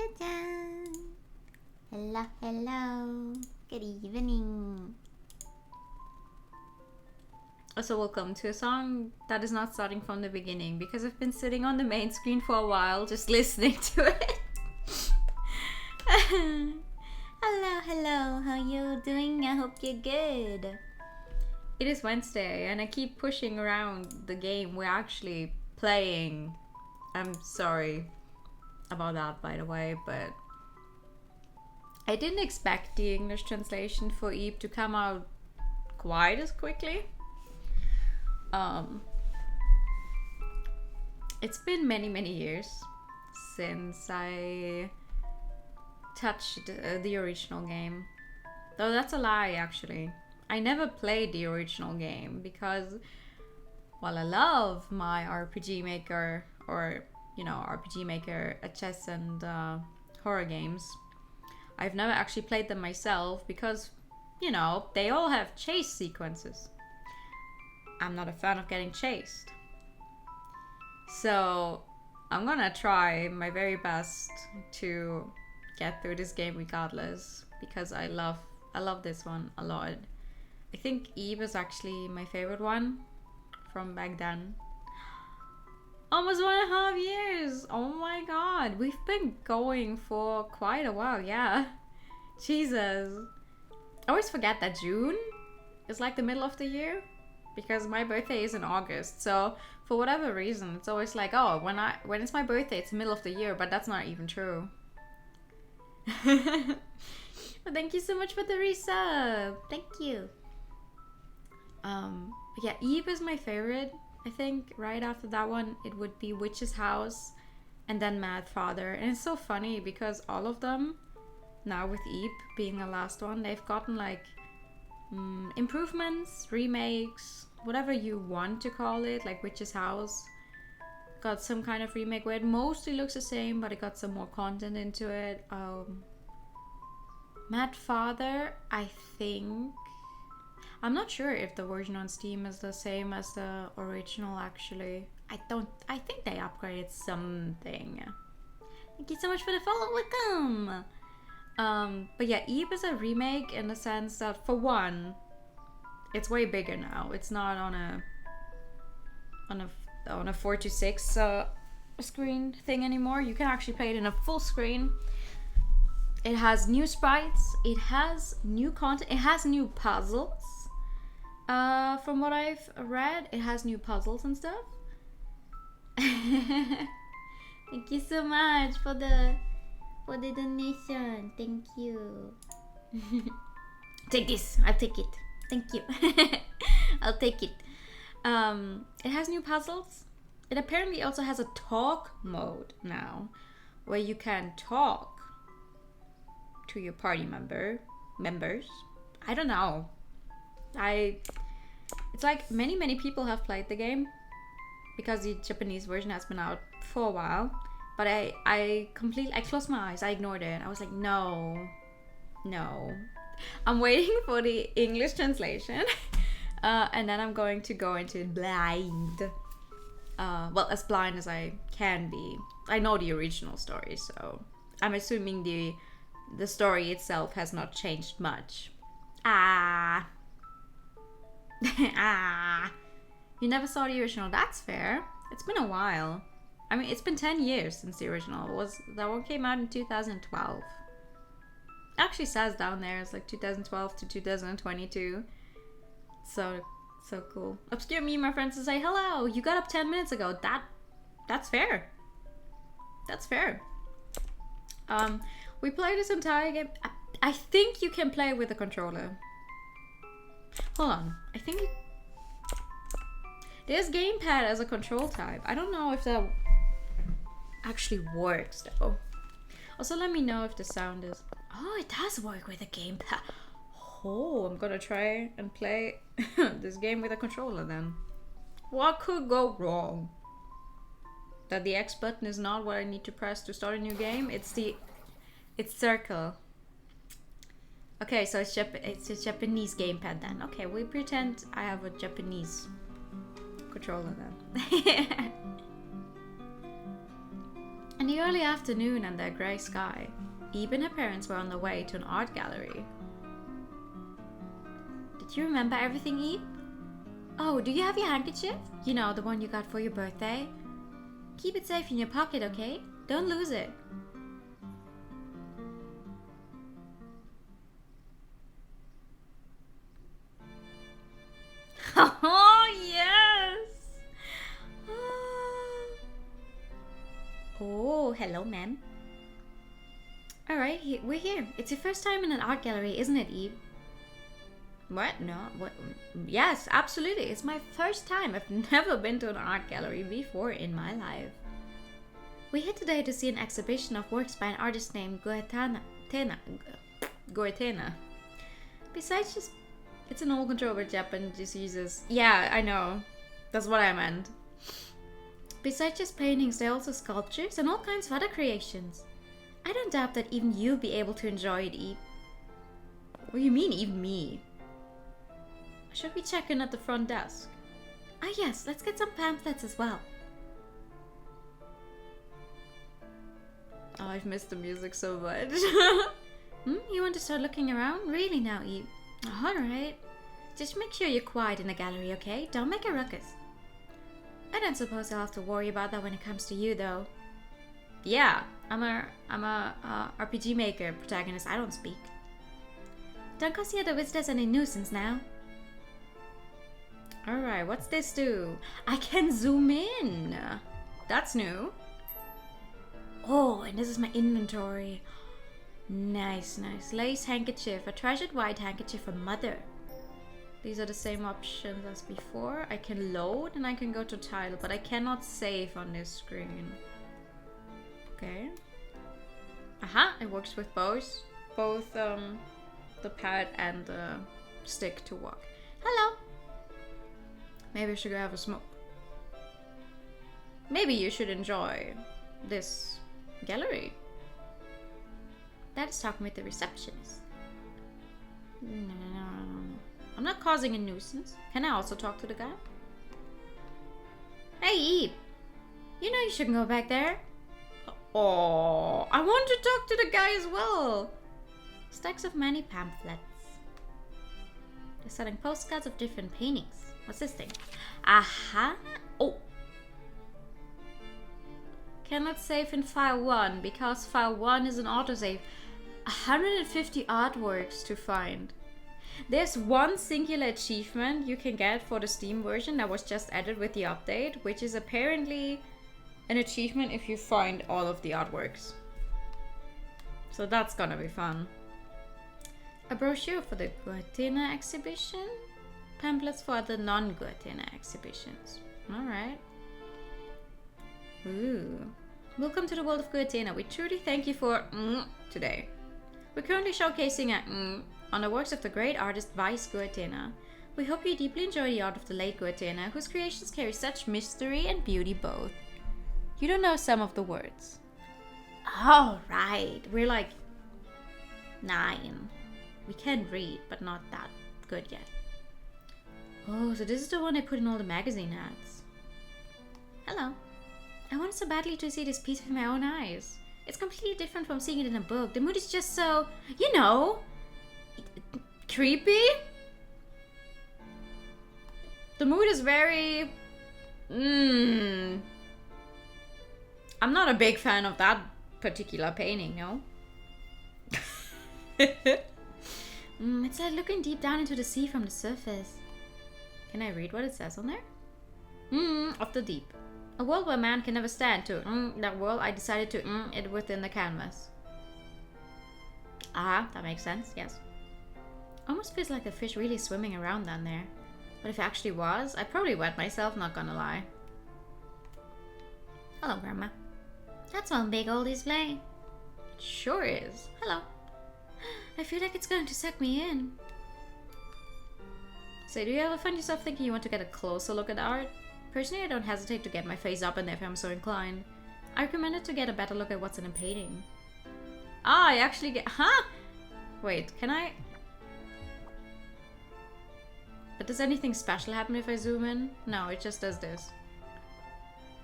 Ta-da! Hello, hello. Good evening. Also, welcome to a song that is not starting from the beginning because I've been sitting on the main screen for a while just listening to it. Hello, hello. How you doing? I hope you're good. It is Wednesday and I keep pushing around the game we're actually playing. I'm sorry about that, by the way, but I didn't expect the English translation for Eve to come out quite as quickly. It's been many years since I touched the original game. Though that's a lie, actually. I never played the original game because while I love my RPG Maker, or, you know, RPG Maker, chess and horror games, I've never actually played them myself because, you know, they all have chase sequences. I'm not a fan of getting chased. So I'm gonna try my very best to get through this game regardless because I love this one a lot. I think Eve is actually my favorite one from back then. Almost 1.5 years! Oh my god, we've been going for quite a while, yeah. Jesus. I always forget that June is like the middle of the year because my birthday is in August. So for whatever reason, it's always like, oh, when it's my birthday, it's the middle of the year, but that's not even true. Well, thank you so much for the resub. Thank you. Yeah, Eve is my favorite. I think right after that one, it would be Witch's House and then Mad Father. And it's so funny because all of them, now with Eve being the last one, they've gotten like improvements, remakes, whatever you want to call it. Like Witch's House got some kind of remake where it mostly looks the same, but it got some more content into it. Mad Father, I think, I'm not sure if the version on Steam is the same as the original, actually. I think they upgraded something. Thank you so much for the follow, welcome! But yeah, Eve is a remake in the sense that, for one, it's way bigger now. It's not on a 4:6 screen thing anymore. You can actually play it in a full screen. It has new sprites, it has new content, it has new puzzles. From what I've read, it has new puzzles and stuff. Thank you so much for the donation. Thank you. Take this. I'll take it. Thank you. I'll take it. It has new puzzles. It apparently also has a talk mode now, where you can talk to your party members. I don't know. It's like many people have played the game because the Japanese version has been out for a while, but I closed my eyes. I ignored it. I was like, no. I'm waiting for the English translation, and then I'm going to go into it blind. Well, as blind as I can be. I know the original story, so I'm assuming the story itself has not changed much. You never saw the original. That's fair. It's been a while. I mean, it's been 10 years since the original that one came out in 2012. It actually says down there it's like 2012 to 2022. So cool. Obscure me, my friends, to say hello. You got up 10 minutes ago. That's fair. That's fair. We played this entire game. I think you can play with a controller. Hold on. I think there's gamepad as a control type. I don't know if that actually works though. Also, let me know if the sound is... Oh, it does work with a gamepad. Oh, I'm gonna try and play this game with a controller then. What could go wrong? That the X button is not what I need to press to start a new game? It's circle. Okay, so it's a Japanese gamepad then. Okay, we pretend I have a Japanese controller then. And the early afternoon under a grey sky, Eve and her parents were on their way to an art gallery. Did you remember everything, Eve? Oh, do you have your handkerchief? You know, the one you got for your birthday? Keep it safe in your pocket, okay? Don't lose it. Oh, yes! Oh, hello, ma'am. Alright, we're here. It's your first time in an art gallery, isn't it, Eve? What? No. What? Yes, absolutely. It's my first time. I've never been to an art gallery before in my life. We're here today to see an exhibition of works by an artist named Goetena. Besides just... It's an old control word Japan just uses. Yeah, I know. That's what I meant. Besides just paintings, there are also sculptures and all kinds of other creations. I don't doubt that even you'll be able to enjoy it, Eve. What do you mean, even me? Should we check in at the front desk? Ah yes, let's get some pamphlets as well. Oh, I've missed the music so much. You want to start looking around? Really now, Eve? Alright. Just make sure you're quiet in the gallery, okay? Don't make a ruckus. I don't suppose I'll have to worry about that when it comes to you, though. Yeah, I'm a RPG maker protagonist. I don't speak. Don't cause the other visitors any nuisance now. Alright, what's this do? I can zoom in. That's new. Oh, and this is my inventory. Nice, nice. Lace handkerchief. A treasured white handkerchief for mother. These are the same options as before. I can load and I can go to title, but I cannot save on this screen. Okay. Aha, it works with both the pad and the stick to walk. Hello. Maybe I should go have a smoke. Maybe you should enjoy this gallery. That is talking with the receptionist. No. I'm not causing a nuisance. Can I also talk to the guy? Hey, Eve. You know you shouldn't go back there. Oh, I want to talk to the guy as well. Stacks of many pamphlets. They're selling postcards of different paintings. What's this thing? Aha. Oh. Cannot save in file 1 because file 1 is an autosave. 150 artworks to find. There's one singular achievement you can get for the Steam version that was just added with the update, which is apparently an achievement if you find all of the artworks. So that's gonna be fun. A brochure for the Goetena exhibition. Pamphlets for the non-Goetena exhibitions. Alright. Ooh. Welcome to the world of Goetena. We truly thank you for today. We're currently showcasing on the works of the great artist Weiss Goetena. We hope you deeply enjoy the art of the late Goetena, whose creations carry such mystery and beauty both. You don't know some of the words. Oh, right. We're like 9. We can read, but not that good yet. Oh, so this is the one I put in all the magazine ads. Hello. I wanted so badly to see this piece with my own eyes. It's completely different from seeing it in a book. The mood is just so, you know, creepy. The mood is very... I'm not a big fan of that particular painting, no? It's like looking deep down into the sea from the surface. Can I read what it says on there? Of the deep. A world where man can never stand to. That world I decided to it within the canvas. Ah, that makes sense, yes. Almost feels like the fish really swimming around down there. But if it actually was, I'd probably wet myself, not gonna lie. Hello, Grandma. That's one big old display. It sure is. Hello. I feel like it's going to suck me in. So do you ever find yourself thinking you want to get a closer look at art? Personally, I don't hesitate to get my face up in there if I'm so inclined. I recommend it to get a better look at what's in a painting. Ah, I actually get... Huh? Wait, can I... But does anything special happen if I zoom in? No, it just does this.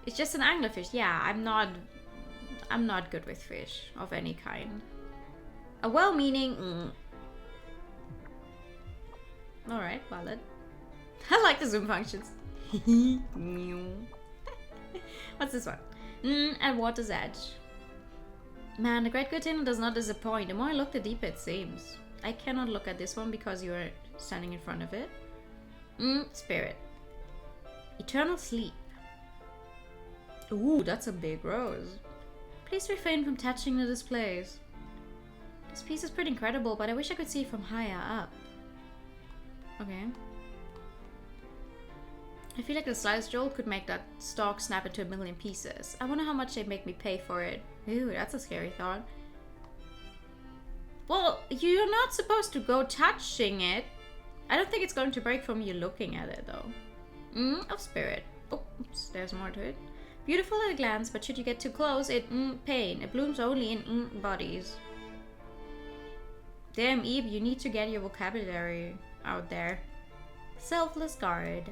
It's just an anglerfish. Yeah, I'm not I'm not good with fish of any kind. A well-meaning... Alright, valid. I like the zoom functions. What's this one? At water's edge. Man, the Great Guatina does not disappoint. The more I look, the deeper it seems. I cannot look at this one because you are standing in front of it. Spirit. Eternal sleep. Ooh, that's a big rose. Please refrain from touching the displays. This piece is pretty incredible, but I wish I could see it from higher up. Okay. I feel like the slice jolt could make that stalk snap into a million pieces. I wonder how much they'd make me pay for it. Ooh, that's a scary thought. Well, you're not supposed to go touching it. I don't think it's going to break from you looking at it, though. Of spirit. Oops, there's more to it. Beautiful at a glance, but should you get too close, it pain. It blooms only in bodies. Damn, Eve, you need to get your vocabulary out there. Selfless guard.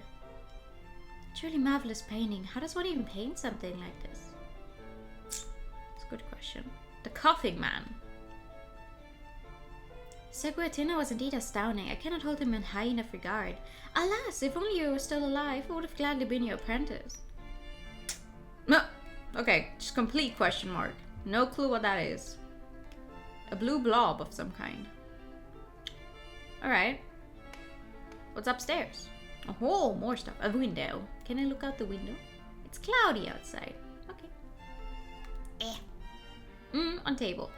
Truly marvelous painting. How does one even paint something like this? It's a good question. The Coughing Man. Sir Guatina was indeed astounding. I cannot hold him in high enough regard. Alas, if only you were still alive, I would have gladly been your apprentice. No. Okay, just complete question mark. No clue what that is. A blue blob of some kind. Alright. What's upstairs? Oh, more stuff. A window. Can I look out the window? It's cloudy outside. Okay. On table.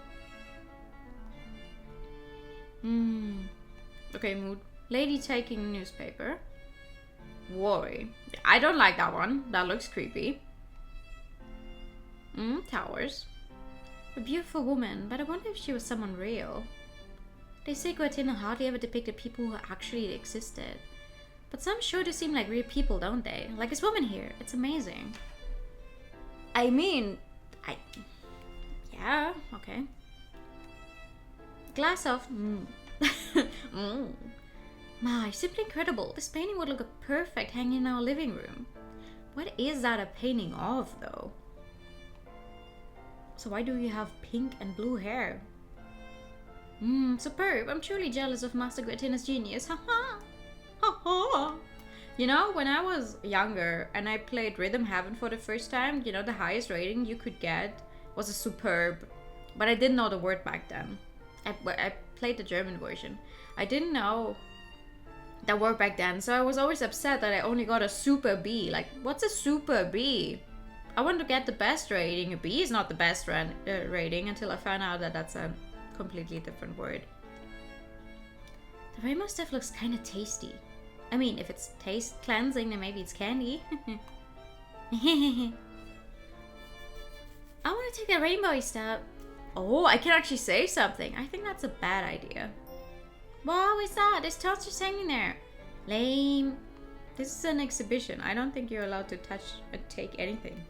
Okay, mood. Lady taking newspaper. Worry. I don't like that one. That looks creepy. Towers. A beautiful woman, but I wonder if she was someone real. They say Guatina hardly ever depicted people who actually existed. But some sure do seem like real people, don't they? Like this woman here. It's amazing. I mean... Yeah, okay. Glass of... My, simply incredible. This painting would look perfect hanging in our living room. What is that a painting of, though? So why do you have pink and blue hair? Superb. I'm truly jealous of Master Guatina's genius. Haha. Haha. You know, when I was younger and I played Rhythm Heaven for the first time, you know, the highest rating you could get was a superb. But I didn't know the word back then. I played the German version. I didn't know that word back then, so I was always upset that I only got a super B. Like, what's a super B? I want to get the best rating. A B is not the best rating until I found out that that's a completely different word. The rainbow stuff looks kind of tasty. I mean, if it's taste cleansing, then maybe it's candy. I want to take that rainbowy stuff. Oh, I can actually say something. I think that's a bad idea. What was that? There's toasters hanging there. Lame. This is an exhibition. I don't think you're allowed to touch or take anything.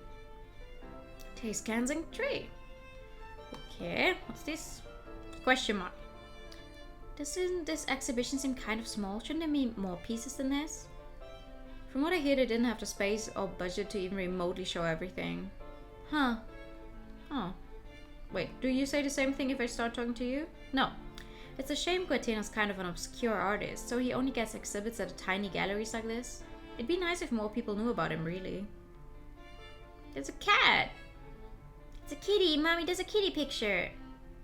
Taste cleansing tree. Okay, what's this? Question mark. Doesn't this exhibition seem kind of small? Shouldn't there be more pieces than this? From what I hear, they didn't have the space or budget to even remotely show everything. Huh. Oh. Wait, do you say the same thing if I start talking to you? No. It's a shame Guatina's kind of an obscure artist, so he only gets exhibits at tiny galleries like this. It'd be nice if more people knew about him, really. There's a cat! It's a kitty! Mommy, there's a kitty picture!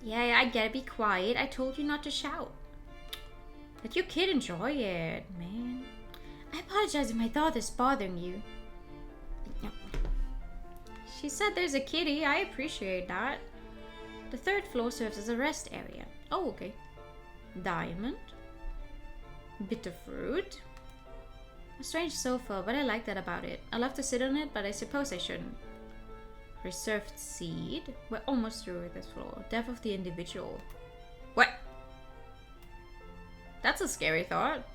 Yeah, I get it, be quiet. I told you not to shout. Let your kid enjoy it, man. I apologize if my thought is bothering you. She said there's a kitty. I appreciate that. The third floor serves as a rest area. Oh, okay. Diamond. Bitter fruit. A strange sofa, but I like that about it. I love to sit on it, but I suppose I shouldn't. Reserved seed. We're almost through with this floor. Death of the individual. What? That's a scary thought.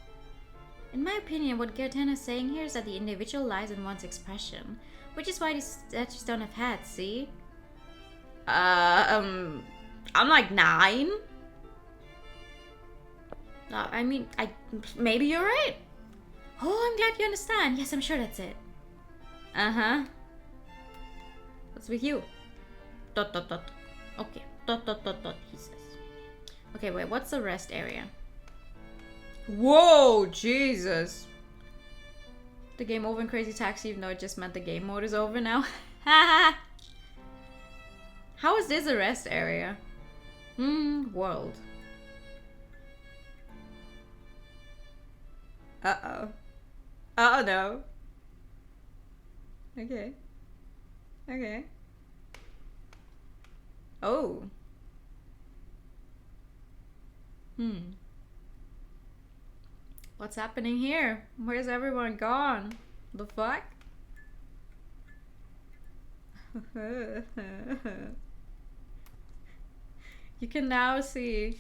In my opinion, what Guatina is saying here is that the individual lies in one's expression, which is why these statues don't have heads, see? I'm like 9. I mean, maybe you're right. Oh, I'm glad you understand. Yes, I'm sure that's it. Uh-huh. What's with you? Dot dot dot. Okay. Dot dot dot dot, he says. Okay, wait, what's the rest area? Whoa, Jesus. The game over in Crazy Taxi, even though it just meant the game mode is over now. Haha. How is this a rest area? World. Uh-oh. Oh no. Okay. Okay. Oh. What's happening here? Where's everyone gone? The fuck? You can now see.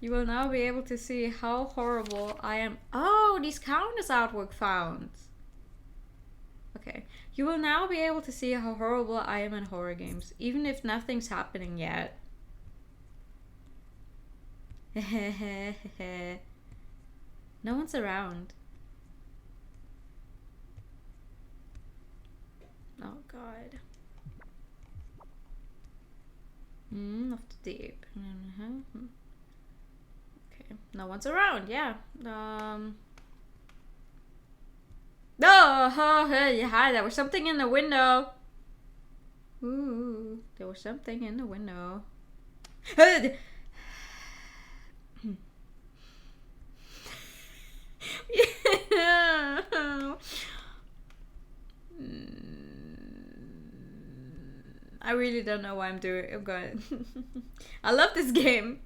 You will now be able to see how horrible I am. Oh, these count as artwork found. Okay. You will now be able to see how horrible I am in horror games, even if nothing's happening yet. No one's around. Oh god. Off the deep. Okay, no one's around. Yeah. Oh, yeah, there was something in the window. Ooh, there was something in the window. Yeah. I really don't know why I'm doing it. I'm going. I love this game,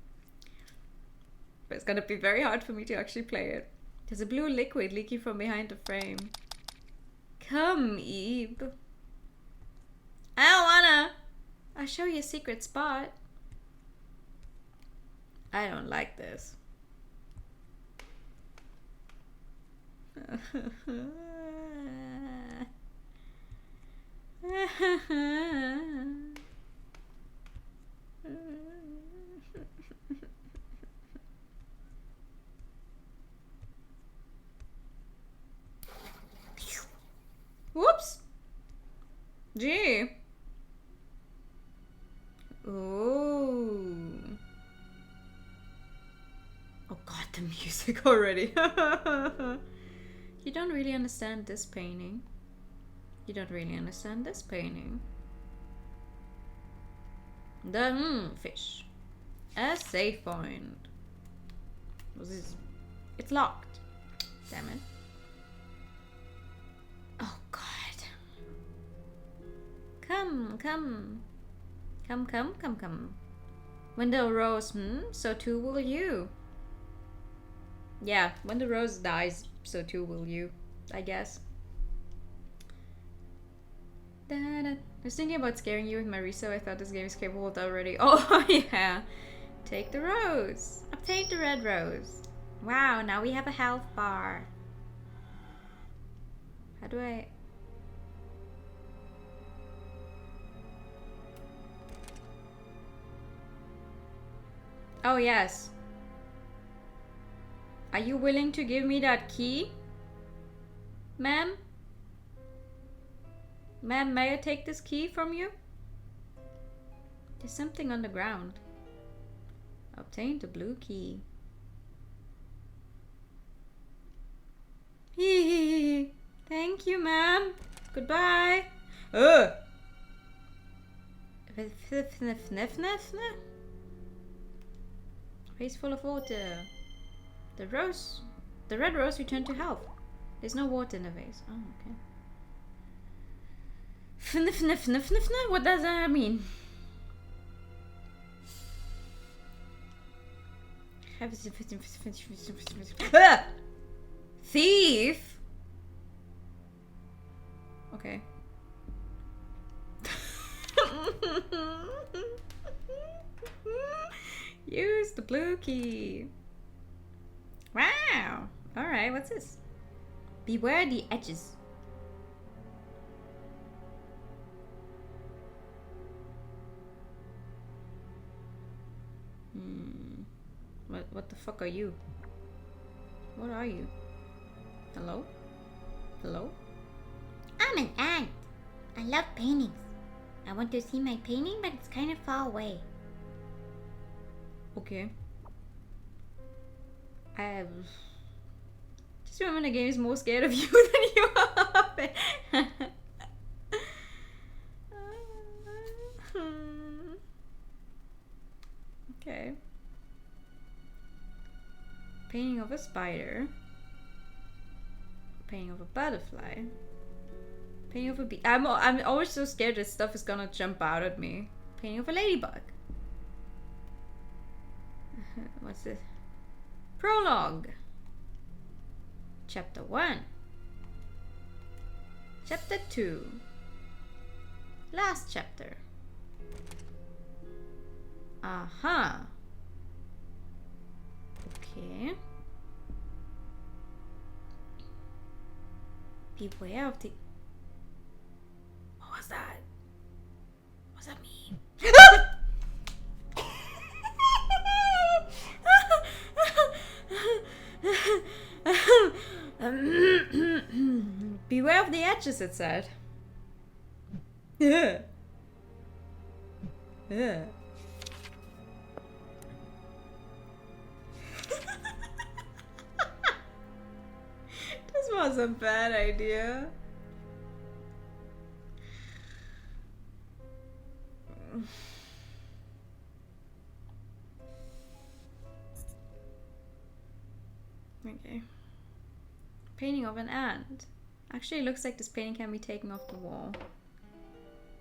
but it's gonna be very hard for me to actually play it. There's a blue liquid leaking from behind the frame. Come, Eve. I don't wanna. I'll show you a secret spot. I don't like this. Whoops. Gee. Ooh. Oh god, the music already. You don't really understand this painting. You don't really understand this painting. The fish. A save point. What's this? It's locked. Damn it. Oh god. Come, come. Come, come, come, come. When the rose, so too will you. Yeah, when the rose dies, so too will you, I guess. I was thinking about scaring you with Marisa. I thought this game is capable of that already. Oh, yeah. Take the rose. Obtain the red rose. Wow, now we have a health bar. How do I... Oh, yes. Are you willing to give me that key? Ma'am? Ma'am, may I take this key from you? There's something on the ground. Obtain the blue key. Hee. Thank you, ma'am. Goodbye. Face full of water. The red rose returned to health. There's no water in the vase. Oh, okay. What does that mean? Thief? Okay. Use the blue key. Wow. Alright, what's this? Beware the edges. What the fuck are you? What are you? Hello? Hello? I'm an ant. I love paintings. I want to see my painting, but it's kind of far away. Okay. Just remember the game is more scared of you than you are of it. Okay. Painting of a spider. Painting of a butterfly. Painting of a bee. I'm always so scared that stuff is gonna jump out at me. Painting of a ladybug. What's this? Prologue. Chapter 1. Chapter 2. Last chapter. Aha. Okay. Beware of the... What was that? What does that mean? Beware of the edges, it said. Yeah. Yeah. This was a bad idea. Okay. Painting of an ant. Actually, it looks like this painting can be taken off the wall.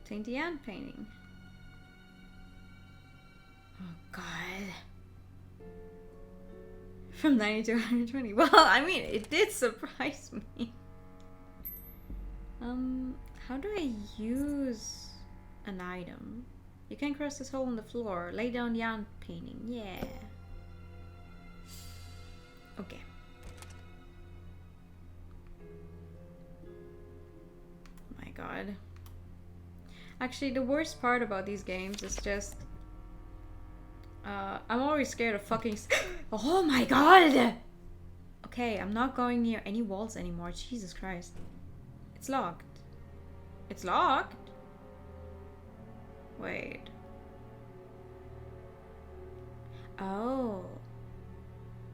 Taking the ant painting. Oh god. From 90 to 120. Well, I mean, it did surprise me. How do I use an item? You can cross this hole in the floor. Lay down the ant painting. Yeah. Okay. My god. Actually, the worst part about these games is just... I'm always scared of fucking... Oh my god! Okay, I'm not going near any walls anymore. Jesus Christ. It's locked. It's locked? Wait. Oh.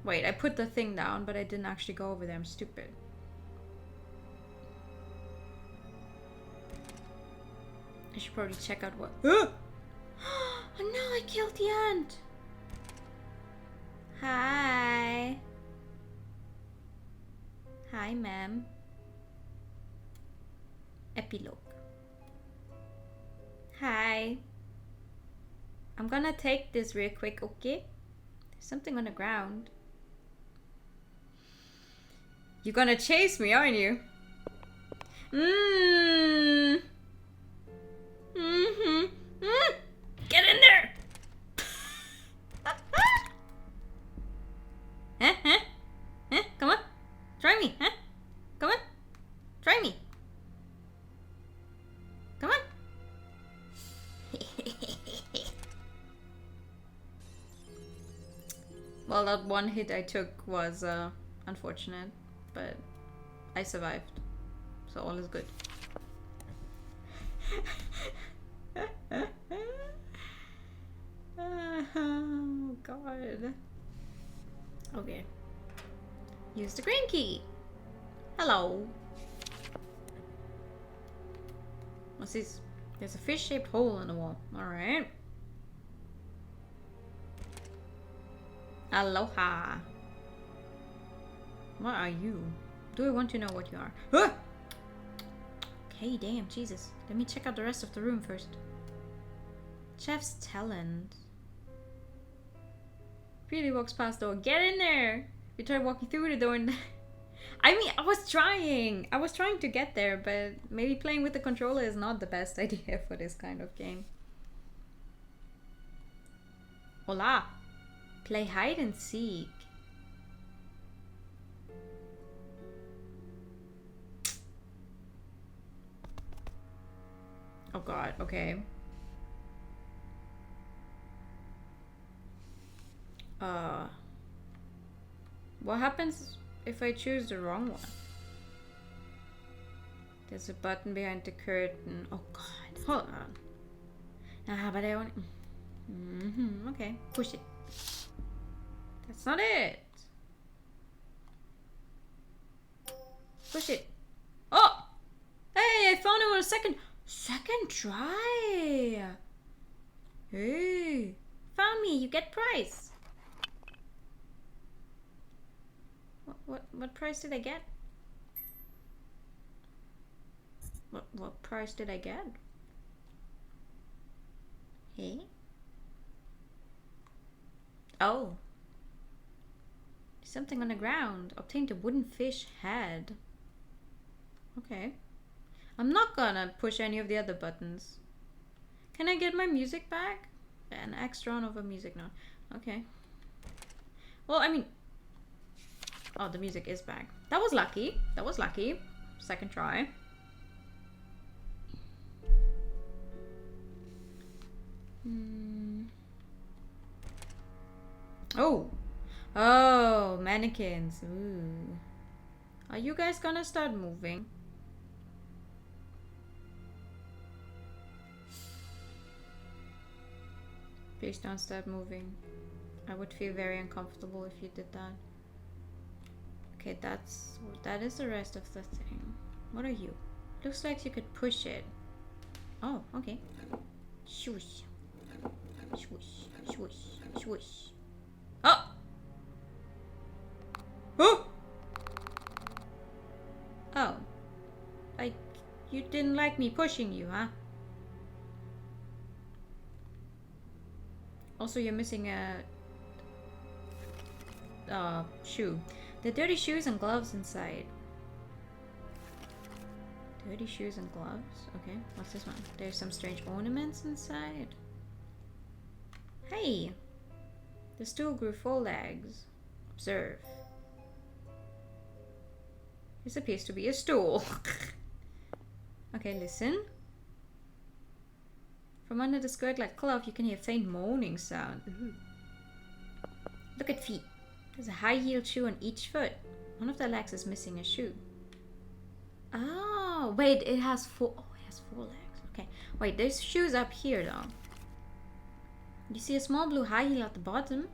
Wait, I put the thing down, but I didn't actually go over there. I'm stupid. I should probably check out what... Oh no, I killed the ant! Hi. Hi, ma'am. Epilogue. Hi. I'm gonna take this real quick, okay? There's something on the ground. You're gonna chase me, aren't you? Get in there! Come on. Try me, huh? Come on. Try me. Come on. Well, that one hit I took was unfortunate, but I survived. So all is good. Oh god. Okay. Use the green key. Hello. What's this? There's a fish-shaped hole in the wall. Alright. Aloha. What are you? Do I want to know what you are? Ah! Okay, damn, Jesus. Let me check out the rest of the room first. Chef's talent. Really walks past the door. Get in there! We tried walking through the door and... I mean, I was trying to get there, but maybe playing with the controller is not the best idea for this kind of game. Hola! Play hide and seek. Oh god, okay. What happens if I choose the wrong one? There's a button behind the curtain. Oh god, hold on. Ah, but I want... okay, push it. That's not it. Push it. Oh! Hey, I found it on a second try. Hey, found me. You get prize. What prize did I get? What prize did I get? Hey? Oh. Something on the ground. Obtained a wooden fish head. Okay. I'm not gonna push any of the other buttons. Can I get my music back? An extra on of a music note. Okay. Well, I mean... Oh, the music is back. That was lucky. That was lucky. Second try. Oh! Oh, mannequins. Ooh. Are you guys gonna start moving? Please don't start moving. I would feel very uncomfortable if you did that. Okay, that is the rest of the thing. What are you? Looks like you could push it. Oh, okay. Swoosh. Swoosh. Swoosh. Swoosh. Oh! Oh! Oh. You didn't like me pushing you, huh? Also, you're missing a shoe. The dirty shoes and gloves inside. Dirty shoes and gloves? Okay, what's this one? There's some strange ornaments inside. Hey! The stool grew 4 legs. Observe. This appears to be a stool. Okay, listen. From under the skirt-like cloth, you can hear faint moaning sound. Ooh. Look at feet. There's a high-heeled shoe on each foot. One of the legs is missing a shoe. Oh, wait, it has 4. Oh, it has 4 legs. Okay, wait, there's shoes up here though. You see a small blue high heel at the bottom?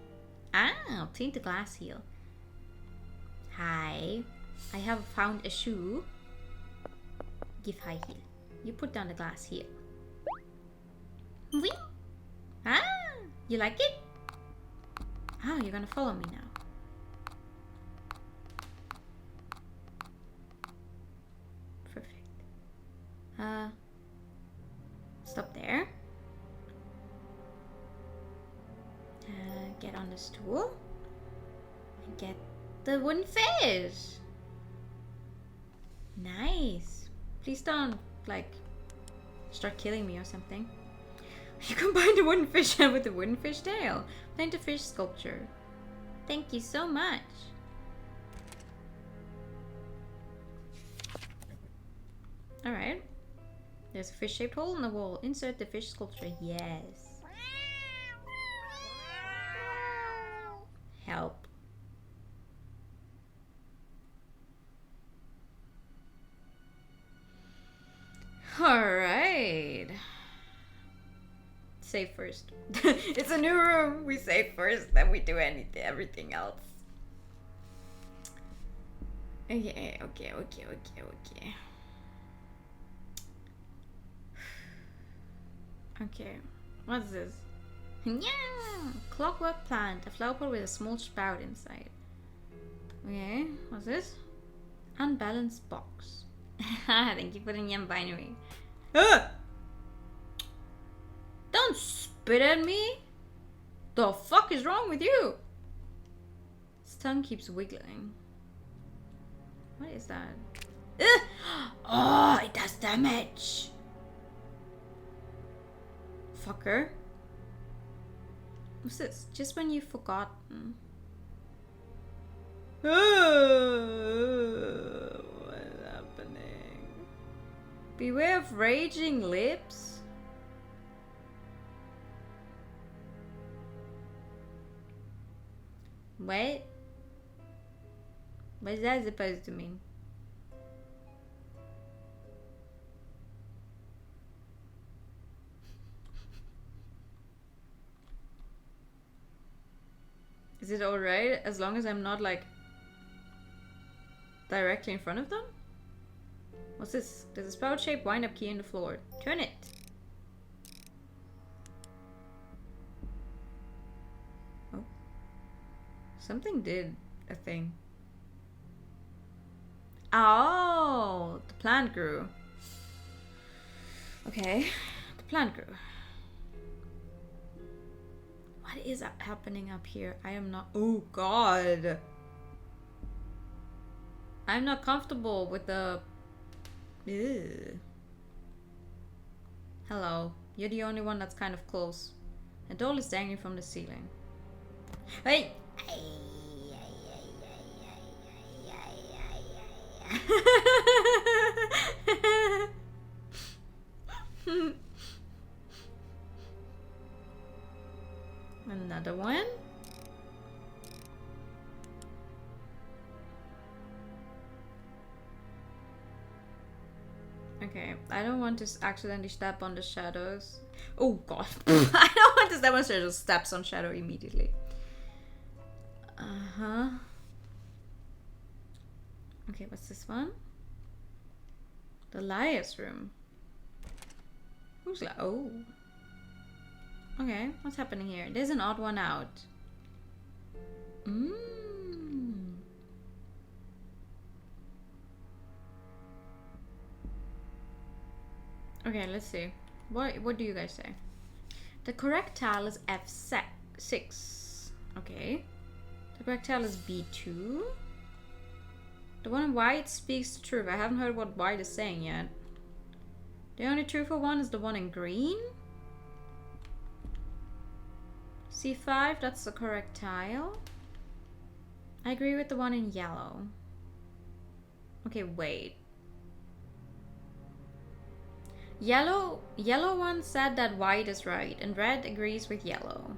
Ah, obtained the glass heel. Hi, I have found a shoe. Give high heel. You put down the glass heel. Whee! Ah, you like it? Oh, you're gonna follow me now. Perfect. Stop there. Get on the stool. And get the wooden fish. Nice. Please don't, like, start killing me or something. You combine the wooden fish head with the wooden fish tail. Paint a fish sculpture. Thank you so much. Alright. There's a fish-shaped hole in the wall. Insert the fish sculpture. Yes. Help. Alright. Save first. It's a new room. We save first, then we do everything else. Okay. Okay, what's this? Yeah, clockwork plant, a flower pot with a small sprout inside. Okay, what's this? Unbalanced box. Thank you for the non-binary. Ah! Don't spit at me! The fuck is wrong with you? His tongue keeps wiggling. What is that? Ugh! Oh, it does damage! Fucker. What's this? Just when you've forgotten. What's happening? Beware of raging lips? What? What is that supposed to mean? Is it alright as long as I'm not like directly in front of them? What's this? There's a spout-shaped wind-up key in the floor. Turn it. Oh. Something did a thing. Oh, the plant grew. Okay, the plant grew. What is happening up here? I am not. Oh God. I'm not comfortable with the. Ew. Hello. You're the only one that's kind of close. A doll is dangling from the ceiling. Hey! Another one. Okay, I don't want to accidentally step on the shadows. Oh god. I don't want to step on shadows. Steps on shadow immediately. Uh-huh. Okay, what's this one? The liar's room. Who's oh. Okay, what's happening here? There's an odd one out. Okay, let's see. What do you guys say? The correct tile is F6. Okay. The correct tile is B2. The one in white speaks the truth. I haven't heard what white is saying yet. The only truthful one is the one in green. C5, that's the correct tile. I agree with the one in yellow. Okay, wait. Yellow one said that white is right, and red agrees with yellow.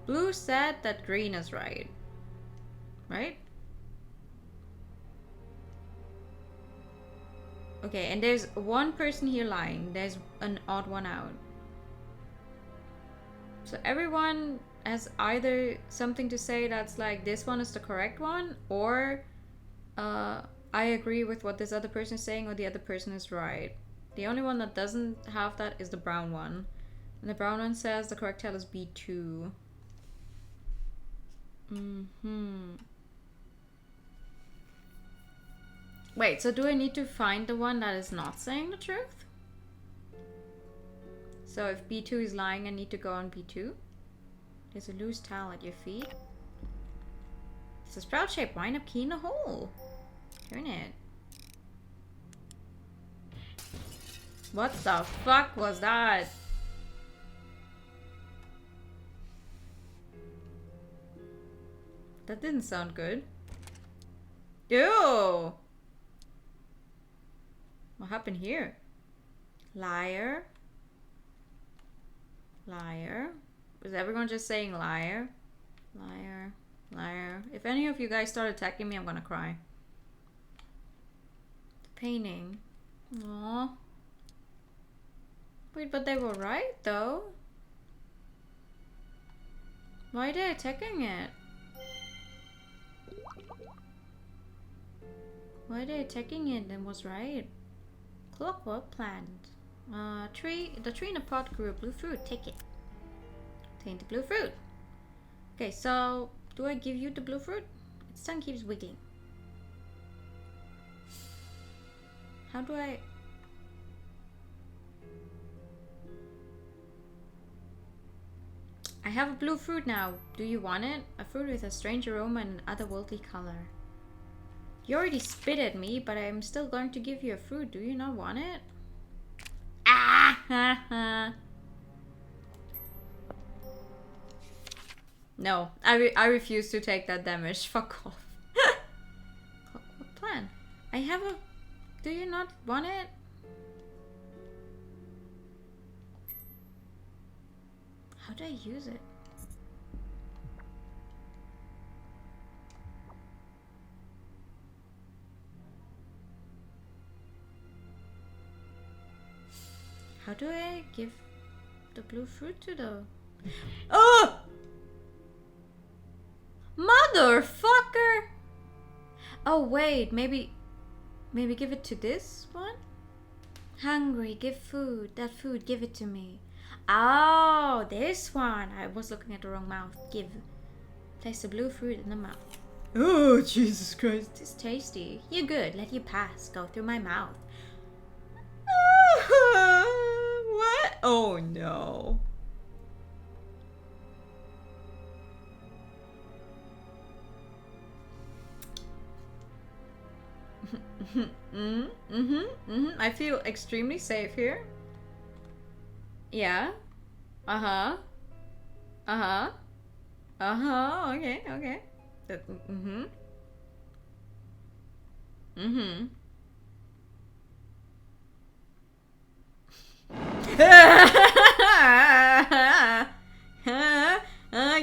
Blue said that green is right. Right? Okay, and there's one person here lying. There's an odd one out. So everyone has either something to say that's like, this one is the correct one, or I agree with what this other person is saying, or the other person is right. The only one that doesn't have that is the brown one. And the brown one says the correct tile is B2. Wait, so do I need to find the one that is not saying the truth? So if B2 is lying, I need to go on B2. There's a loose towel at your feet. It's a sprout-shaped wind-up key in the hole. Turn it. What the fuck was that? That didn't sound good. Ew! What happened here? Liar. Liar. Is everyone just saying liar? Liar. Liar. If any of you guys start attacking me, I'm gonna cry. The painting. Aww. Wait, but they were right, though. Why are they attacking it? Why are they attacking it and was right? Clockwork plant. The tree in the pot grew a blue fruit. Take it. Take the blue fruit. Okay, so do I give you the blue fruit? Its tongue keeps wiggling. How do I... I have a blue fruit now. Do you want it? A fruit with a strange aroma and an otherworldly color. You already spit at me, but I'm still going to give you a fruit. Do you not want it? Ah! No, I refuse to take that damage. Fuck off. What plan? I have a... Do you not want it? How do I use it? How do I give the blue fruit to the... Oh! Motherfucker! Oh wait, maybe give it to this one? Hungry, give food. That food, give it to me. Oh, this one. I was looking at the wrong mouth. Give. Place the blue fruit in the mouth. Oh, Jesus Christ. It's tasty. You good. Let you pass. Go through my mouth. What? Oh no. I feel extremely safe here. Yeah. Uh-huh. Uh-huh. Uh-huh. Okay, okay. Mm-hmm. Mm-hmm.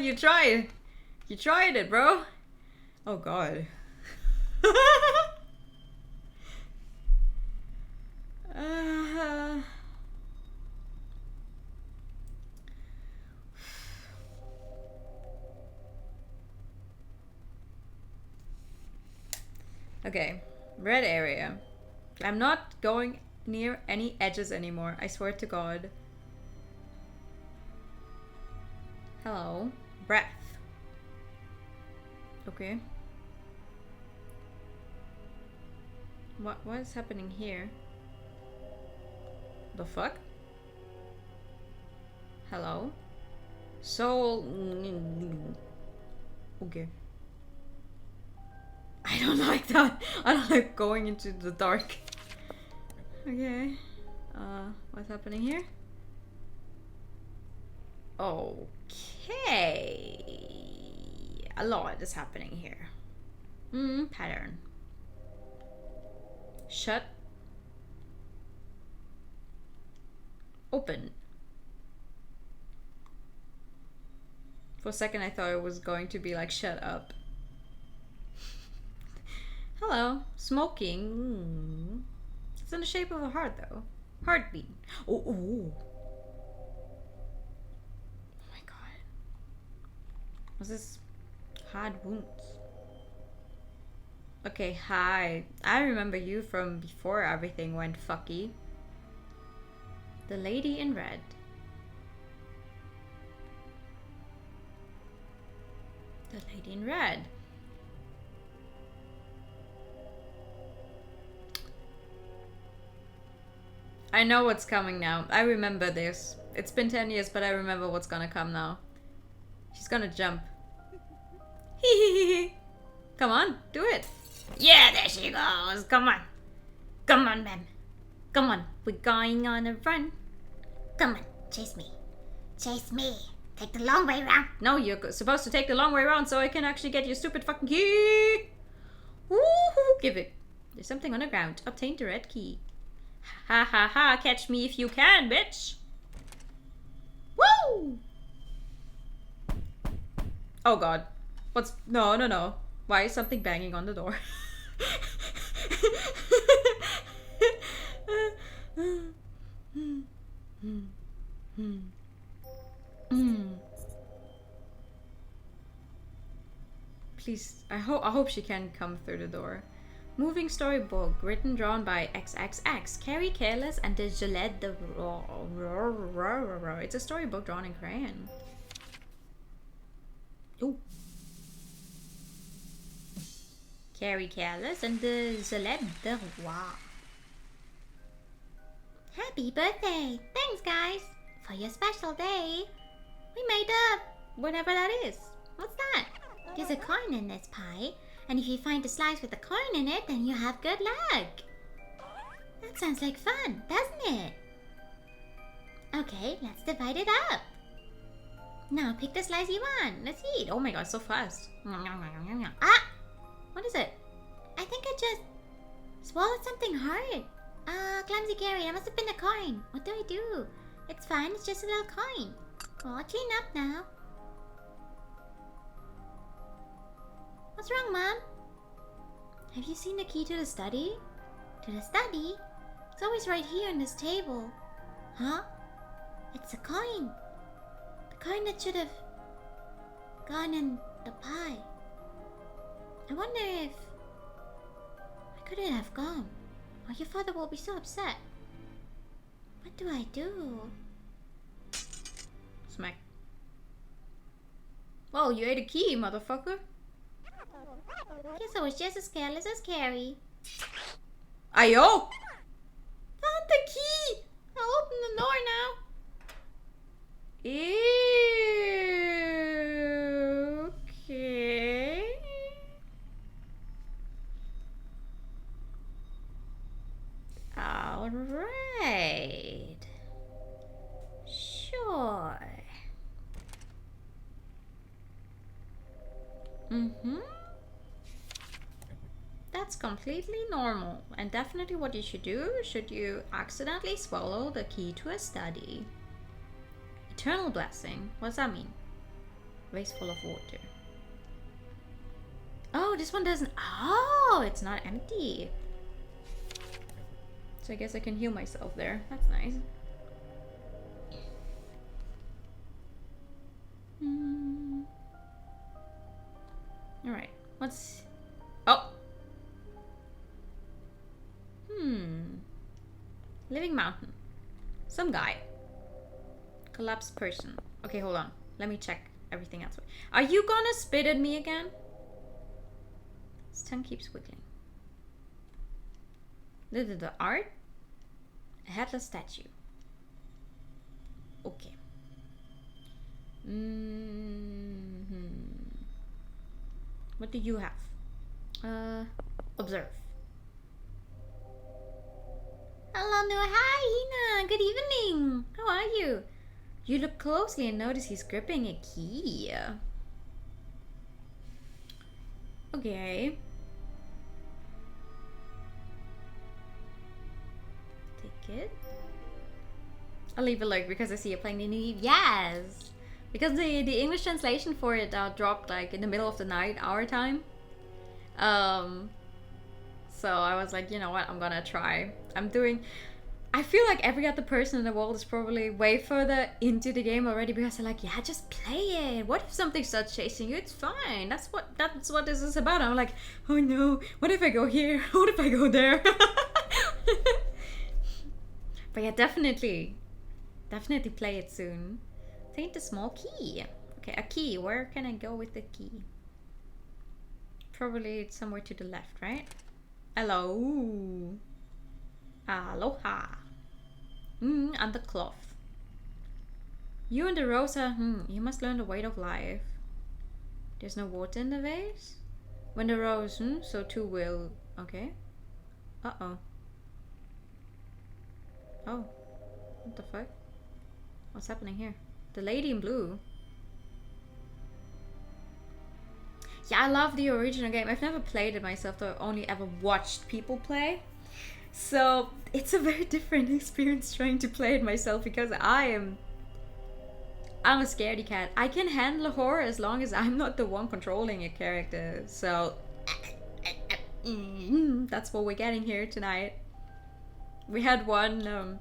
You tried. You tried it, bro. Oh god. Okay, red area. I'm not going near any edges anymore, I swear to god. Hello. Breath. Okay. What is happening here? The fuck? Hello? Soul. Okay. I don't like that. I don't like going into the dark. Okay. What's happening here? Okay. A lot is happening here. Pattern. Shut. Open. For a second I thought it was going to be like shut up. Hello. Smoking. It's in the shape of a heart though. Heartbeat. Oh, oh. Oh my god. What's this? Hard wounds. Okay, hi. I remember you from before everything went fucky. The lady in red. The lady in red. I know what's coming now. I remember this. It's been 10 years, but I remember what's gonna come now. She's gonna jump. Hee. Come on, do it. Yeah, there she goes. Come on. Come on, ma'am. Come on. We're going on a run. Come on, chase me. Chase me. Take the long way around. No, you're supposed to take the long way around so I can actually get your stupid fucking key. Woohoo! Give it. There's something on the ground. Obtain the red key. Ha ha ha, catch me if you can, bitch. Woo! Oh god. What's... No. Why is something banging on the door? Please, I hope she can come through the door. Moving storybook, written, drawn by XXX, Carrie Careless and the Gillette the It's a storybook drawn in crayon. Ooh. Carrie Careless and the Gillette de Roi. Happy birthday! Thanks, guys, for your special day. We made up whatever that is. What's that? There's a coin in this pie, and if you find a slice with a coin in it, then you have good luck. That sounds like fun, doesn't it? Okay, let's divide it up. Now pick the slice you want. Let's eat. Oh my god, so fast. Ah! What is it? I think I just swallowed something hard. Clumsy Gary, that must have been a coin. What do I do? It's fine, it's just a little coin. Well, I'll clean up now. What's wrong, Mom? Have you seen the key to the study? To the study? It's always right here on this table. Huh? It's a coin. The coin that should have gone in the pie. I wonder if I couldn't have gone, or your father will be so upset. What do I do? Smack. Well, you ate a key, motherfucker. Guess I was just as careless as Carrie. Ayo! Found the key! I'll open the door now. Okay. Alright. Sure. That's completely normal and definitely what you should do should you accidentally swallow the key to a study. Eternal blessing. What does that mean? Vase full of water. Oh, this one doesn't. Oh, it's not empty. So I guess I can heal myself there. That's nice. Alright. What's... Oh! Living mountain. Some guy. Collapsed person. Okay, hold on. Let me check everything else. Are you gonna spit at me again? His tongue keeps wiggling. The art? A headless statue. Okay. What do you have? Observe. Hello, no, hi, Hina. Good evening. How are you? You look closely and notice he's gripping a key. Okay. Take it. I'll leave a look because I see you're playing the new. Yes! Because the English translation for it dropped like in the middle of the night, our time. So I was like, you know what, I'm gonna try. I feel like every other person in the world is probably way further into the game already because they're like, yeah, just play it. What if something starts chasing you? It's fine. That's what this is about. I'm like, oh no, what if I go here? What if I go there? But yeah, definitely play it soon. Take the small key. Okay, a key. Where can I go with the key? Probably it's somewhere to the left, right? Hello. Aloha. And the cloth. You and the Rosa, you must learn the weight of life. There's no water in the vase? When the rose, so too will. Okay. Uh-oh. Oh. What the fuck? What's happening here? The lady in blue. Yeah, I love the original game. I've never played it myself, though I've only ever watched people play. So it's a very different experience trying to play it myself because I'm a scaredy cat. I can handle horror as long as I'm not the one controlling a character. So that's what we're getting here tonight. We had one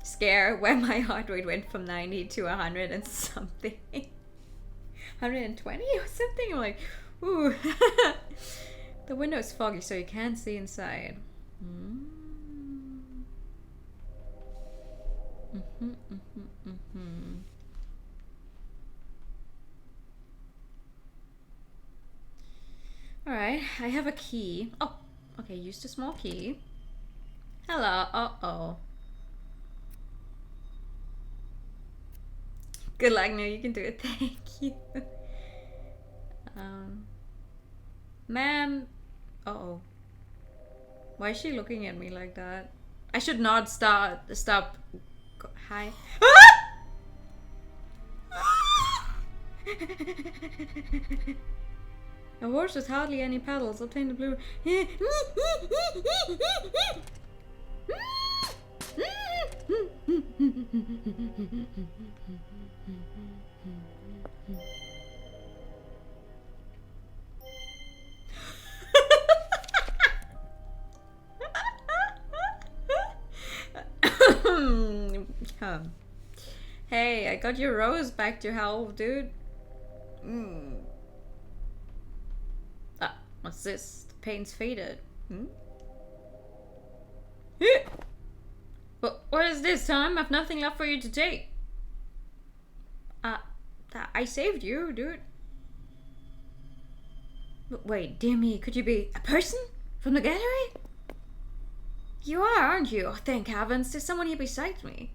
scare where my heart rate went from 90 to 100 and something. 120 or something. I'm like, ooh. The window is foggy so you can't see inside. Alright, I have a key. Oh, okay, use the small key. Hello, uh-oh. Good luck, no, you can do it, thank you. Ma'am, uh-oh. Why is she looking at me like that? I should not stop. Hi. A horse with hardly any pedals. Obtain the blue. Hey, I got your rose back to health, dude. What's this? The paint's faded. But what is this, Tom? I've nothing left for you to take. I saved you, dude. But wait, dear me, could you be a person from the gallery? You are, aren't you? Oh, thank heavens, there's someone here besides me.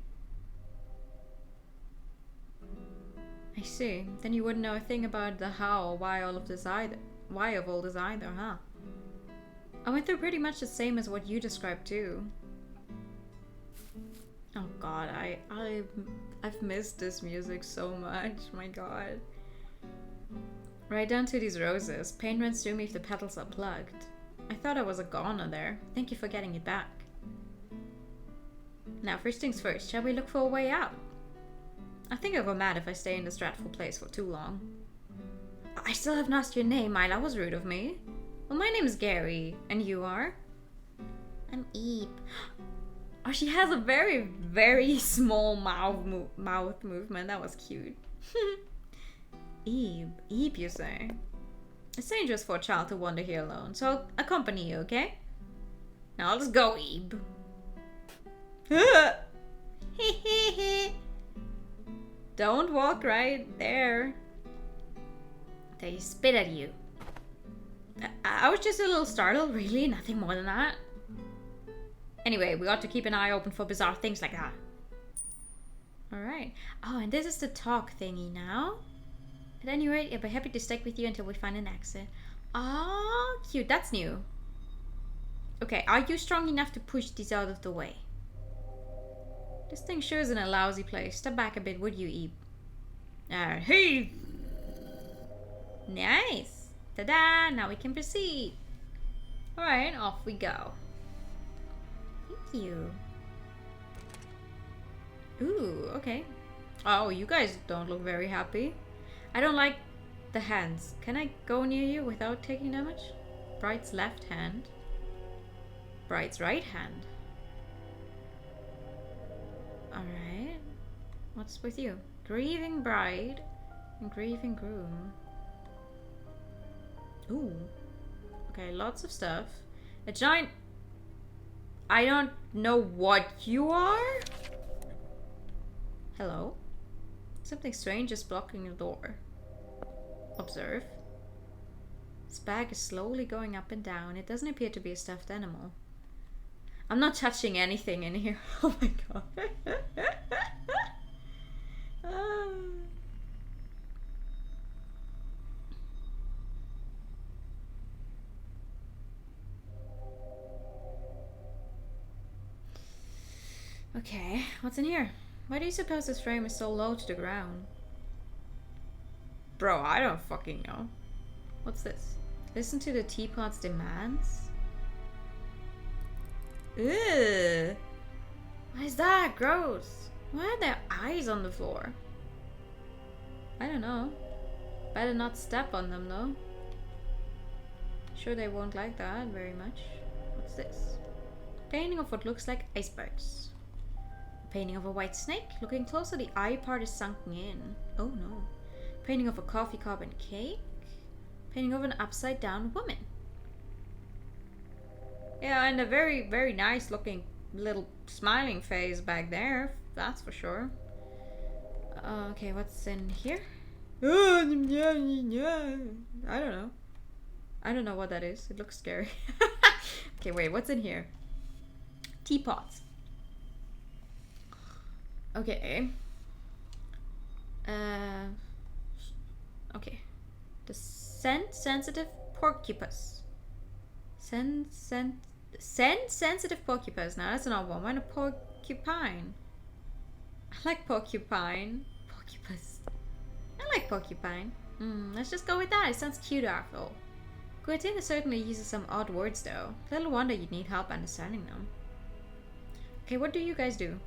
I see. Then you wouldn't know a thing about the how or why all of this either. Why of all this either, huh? I went through pretty much the same as what you described too. Oh god, I've missed this music so much. My god. Right down to these roses. Pain runs through me if the petals are plugged. I thought I was a goner there. Thank you for getting it back. Now, first things first, shall we look for a way out? I think I'll go mad if I stay in this dreadful place for too long. I still haven't asked your name, Mila. That was rude of me. Well, my name is Gary. And you are? I'm Eve. Oh, she has a very, very small mouth movement. That was cute. Eve, you say? It's dangerous for a child to wander here alone, so I'll accompany you, okay? Now let's go, Eve. Don't walk right there. They spit at you. I was just a little startled, really. Nothing more than that. Anyway, we ought to keep an eye open for bizarre things like that. Alright. Oh, and this is the talk thingy now. At any rate, I'll be happy to stick with you until we find an exit. Oh, cute. That's new. Okay, are you strong enough to push these out of the way? This thing sure is in a lousy place. Step back a bit, would you, Eve? Hey! Nice! Ta-da! Now we can proceed. Alright, off we go. Thank you. Ooh, okay. Oh, you guys don't look very happy. I don't like the hands. Can I go near you without taking damage? Bright's left hand. Bright's right hand. Alright. What's with you? Grieving bride and grieving groom. Ooh. Okay, lots of stuff. A giant... I don't know what you are? Hello? Something strange is blocking the door. Observe. This bag is slowly going up and down. It doesn't appear to be a stuffed animal. I'm not touching anything in here. Oh my god. Okay, what's in here? Why do you suppose this frame is so low to the ground? Bro, I don't fucking know. What's this? Listen to the teapot's demands? Ew. What is that? Gross. Why are there eyes on the floor? I don't know. Better not step on them though. Sure they won't like that very much. What's this? Painting of what looks like icebergs. A painting of a white snake. Looking closer, the eye part is sunken in. Oh no. Painting of a coffee cup and cake. Painting of an upside down woman. Yeah, and a very, very nice looking little smiling face back there. That's for sure. Okay, what's in here? I don't know. I don't know what that is. It looks scary. Okay, wait, what's in here? Teapots. Okay. Okay. The scent-sensitive porcupine. Scent-sensitive porcupine. Now that's another one. Why not porcupine? I like porcupine. Porcupine. I like porcupine. Let's just go with that. It sounds cute after all. Guatina certainly uses some odd words though. Little wonder you'd need help understanding them. Okay, what do you guys do?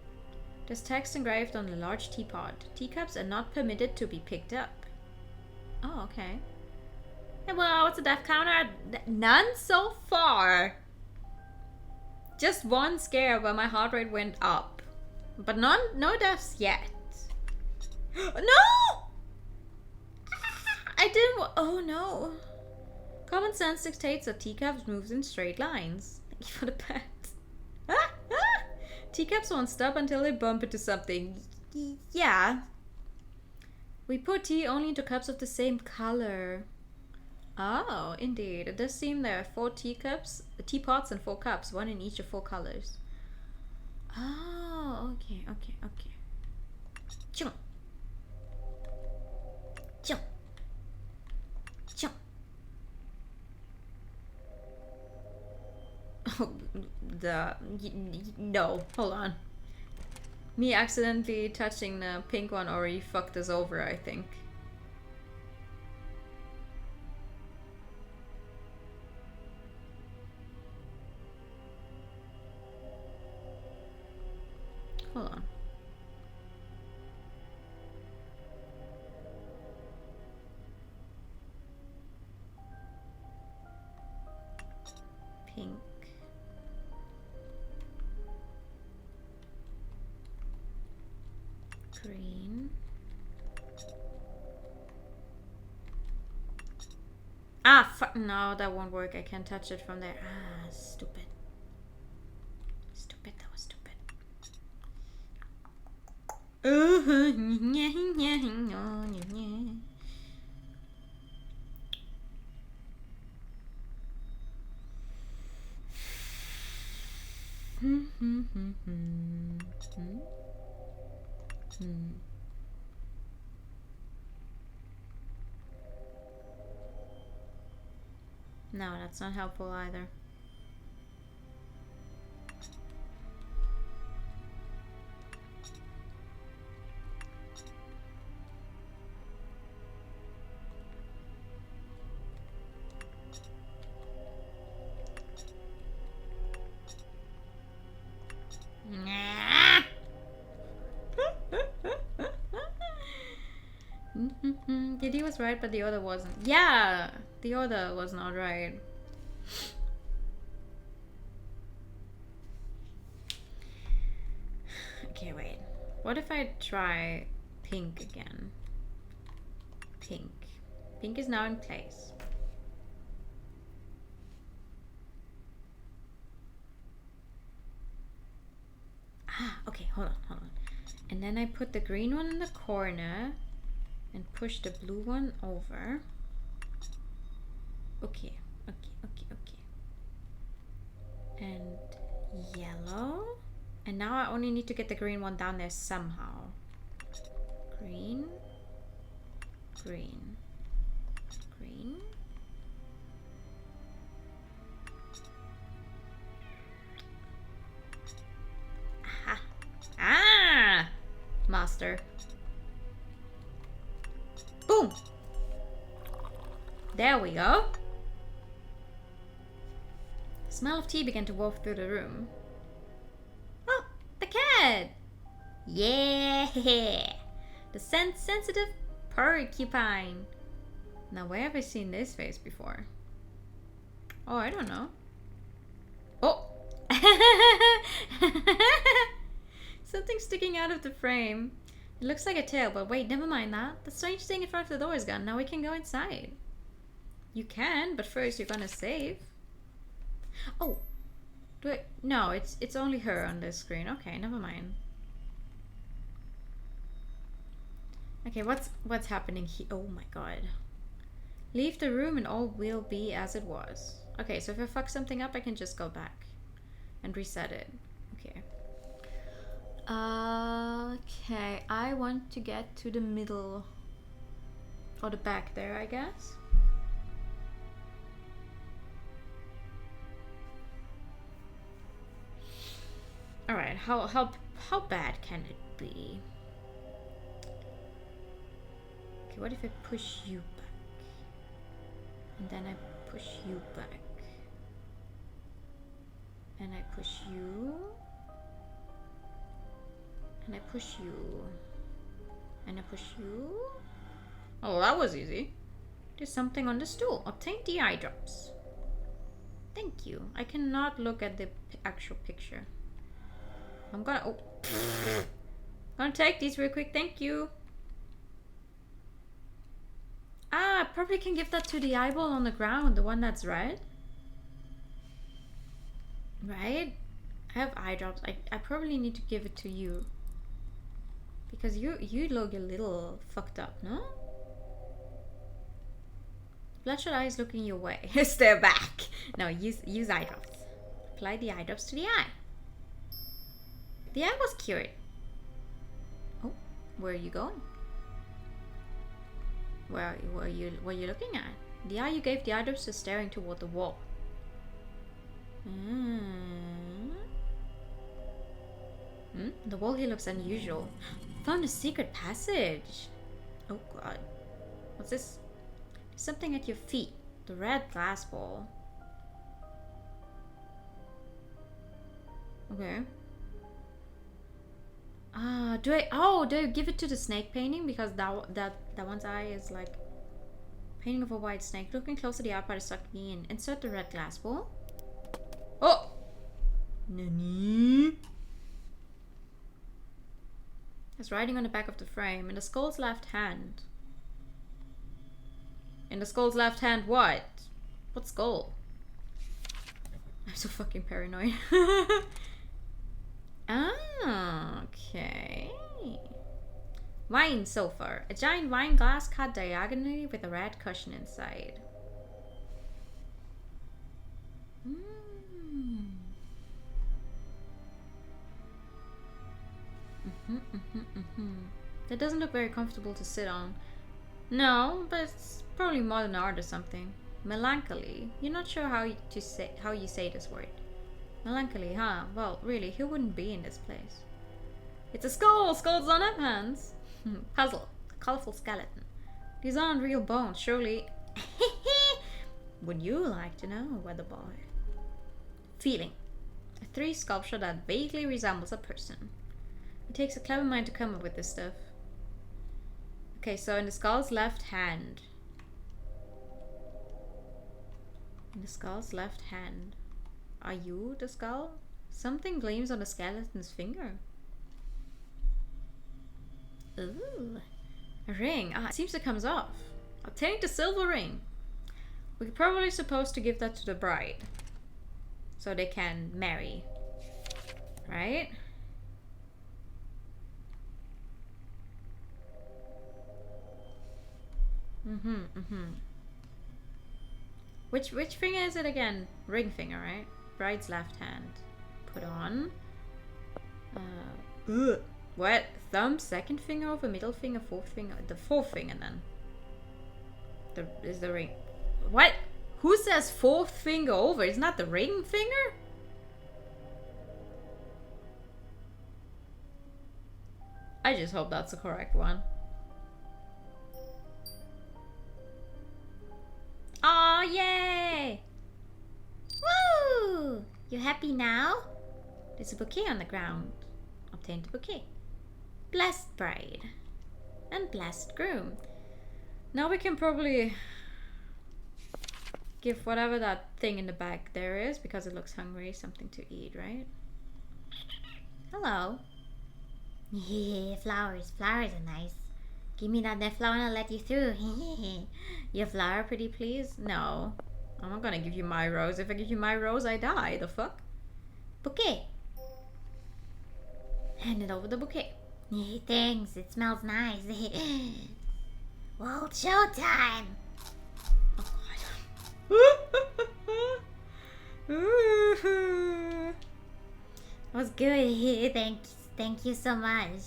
There's text engraved on a large teapot. Teacups are not permitted to be picked up. Oh, okay. Yeah, well, what's the death counter? None so far. Just one scare where my heart rate went up. But no deaths yet. No! I didn't. Oh no. Common sense dictates that teacups moves in straight lines. Thank you for the pet. Teacups won't stop until they bump into something. Yeah. We pour tea only into cups of the same color. Oh, indeed. It does seem there are 4 teapots and 4 cups, 1 in each of 4 colors. Oh, okay. Chung. Chung. Chung. Oh, no, hold on. Me accidentally touching the pink one already fucked us over, I think. Hold on. Pink. Green. Ah, fuck. No, that won't work. I can't touch it from there. Ah, stupid. Stupid, that was stupid. No, that's not helpful either. Diddy was right, but the other wasn't. Yeah, the other was not right. Okay, wait. What if I try pink again? Pink. Pink is now in place. Ah, okay, hold on. And then I put the green one in the corner and push the blue one over. Okay. And yellow. And now I only need to get the green one down there somehow. Green. Aha. Ah! Master. Boom! There we go. The smell of tea began to waft through the room. Oh, the cat! Yeah! The sensitive porcupine. Now, where have I seen this face before? Oh, I don't know. Oh! Something sticking out of the frame. It looks like a tail, but wait, never mind that. The strange thing in front of the door is gone. Now we can go inside. You can, but first you're gonna save. Oh, no, it's only her on this screen. Okay, never mind. Okay, what's happening here? Oh my god. Leave the room and all will be as it was. Okay, so if I fuck something up, I can just go back and reset it. Okay. Okay, I want to get to the middle or the back there, I guess. All right, how bad can it be? Okay, what if I push you back? And then I push you back. And I push you. And I push you. And I push you. Oh, that was easy. There's something on the stool. Obtain the eye drops. Thank you. I cannot look at the actual picture. I'm gonna... Oh. Gonna take these real quick. Thank you. Ah, I probably can give that to the eyeball on the ground, the one that's red. Right? I have eye drops. I probably need to give it to you. Because you look a little fucked up, no? Bloodshot eye is looking your way. Stare back. No, use eye drops. Apply the eye drops to the eye. The eye was cured. Oh, where are you going? Where are you looking at? The eye you gave the eye drops is staring toward the wall. The wall here looks unusual. Found a secret passage. Oh god. What's this? There's something at your feet. The red glass ball. Okay. Do I give it to the snake painting? Because that one's eye is like painting of a white snake. Looking closer, the outside is sucking in. Insert the red glass ball. Oh! Nani? It's writing on the back of the frame. In the skull's left hand. In the skull's left hand, what? What skull? I'm so fucking paranoid. Ah, okay. Wine sofa. A giant wine glass cut diagonally with a red cushion inside. That doesn't look very comfortable to sit on. No, but it's probably modern art or something. Melancholy. You're not sure how you say this word. Melancholy, huh? Well, really, who wouldn't be in this place? It's a skull! Skulls don't have hands! Puzzle. A colorful skeleton. These aren't real bones, surely. Would you like to know, weather boy? Feeling. A 3 sculpture that vaguely resembles a person. It takes a clever mind to come up with this stuff. Okay, so in the skull's left hand. In the skull's left hand. Are you the skull? Something gleams on the skeleton's finger. Ooh. A ring. Ah, it seems it comes off. Obtained the silver ring. We're probably supposed to give that to the bride. So they can marry. Right? Which finger is it again? Ring finger, right? Bride's left hand. Put on. What? Thumb, second finger over middle finger, fourth finger. The fourth finger then. Is the ring. What? Who says fourth finger over? Isn't that the ring finger? I just hope that's the correct one. Aw, yay! Woo! You happy now? There's a bouquet on the ground. Obtained the bouquet. Blessed bride. And blessed groom. Now we can probably give whatever that thing in the back there is, because it looks hungry, something to eat, right? Hello. Yeah, flowers. Flowers are nice. Give me that flower and I'll let you through. Your flower, pretty please? No. I'm not gonna give you my rose. If I give you my rose, I die. The fuck? Bouquet. Hand it over the bouquet. Thanks. It smells nice. Well, showtime. Oh, That was good. Thank you so much.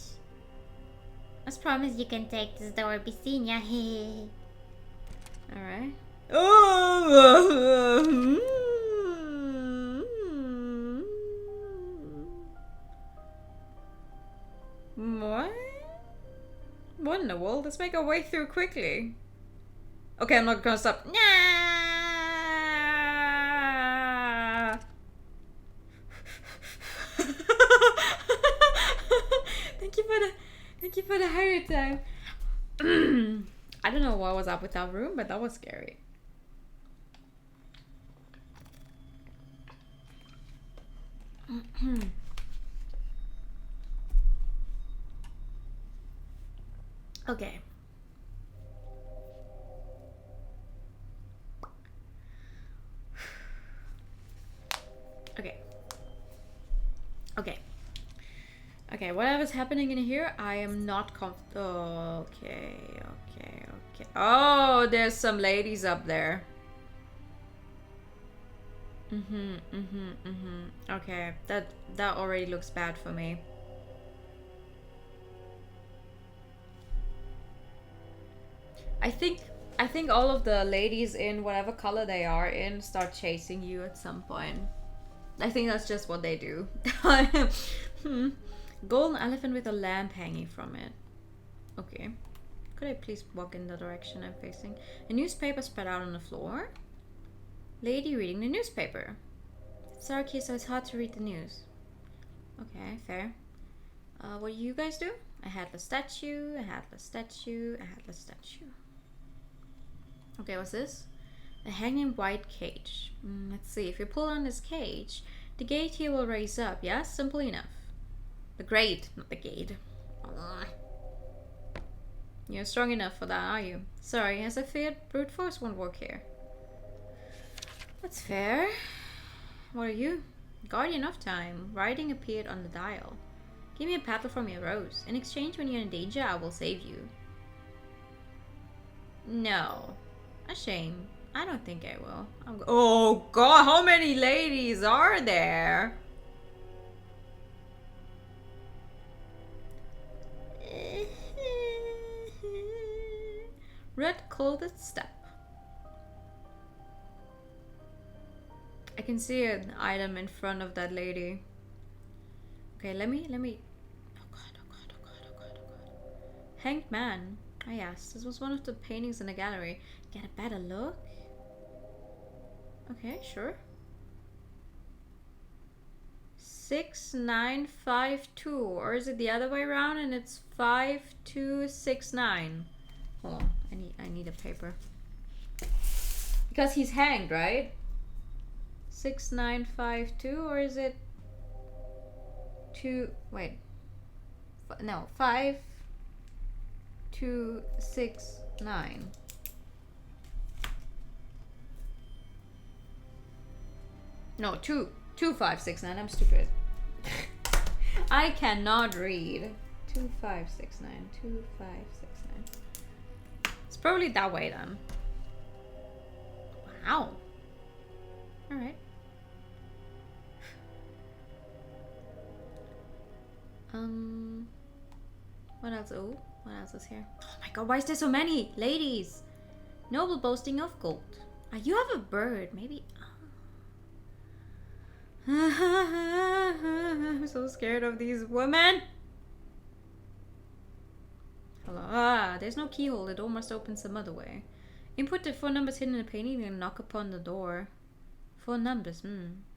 As promised, you can take this door. Be seen ya. Alright. What? What in the world? Let's make our way through quickly. Okay, I'm not gonna stop. Nah. Thank you for the heart time. I don't know what was up with that room, but that was scary. Okay. Okay, whatever's happening in here, I am not okay. Oh, there's some ladies up there. Okay, that already looks bad for me. I think all of the ladies in whatever color they are in start chasing you at some point. I think that's just what they do. Golden elephant with a lamp hanging from it. Okay. Could I please walk in the direction I'm facing? A newspaper spread out on the floor. Lady reading the newspaper. It's dark here, so it's hard to read the news. Okay, fair. What do you guys do? A headless statue, a headless statue, a headless statue. Okay, what's this? A hanging white cage. Let's see, if you pull on this cage, the gate here will raise up, yes? Simple enough. The grate, not the gate. You're strong enough for that, are you? Sorry, as I feared, brute force won't work here. That's fair. What are you? Guardian of Time. Writing appeared on the dial. Give me a petal from your rose. In exchange, when you're in danger, I will save you. No. A shame. I don't think I will. Oh god, how many ladies are there? Red clothed step. I can see an item in front of that lady. Okay, let me. Oh god. Hanged man. Ah yes, this was one of the paintings in the gallery. Get a better look? Okay, sure. 6952, or is it the other way around and it's 5269? Hold on, I need a paper. Because he's hanged, right? 6952, or is it 5269. No, 2569. I'm stupid. I cannot read. 2569. It's probably that way then. Wow. Alright. What else? Oh, what else is here? Oh my god, why is there so many ladies? Noble boasting of gold. You have a bird, maybe. I'm so scared of these women. Hello. There's no keyhole. The door must open some other way. Input the 4 numbers hidden in the painting and knock upon the door. 4 numbers.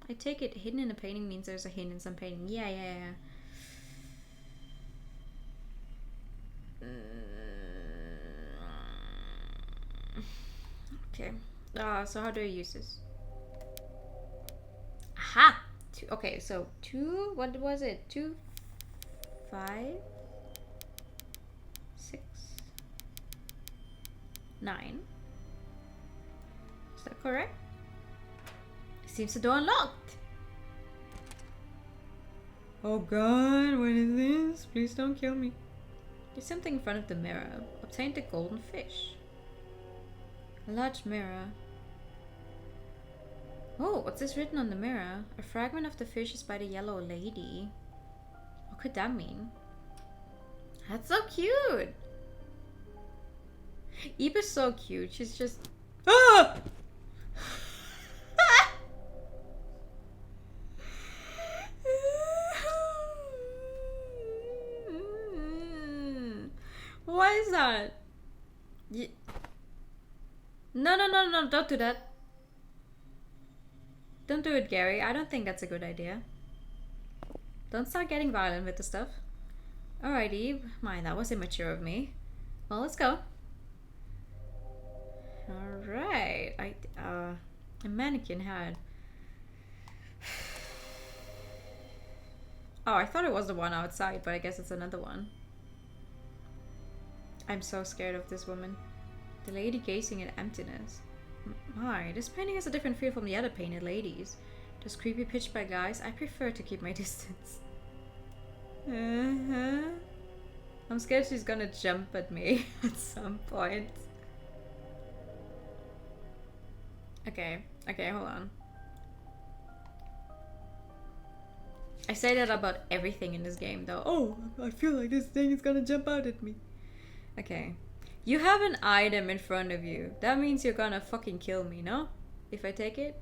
I take it hidden in the painting means there's a hint in some painting. Yeah. Okay. So how do I use this? Aha! Okay, so 2, what was it? 2, 5, 6, 9. Is that correct? Seems the door unlocked. Oh god, what is this? Please don't kill me. There's something in front of the mirror. Obtain the golden fish. A large mirror. Oh, what's this written on the mirror? A fragment of the fish is by the yellow lady. What could that mean? That's so cute! Eva's so cute. She's just... Ah! What is that? No, don't do that. Don't do it, Gary. I don't think that's a good idea. Don't start getting violent with the stuff. Alright, Eve. Mind, that was immature of me. Well, let's go. Alright. A mannequin head. Oh, I thought it was the one outside, but I guess it's another one. I'm so scared of this woman. The lady gazing at emptiness. My, this painting has a different feel from the other painted ladies. Those creepy pitch black guys, I prefer to keep my distance. Uh-huh. I'm scared she's gonna jump at me at some point. Okay, hold on. I say that about everything in this game though. Oh, I feel like this thing is gonna jump out at me. Okay. You have an item in front of you. That means you're gonna fucking kill me, no? If I take it?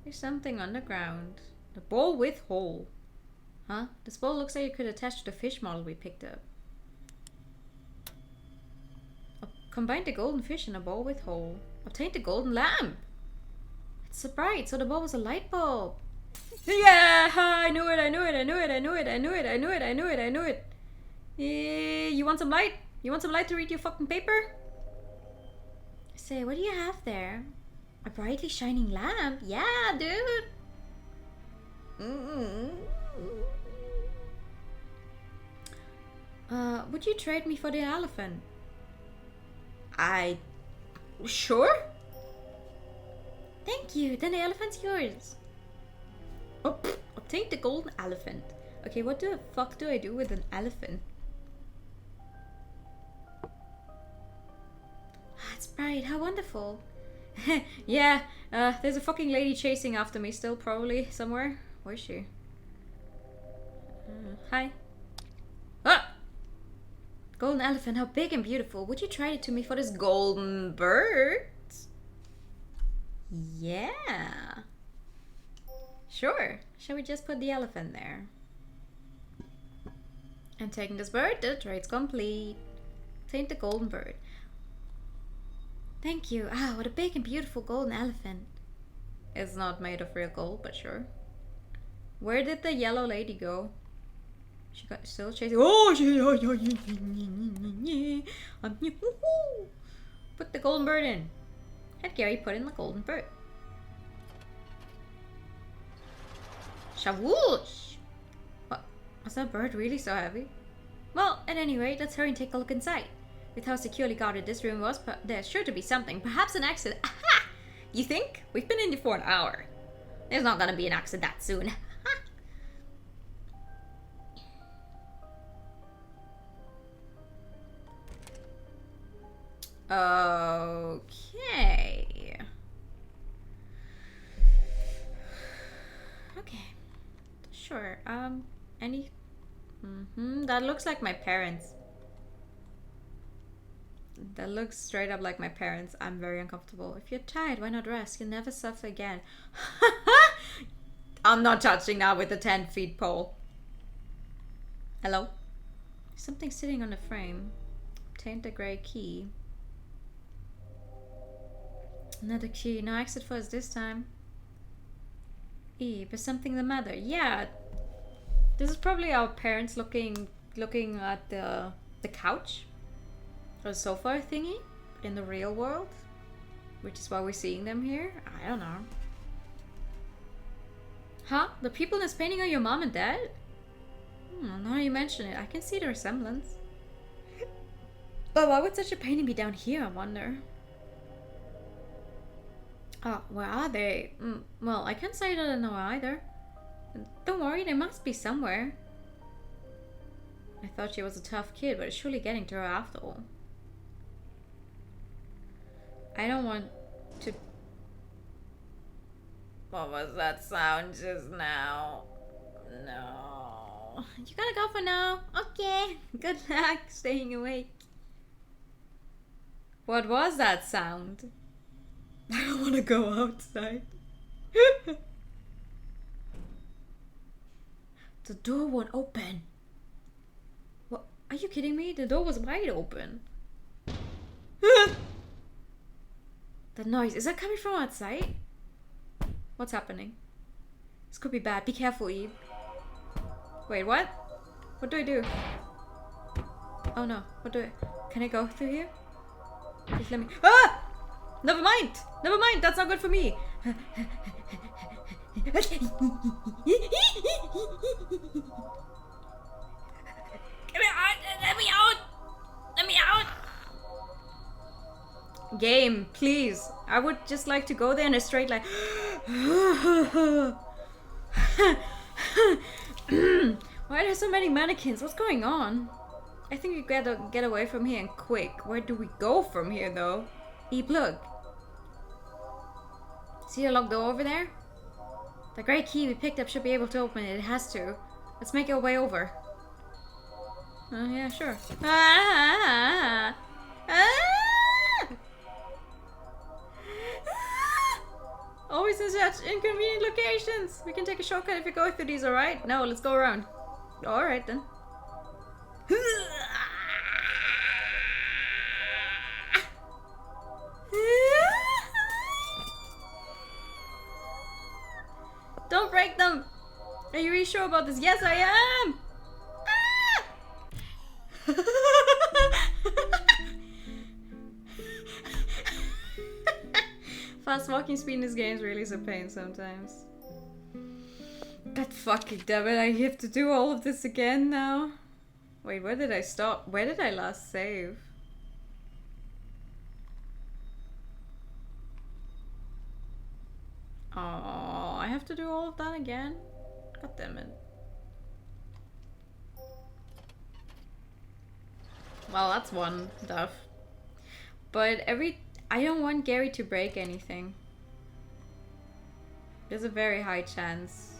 There's something on the ground. The ball with hole. Huh? This ball looks like it could attach to the fish model we picked up. Combine the golden fish and a ball with hole. Obtain the golden lamp. It's so bright, so the ball was a light bulb. Yeah, I knew it. You want some light? You want some light to read your fucking paper? Say, what do you have there? A brightly shining lamp? Yeah, dude. Would you trade me for the elephant? Sure? Thank you, then the elephant's yours. Oh, obtain the golden elephant. Okay, what the fuck do I do with an elephant? It's bright, how wonderful. Yeah, there's a fucking lady chasing after me still, probably, somewhere. Where is she? Hi. Ah! Golden elephant, how big and beautiful. Would you trade it to me for this golden bird? Yeah. Sure. Shall we just put the elephant there? And taking this bird, the trade's complete. Take the golden bird. Thank you. Ah, what a big and beautiful golden elephant. It's not made of real gold, but sure. Where did the yellow lady go? She got still chasing. Oh, put the golden bird in. Had Gary put in the golden bird. Shawoosh! What? Was that bird really so heavy? Well, at any rate, let's hurry and take a look inside. With how securely guarded this room was, there's sure to be something. Perhaps an accident. Aha! You think? We've been in here for an hour. There's not gonna be an accident that soon. Okay. Okay. Sure. Any... That looks like my parents. That looks straight up like my parents. I'm very uncomfortable. If you're tired, why not rest? You'll never suffer again. I'm not touching that with a 10-foot pole. Hello? Something sitting on the frame. Obtain the grey key. Another key. No exit for us this time. But something the matter. Yeah. This is probably our parents looking at the couch. Or sofa thingy. In the real world. Which is why we're seeing them here. I don't know. Huh? The people in this painting are your mom and dad? Now you mention it, I can see the resemblance. But why would such a painting be down here, I wonder? Oh, where are they? Well, I can't say that I know either. Don't worry, they must be somewhere. I thought she was a tough kid, but it's surely getting to her after all. I don't want to... What was that sound just now? No. You gotta go for now. Okay. Good luck staying awake. What was that sound? I don't want to go outside. The door won't open. What? Are you kidding me? The door was wide open. The noise, is that coming from outside? What's happening? This could be bad. Be careful, Eve. Wait, what? What do I do? Oh no, what do I... Can I go through here? Please let me... Ah! Never mind! Never mind, that's not good for me! Get me out! Let me out! Let me out! Game, please. I would just like to go there in a straight line. Why are there so many mannequins? What's going on? I think we gotta get away from here and quick. Where do we go from here though? Eep, look. See the locked door over there? The great key we picked up should be able to open it. It has to. Let's make our way over. Yeah, sure. Ah! Ah! Always in such inconvenient locations. We can take a shortcut if we go through these, alright? No, let's go around. Alright then. Don't break them! Are you really sure about this? Yes, I am! Fast walking speed in this game is really a pain sometimes. God fucking damn it, I have to do all of this again now. Wait, where did I stop? Where did I last save? Oh, I have to do all of that again? God damn it. Well, that's one stuff. But I don't want Gary to break anything. There's a very high chance.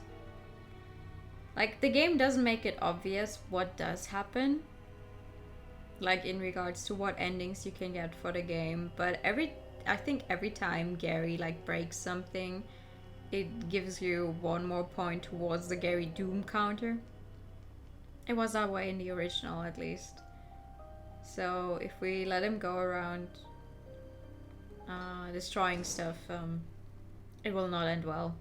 Like, the game doesn't make it obvious what does happen. Like, in regards to what endings you can get for the game. But I think every time Gary, like, breaks something, it gives you one more point towards the Gary Doom counter. It was that way in the original, at least. So, if we let him go around destroying stuff, it will not end well.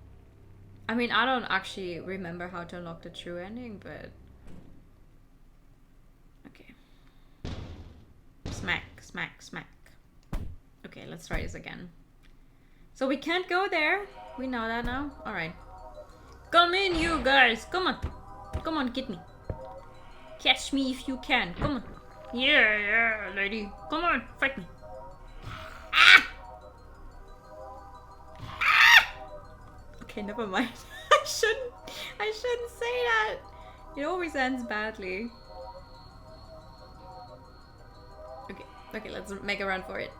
I mean, I don't actually remember how to unlock the true ending, but... Okay. Smack, smack, smack. Okay, let's try this again. So we can't go there. We know that now. Alright. Come in, you guys. Come on. Come on, get me. Catch me if you can. Come on. Yeah, lady. Come on, fight me. Ah! Ah! Okay, never mind. I shouldn't say that. It always ends badly. Okay, let's make a run for it.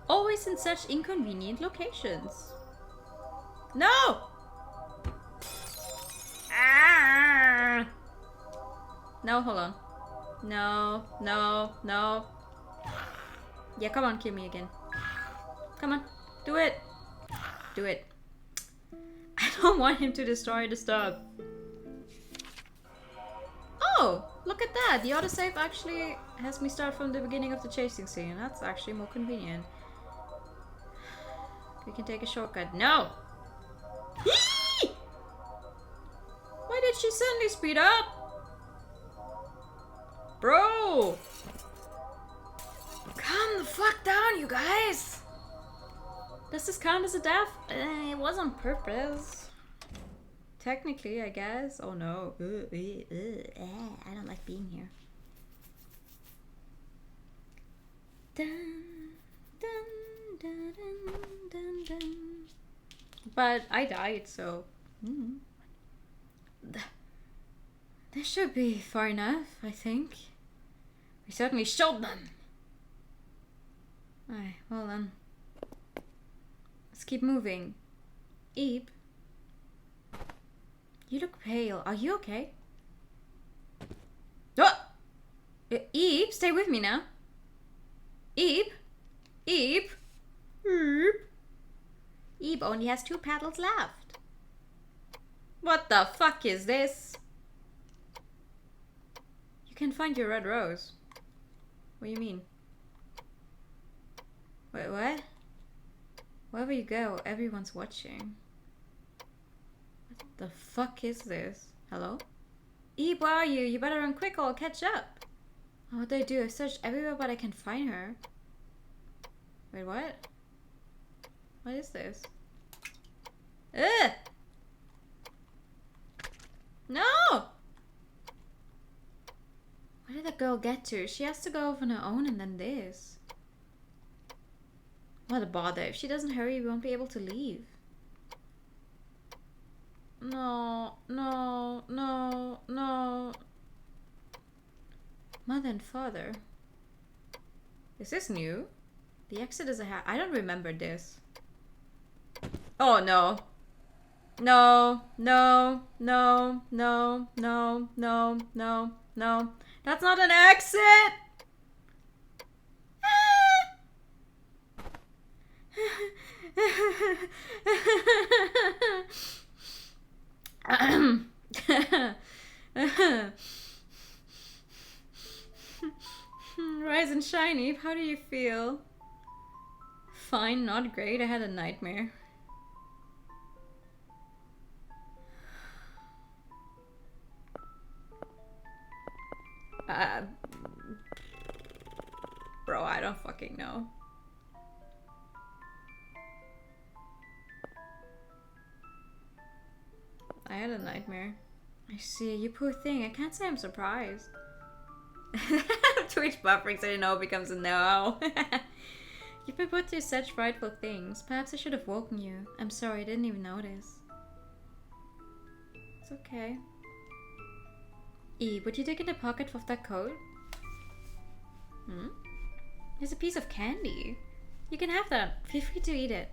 Always in such inconvenient locations. No! Ah! No, hold on. No, no, no. Yeah, come on, kill me again. Come on, do it. Do it. I don't want him to destroy the stuff. Oh, look at that. The autosave actually has me start from the beginning of the chasing scene. That's actually more convenient. We can take a shortcut. No! Why did she suddenly speed up? Bro! Calm the fuck down, you guys! Does this count as a death? It was on purpose. Technically, I guess. Oh no. I don't like being here. Dun, dun, dun, dun, dun, dun. But I died, so... This should be far enough, I think. We certainly showed them. Alright, well then. Let's keep moving. Eep. You look pale. Are you okay? Oh! Eep, stay with me now. Eep. Eep. Eep. Eep only has 2 petals left. What the fuck is this? You can find your red rose. What do you mean? Wait, what? Wherever you go, everyone's watching. What the fuck is this? Hello? Eep, where are you? You better run quick or I'll catch up. Oh, what do I do? I searched everywhere but I can't find her. Wait, what? What is this? Ugh! No! Where did that girl get to? She has to go off on her own and then this. What a bother. If she doesn't hurry, we won't be able to leave. No, no, no, no. Mother and father. Is this new? The exit is ahead. I don't remember this. Oh no. No, no, no, no, no, no, no, no. That's not an exit! Rise and shine, Eve. How do you feel? Fine, not great. I had a nightmare. Bro, I don't fucking know. I had a nightmare. I see. You poor thing. I can't say I'm surprised. Twitch buffering so you know it becomes a no. You've been put through such frightful things. Perhaps I should have woken you. I'm sorry, I didn't even notice. It's okay. E, would you dig in the pocket of that coat? Hmm? There's a piece of candy. You can have that. Feel free to eat it.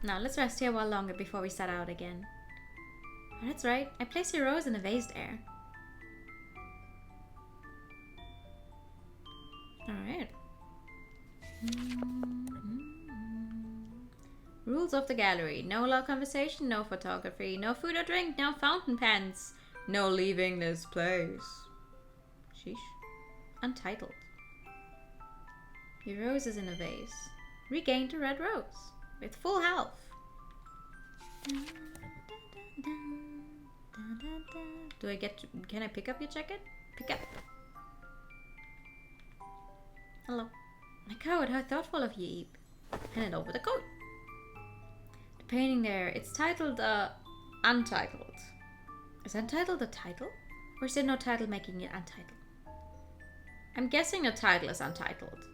Now, let's rest here a while longer before we set out again. Oh, that's right. I placed your rose in a vase there. Alright. Rules of the gallery. No loud conversation, no photography, no food or drink, no fountain pens. No leaving this place. Sheesh. Untitled. Your rose is in a vase. Regained a red rose. With full health. Do I get to, can I pick up your jacket? Pick up. Hello. My coat, how thoughtful of you, Eve. Hand it over the coat. The painting there, it's titled, Untitled. Is Untitled a title? Or is there no title making it Untitled? I'm guessing the title is Untitled.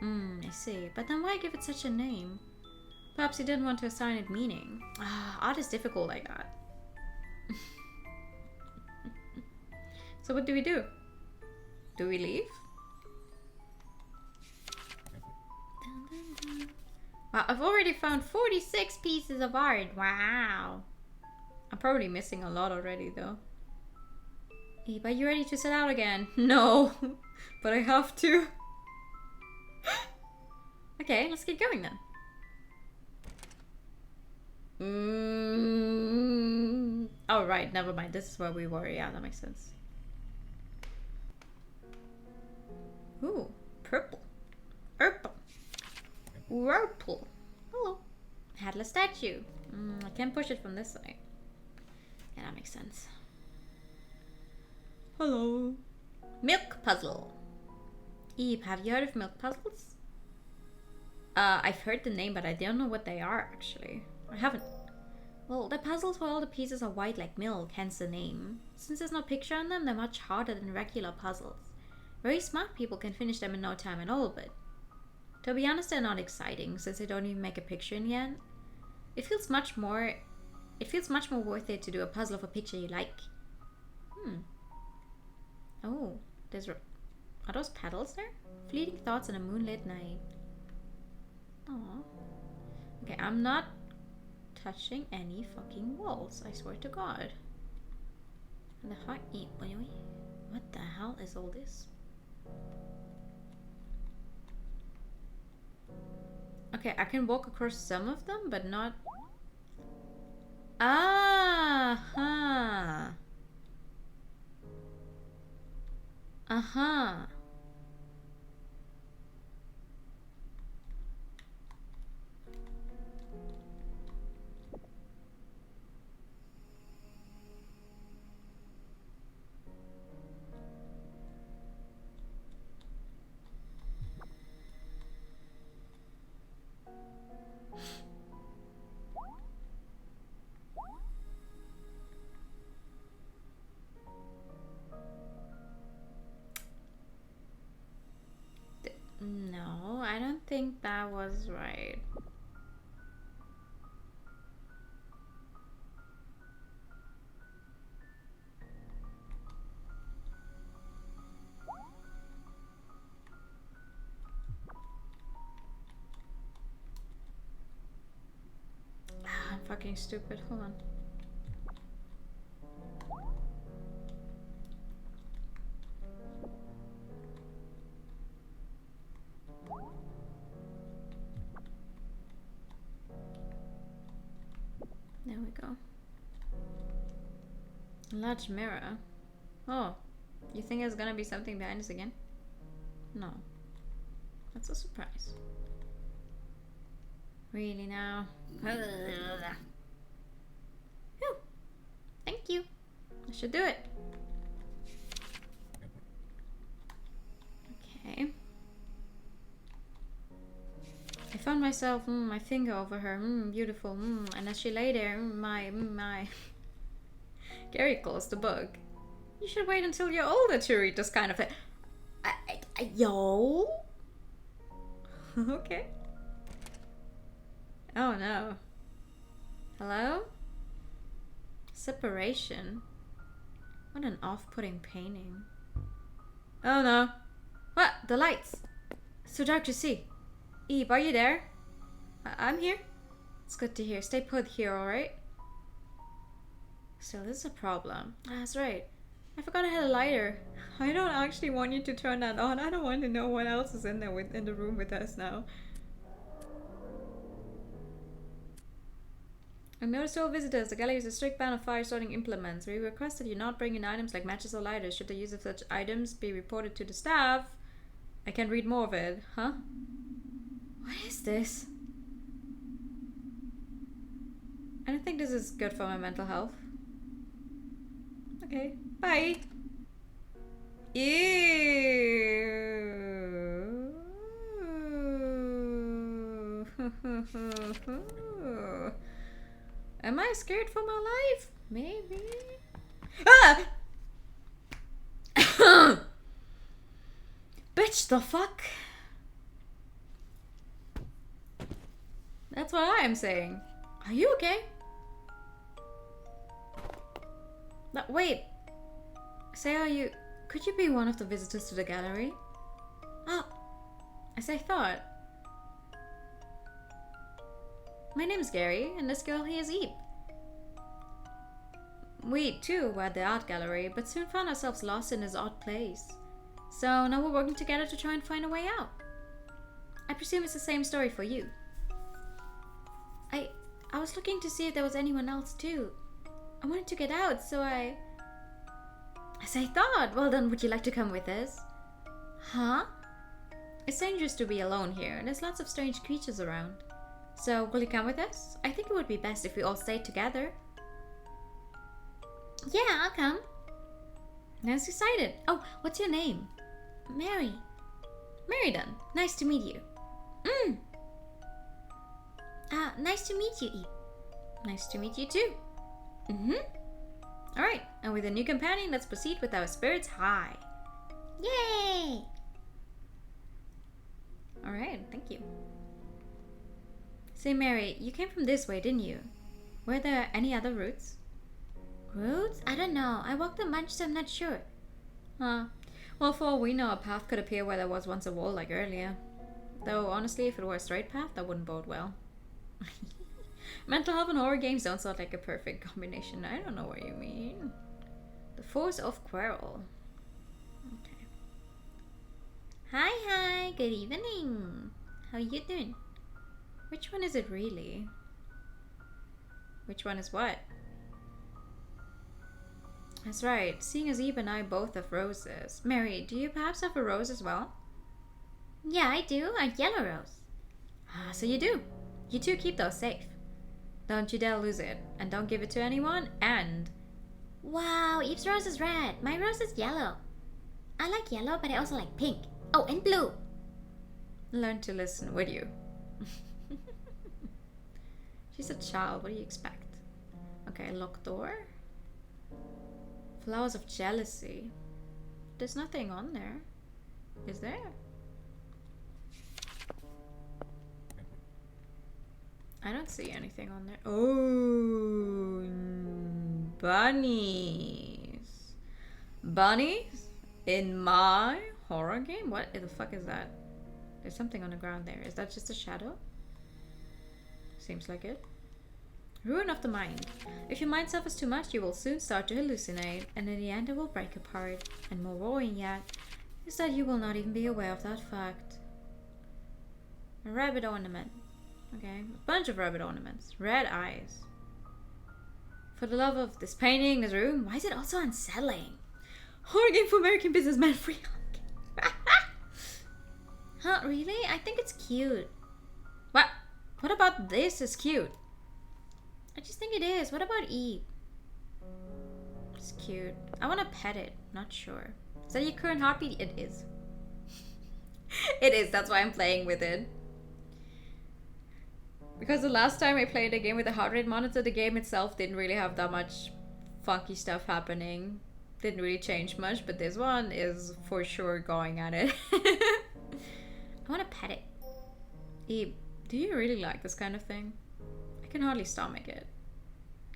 I see. But then why give it such a name? Perhaps you didn't want to assign it meaning. Art is difficult like that. So what do we do? Do we leave? Wow, I've already found 46 pieces of art. Wow. I'm probably missing a lot already though. Eve, are you ready to set out again? No, but I have to. Okay, let's get going then. Oh right, never mind. This is where we were. Yeah, that makes sense. Ooh, purple. Purple. Purple. Hello. Headless statue. I can't push it from this side. Yeah, that makes sense. Hello. Milk puzzle. Eve, have you heard of milk puzzles? I've heard the name, but I don't know what they are actually. I haven't. Well, they're puzzles where all the pieces are white like milk, hence the name. Since there's no picture on them, they're much harder than regular puzzles. Very smart people can finish them in no time at all, but to be honest, they're not exciting since they don't even make a picture in the end. It feels much more worth it to do a puzzle of a picture you like. Oh, are those petals there? Fleeting thoughts on a moonlit night. Aww. Okay, I'm not touching any fucking walls, I swear to God. And the heart eat, what the hell is all this? Okay, I can walk across some of them, but not... Uh-huh. Uh-huh. No, I don't think that was right. fucking stupid. Hold on. There we go. A large mirror. Oh, you think there's gonna be something behind us again? No. That's a surprise. Really now? Whew. Thank you. I should do it. Okay. I found myself, my finger over her, beautiful, and as she lay there, my. Gary closed the book. You should wait until you're older to read this kind of thing. Yo? Okay. Oh no. Hello? Separation? What an off-putting painting. Oh no. What? The lights. It's too dark to see. Eve, are you there? I'm here. It's good to hear. Stay put here, alright? Still, this is a problem. That's right. I forgot I had a lighter. I don't actually want you to turn that on. I don't want to know what else is in there in the room with us now. I noticed all visitors. The gallery is a strict ban of fire-starting implements. We request that you not bring in items like matches or lighters. Should the use of such items be reported to the staff? I can read more of it. Huh? What is this? I don't think this is good for my mental health. Okay, bye. Ew. Am I scared for my life? Maybe. Ah! Bitch, the fuck? That's what I am saying. Are you okay? No, wait. Say, are you... Could you be one of the visitors to the gallery? Oh, as I thought. My name's Gary, and this girl here is Eve. We, too, were at the art gallery, but soon found ourselves lost in this odd place. So now we're working together to try and find a way out. I presume it's the same story for you. I was looking to see if there was anyone else, too. I wanted to get out, so As I thought, well then, would you like to come with us? Huh? It's dangerous to be alone here, and there's lots of strange creatures around. So, will you come with us? I think it would be best if we all stayed together. Yeah, I'll come. Nice excited. Oh, what's your name? Mary. Mary then. Nice to meet you. Nice to meet you, Eve. Nice to meet you too. Alright, and with a new companion, let's proceed with our spirits high. Yay! Alright, thank you. Say, Mary, you came from this way, didn't you? Were there any other routes? Routes? I don't know. I walked a bunch, so I'm not sure. Huh. Well, for all we know, a path could appear where there was once a wall like earlier. Though, honestly, if it were a straight path, that wouldn't bode well. Mental health and horror games don't sound like a perfect combination. I don't know what you mean. The Force of Quarrel. Okay. Hi, good evening. How you doing? Which one is it really? Which one is what? That's right. Seeing as Eve and I both have roses. Mary, do you perhaps have a rose as well? Yeah, I do. A yellow rose. Ah, so you do. You two keep those safe. Don't you dare lose it. And don't give it to anyone. And... Wow, Eve's rose is red. My rose is yellow. I like yellow, but I also like pink. Oh, and blue. Learn to listen, would you? She's a child. What do you expect? Okay, locked door. Flowers of jealousy. There's nothing on there. Is there? I don't see anything on there. Oh, bunnies. Bunnies? In my horror game? What the fuck is that? There's something on the ground there. Is that just a shadow? Seems like it. Ruin of the mind. If your mind suffers too much, you will soon start to hallucinate, and in the end it will break apart. And more worrying yet, is that you will not even be aware of that fact. A rabbit ornament. Okay, a bunch of rabbit ornaments. Red eyes. For the love of this painting, this room, why is it also unsettling? Horror game for American businessman free. Huh, really? I think it's cute. What? What about this is cute? I just think it is. What about Eve? It's cute. I want to pet it. Not sure. Is that your current heartbeat? It is. It is. That's why I'm playing with it. Because the last time I played a game with a heart rate monitor, the game itself didn't really have that much funky stuff happening. Didn't really change much, but this one is for sure going at it. I want to pet it. Eve, do you really like this kind of thing? I can hardly stomach it.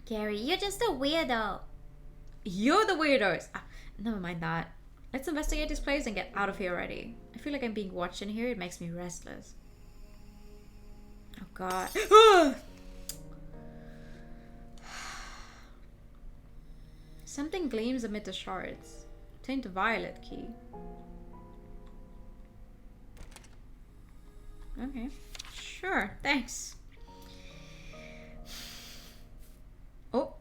Gary, you're just a weirdo. You're the weirdos! Ah, never mind that. Let's investigate this place and get out of here already. I feel like I'm being watched in here. It makes me restless. Oh god. Something gleams amid the shards. Obtain the violet key. Okay. Sure, thanks. Oh.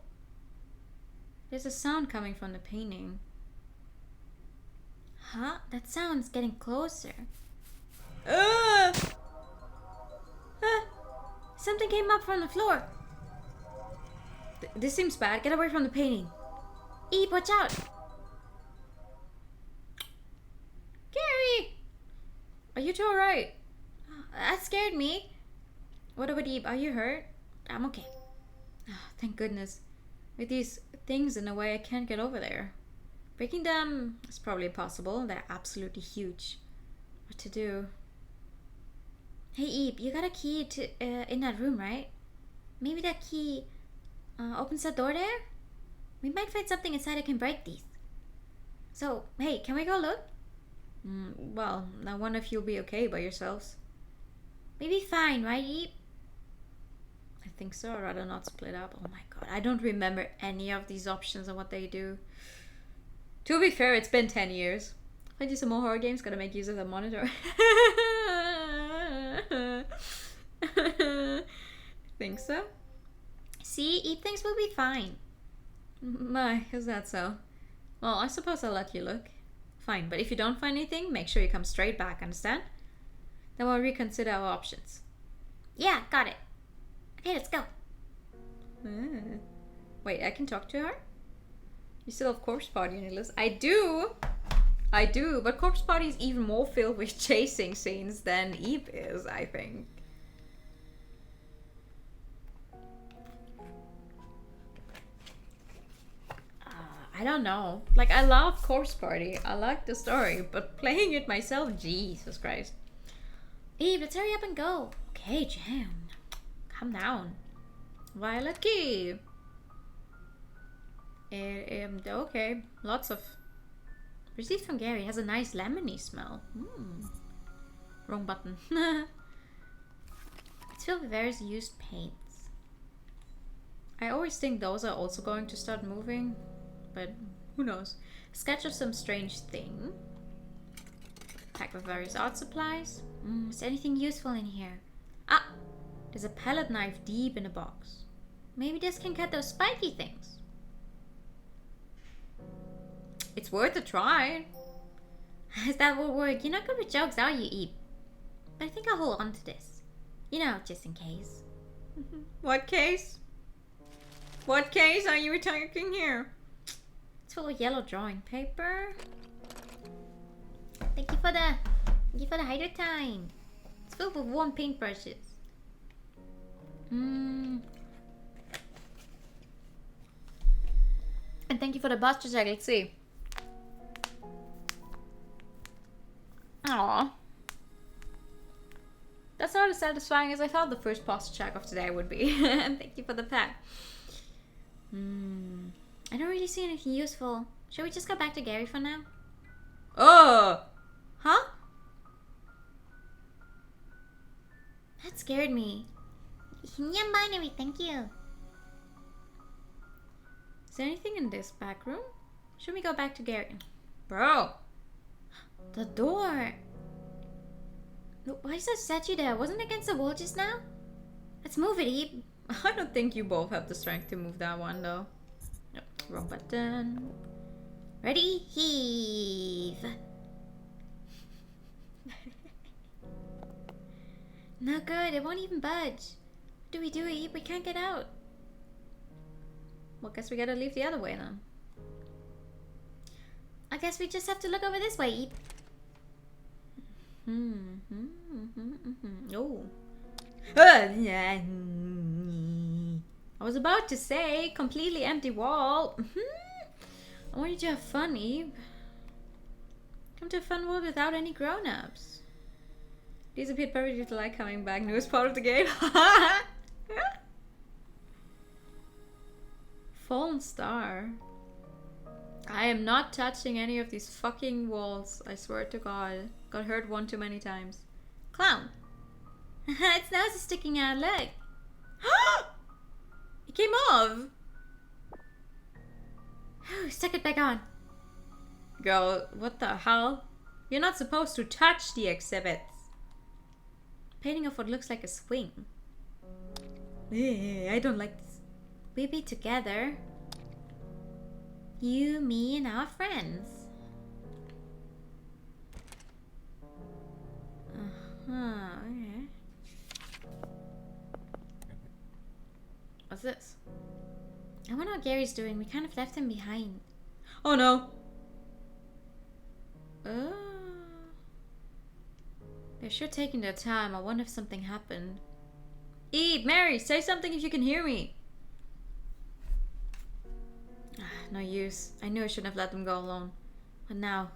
There's a sound coming from the painting. Huh? That sound's getting closer. Something came up from the floor. This seems bad. Get away from the painting. Eve, watch out. Gary! Are you two alright? That scared me. What about Eve? Are you hurt? I'm okay. Oh, thank goodness. With these things in a way, I can't get over there. Breaking them is probably possible. They're absolutely huge. What to do? Hey Eve, you got a key to in that room, right? Maybe that key opens the door there? We might find something inside that can break these. So, hey, can we go look? Well, I wonder if you'll be okay by yourselves. We'll be fine, right, Eve? I think so. I'd rather not split up. Oh my god, I don't remember any of these options and what they do. To be fair, it's been 10 years. If I do some more horror games, gotta make use of the monitor. Think so? See, Eve thinks we'll be fine. My, is that so? Well, I suppose I'll let you look. Fine, but if you don't find anything, make sure you come straight back, understand? Then we'll reconsider our options. Yeah, got it. Okay, let's go. Wait, I can talk to her? You still have Corpse Party on your list? I do! I do, but Corpse Party is even more filled with chasing scenes than Eve is, I think. I don't know. Like, I love Corpse Party. I like the story, but playing it myself, Jesus Christ. Eve, let's hurry up and go. Okay, Jam. Calm down. Violet key. Okay, lots of... Received from Gary. Has a nice lemony smell. Wrong button. It's filled with various used paints. I always think those are also going to start moving, but who knows. Sketch of some strange thing. Pack with various art supplies. Is there anything useful in here? Ah! There's a palette knife deep in the box. Maybe this can cut those spiky things. It's worth a try. That will work. You're not good with jokes, are you, Eve? But I think I'll hold on to this. You know, just in case. What case? What case are you talking here? It's full of yellow drawing paper. Thank you for the hider time. It's filled with worn paintbrushes. And thank you for the posture check. Let's see. Aww. That's not as satisfying as I thought the first posture check of today would be. And thank you for the pack. I don't really see anything useful. Shall we just go back to Gary for now? Oh! Huh? That scared me. Yeah, binary, thank you. Is there anything in this back room? Should we go back to Gary? Bro! The door. Why is that statue there? Wasn't it against the wall just now? Let's move it, Eve. I don't think you both have the strength to move that one though. No, wrong button. Ready? Heave. No good. It won't even budge. What do we do, Eve? We can't get out. Well, guess we gotta leave the other way then. I guess we just have to look over this way, Eve. Oh. I was about to say, completely empty wall. I want you to have fun, Eve. Come to a fun world without any grown-ups. Disappeared perfectly to like coming back. Newest part of the game. Fallen star. I am not touching any of these fucking walls. I swear to God. Got hurt one too many times. Clown. Its nose is sticking out. Look. It came off. Stuck it back on. Girl, what the hell? You're not supposed to touch the exhibits. Painting of what looks like a swing. I don't like this. We'll be together. You, me, and our friends. Okay. What's this? I wonder what Gary's doing. We kind of left him behind. Oh no! They're sure taking their time. I wonder if something happened. Eve, Mary, say something if you can hear me. No use. I knew I shouldn't have let them go alone. But now...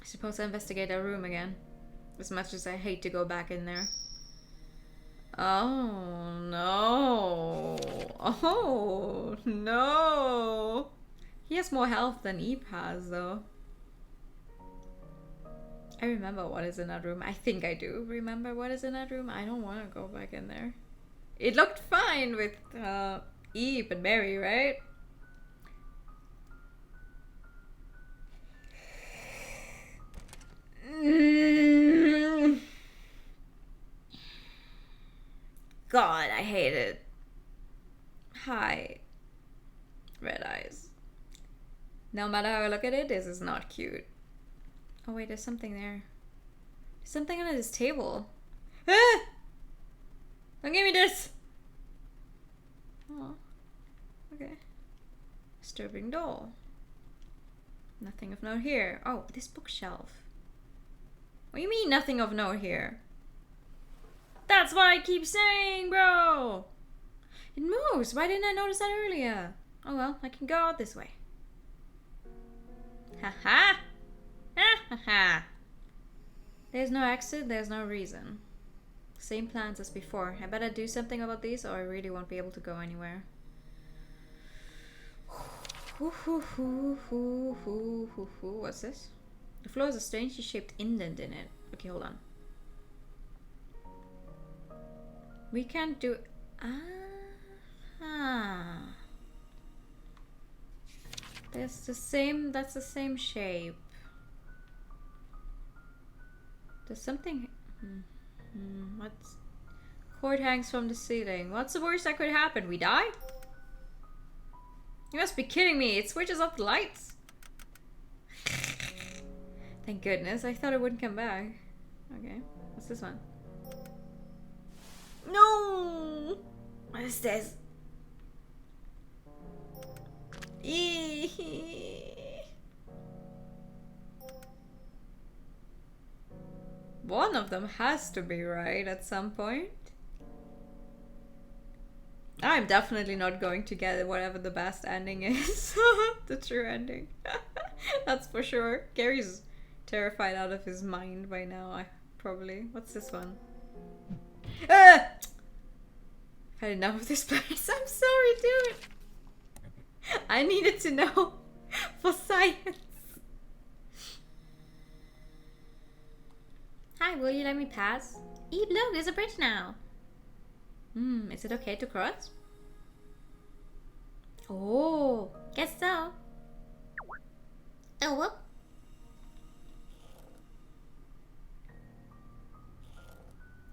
I suppose I'll investigate our room again. As much as I hate to go back in there. Oh no. Oh no. He has more health than Eve has though. I remember what is in that room. I think I do remember what is in that room. I don't want to go back in there. It looked fine with Eve and Mary, right? God, I hate it. Hi. Red eyes. No matter how I look at it, this is not cute. Oh wait, there's something there. There's something under this table. Ah! Don't give me this! Oh. Okay. Disturbing doll. Nothing of note here. Oh, this bookshelf. What do you mean nothing of note here? That's what I keep saying, bro! It moves! Why didn't I notice that earlier? Oh well, I can go out this way. Haha! Ha ha ha! There's no exit, there's no reason. Same plans as before. I better do something about these or I really won't be able to go anywhere. What's this? The floor has a strangely shaped indent in it. Okay, hold on. We can't do... That's the same shape. There's something... What's... Cord hangs from the ceiling. What's the worst that could happen? We die? You must be kidding me. It switches off the lights. Thank goodness. I thought it wouldn't come back. Okay. What's this one? No! What is this? One of them has to be right at some point. I'm definitely not going to get whatever the best ending is. The true ending. That's for sure. Gary's terrified out of his mind by now, probably. What's this one? Ah! I've had enough of this place. I'm sorry, dude. I needed to know for science. Hi, will you let me pass? Eve, look, there's a bridge now. Is it okay to cross? Oh, guess so. Oh, whoop.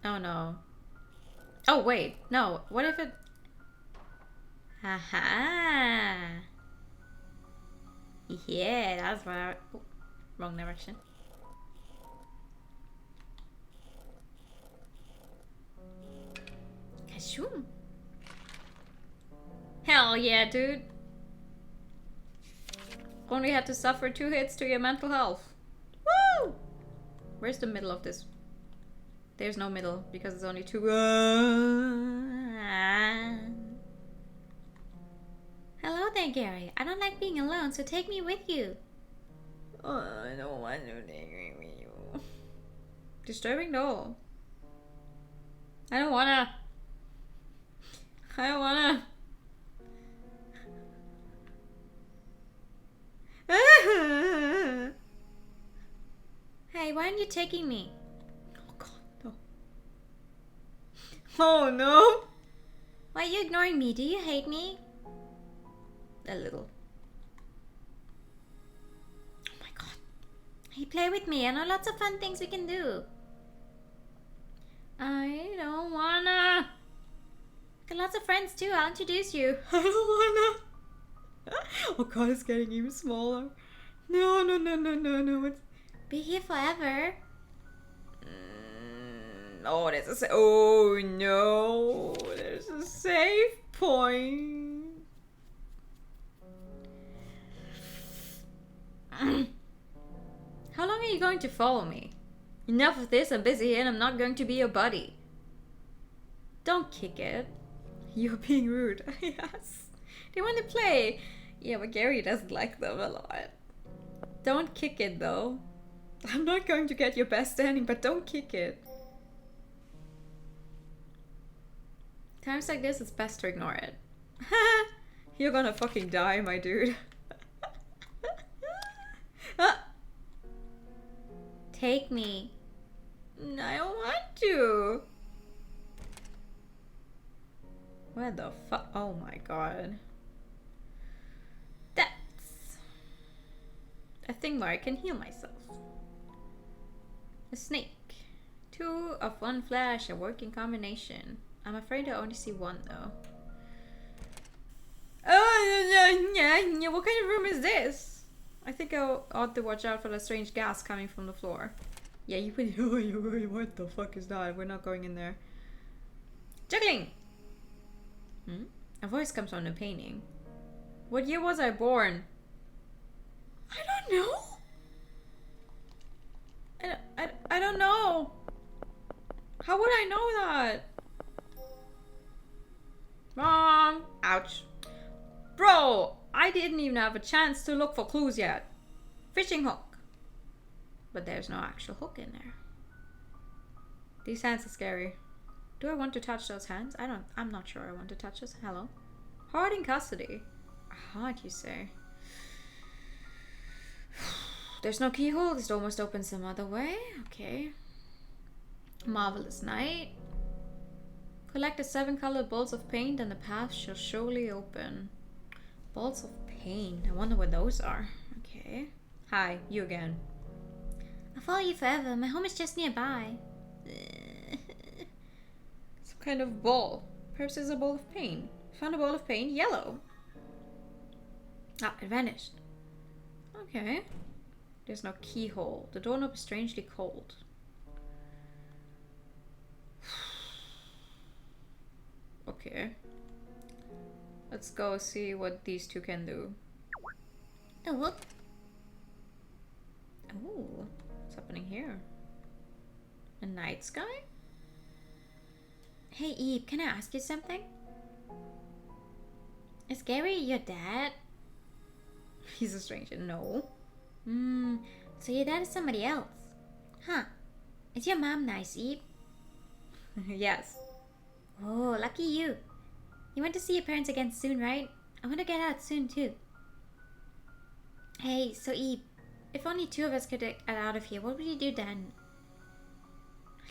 Oh no. Oh wait, no. What if it... Haha. Yeah, that's what I... Oh, wrong direction. Kashoom. Hell yeah, dude. Only had to suffer 2 hits to your mental health. Woo! Where's the middle of this? There's no middle because it's only 2. Hello there, Gary. I don't like being alone, so take me with you. I don't want to take with you. Disturbing though. I don't wanna. I don't wanna. Hey, why aren't you taking me? Oh god, no. Oh no. Why are you ignoring me? Do you hate me? A little. Oh my god. Hey, play with me. I know lots of fun things we can do. I don't wanna. Got lots of friends too. I'll introduce you. I don't wanna. Oh god, it's getting even smaller. No, no, no, no, no, no. It's... Be here forever. Oh, there's a oh no, there's a save point. How long are you going to follow me? Enough of this, I'm busy here and I'm not going to be your buddy. Don't kick it. You're being rude. Yes. They want to play. Yeah, but Gary doesn't like them a lot. Don't kick it though. I'm not going to get your best standing, but don't kick it. Times like this, it's best to ignore it. You're gonna fucking die, my dude. Take me. I don't want to. Where the fuck? Oh my god. That's a thing where I can heal myself. A snake. 2 of 1 flesh, a working combination. I'm afraid I only see 1 though. Oh, what kind of room is this? I think I ought to watch out for the strange gas coming from the floor. Yeah, you would. Oh, what the fuck is that? We're not going in there. Juggling! A voice comes from the painting. What year was I born? I don't know. I don't know. How would I know that? Wrong. Ouch. Bro, I didn't even have a chance to look for clues yet. Fishing hook. But there's no actual hook in there. These hands are scary. Do I want to touch those hands? I'm not sure I want to touch this. Hello? Hard in custody. Hard, you say? There's no keyhole. This door must open some other way. Okay. Marvelous night. Collect the 7 colored balls of paint and the path shall surely open. Balls of paint. I wonder what those are. Okay. Hi, you again. I'll follow you forever. My home is just nearby. Some kind of ball. Perhaps it's a ball of paint. Found a ball of paint. Yellow. Ah, it vanished. Okay. There's no keyhole. The doorknob is strangely cold. Okay. Let's go see what these 2 can do. Oh, look. Oh, what's happening here? A night sky? Hey, Eve, can I ask you something? Is Gary your dad? He's a stranger. No. So your dad is somebody else. Huh. Is your mom nice, Eve? Yes. Oh, lucky you. You want to see your parents again soon, right? I want to get out soon, too. Hey, so Eve, if only 2 of us could get out of here, what would you do then?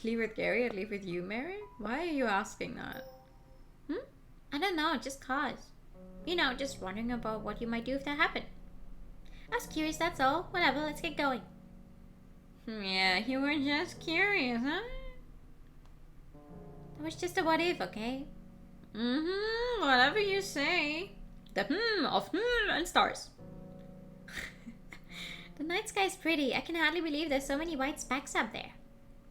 Leave with Gary, I'd leave with you, Mary? Why are you asking that? I don't know, just cause. You know, just wondering about what you might do if that happened. I was curious, that's all. Whatever, let's get going. Yeah, you were just curious, huh? That was just a what if, okay? Whatever you say. The of and stars. The night sky is pretty. I can hardly believe there's so many white specks up there.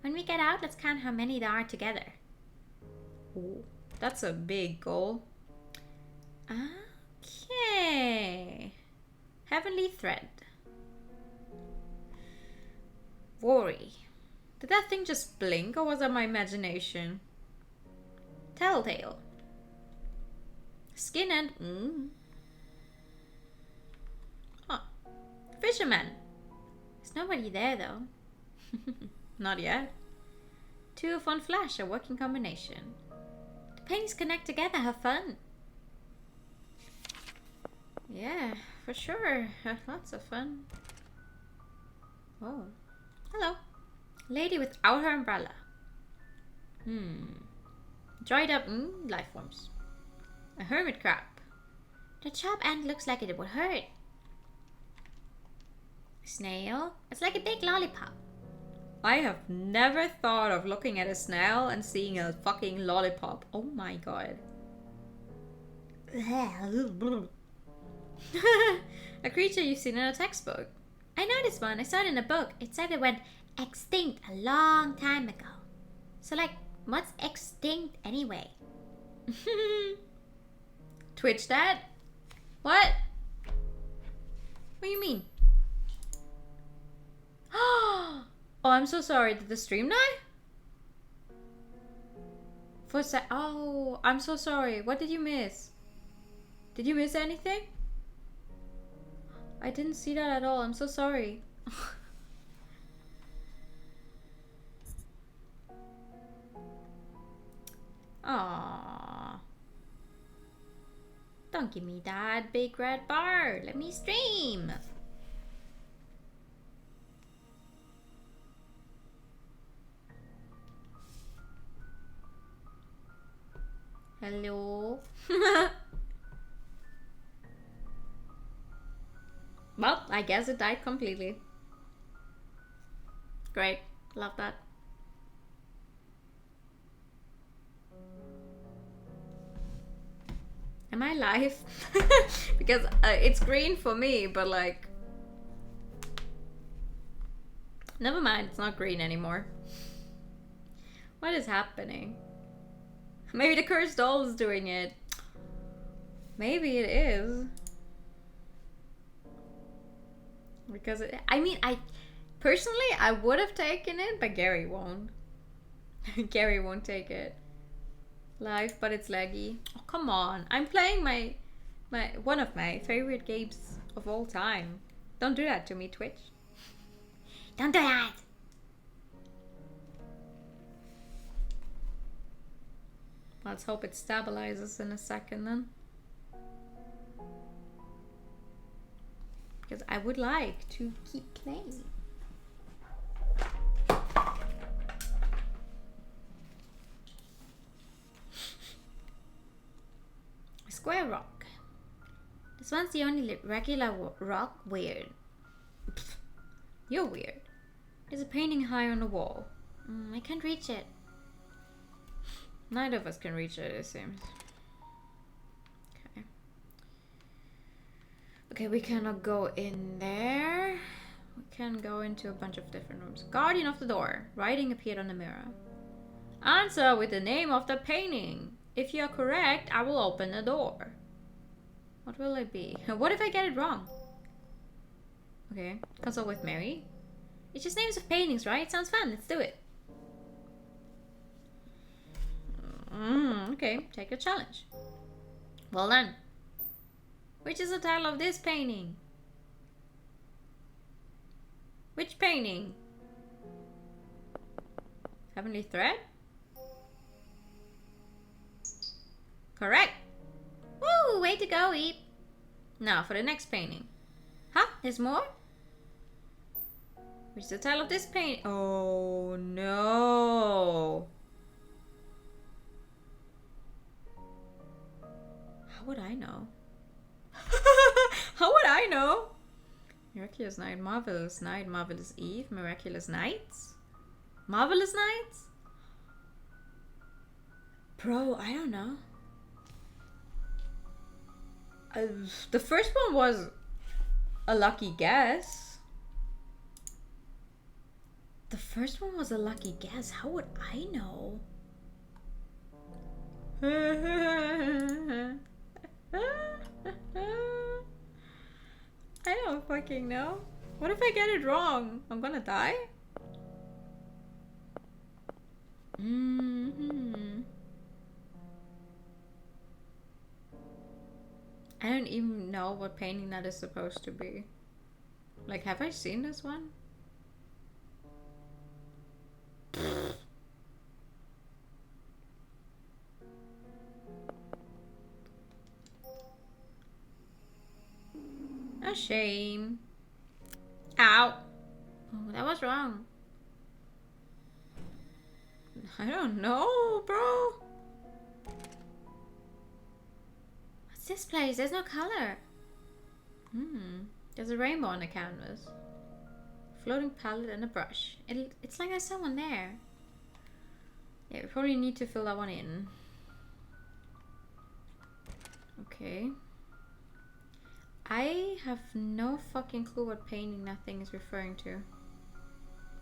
When we get out, let's count how many there are together. Ooh, that's a big goal. Okay. Heavenly thread. Worry. Did that thing just blink or was that my imagination? Telltale. Skin and Huh. Fisherman. There's nobody there though. Not yet. Two of one flash, a working combination. The paintings connect together, have fun. Yeah, for sure. Lots of fun. Oh. Hello. Lady without her umbrella. Dried up life forms. A hermit crab. The sharp end looks like it would hurt. Snail. It's like a big lollipop. I have never thought of looking at a snail and seeing a fucking lollipop. Oh my god. A creature you've seen in a textbook. I know this one. I saw it in a book. It said it went extinct a long time ago. So like, what's extinct anyway? Twitch that? What? What do you mean? Oh, I'm so sorry. Did the stream die? Oh, I'm so sorry. What did you miss? Did you miss anything? I didn't see that at all. I'm so sorry. Aww. Don't give me that big red bar. Let me stream. Hello. Well, I guess it died completely. Great. Love that. Am I live? Because it's green for me, but like... Never mind, it's not green anymore. What is happening? Maybe the cursed doll is doing it. Maybe it is. Because I personally I would have taken it, but Gary won't. Gary won't take it. Live, but it's laggy. Oh, come on. I'm playing my one of my favorite games of all time. Don't do that to me, Twitch. Don't do that. Let's hope it stabilizes in a second then. Because I would like to keep playing. Square rock. This one's the only regular rock. Weird. Pfft, you're weird. There's a painting high on the wall. I can't reach it. Neither of us can reach it, it seems. Okay. Okay, we cannot go in there. We can go into a bunch of different rooms. Guardian of the door. Writing appeared on the mirror. Answer with the name of the painting. If you are correct, I will open the door. What will it be? What if I get it wrong? Okay, consult with Mary. It's just names of paintings, right? Sounds fun. Let's do it. Okay, take a challenge. Well done. Which is the title of this painting? Which painting? Heavenly Thread? Correct. Woo! Way to go, Eep. Now for the next painting. Huh? There's more? Which is the title of this painting? Oh no. How would I know? know. Miraculous Night, Marvelous Night, Marvelous Eve, Miraculous Nights? Marvelous Nights? Bro, I don't know. The first one was a lucky guess. The first one was a lucky guess. How would I know? I don't fucking know. What if I get it wrong? I'm gonna die? I don't even know what painting that is supposed to be. Like, have I seen this one? A shame. Ow! Oh, that was wrong. I don't know, bro. What's this place? There's no color. There's a rainbow on the canvas. Floating palette and a brush. It's like there's someone there. Yeah, we probably need to fill that one in. Okay. I have no fucking clue what painting that thing is referring to.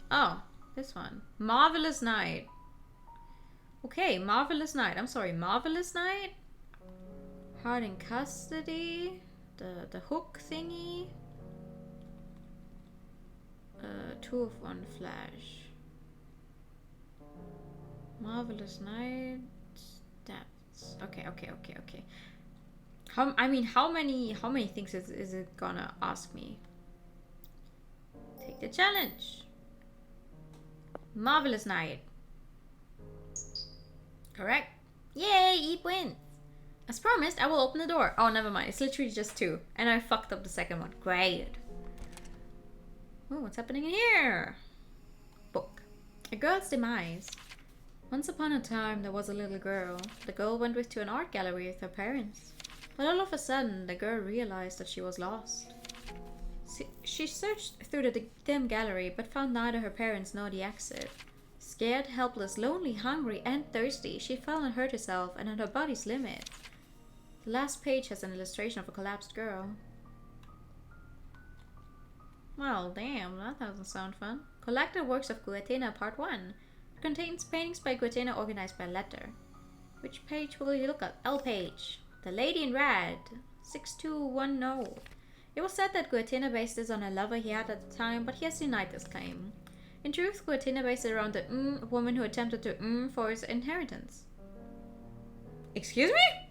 Oh, this one. Marvelous Night. Okay, Marvelous Night. I'm sorry, Marvelous Night? Heart in Custody. The hook thingy. Two of one flash. Marvelous Night. Depths. Okay. How many things is it gonna ask me? Take the challenge. Marvelous Night. Correct. Yay, Eve wins. As promised, I will open the door. Oh, never mind. It's literally just 2. And I fucked up the second one. Great. Oh, what's happening in here? Book. A girl's demise. Once upon a time, there was a little girl. The girl went to an art gallery with her parents. But all of a sudden, the girl realized that she was lost. She searched through the dim gallery, but found neither her parents nor the exit. Scared, helpless, lonely, hungry, and thirsty, she fell and hurt herself and at her body's limit. The last page has an illustration of a collapsed girl. Well, damn, that doesn't sound fun. Collected Works of Guatemala Part 1. Contains paintings by Guatemala organized by letter. Which page will you look at? L page. The Lady in Red. 6210. It was said that Guatemala based this on a lover he had at the time, but he has denied this claim. In truth, Guatemala based it around the woman who attempted to for his inheritance. Excuse me?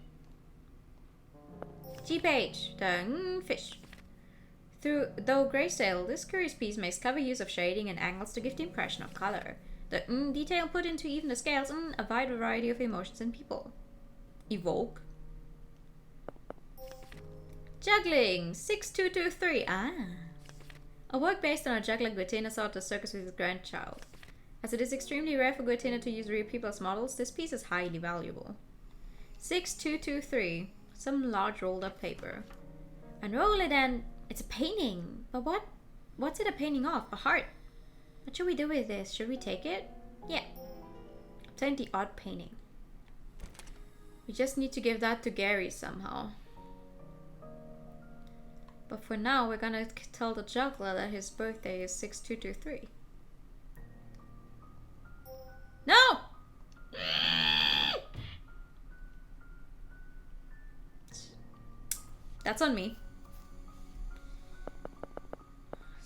G page. The fish. Though grayscale, this curious piece makes clever use of shading and angles to give the impression of color. The detail put into even the scales a wide variety of emotions in people. Evoke. Juggling. 6223. A work based on a juggler Guatemala saw at the circus with his grandchild. As it is extremely rare for Guatemala to use real people as models, this piece is highly valuable. 6223. Some large rolled up paper. Unroll it and... It's a painting. But what's it a painting of? A heart. What should we do with this? Should we take it? Yeah. Obtain the odd painting. We just need to give that to Gary somehow. But for now, we're gonna tell the juggler that his birthday is 6223. No! That's on me.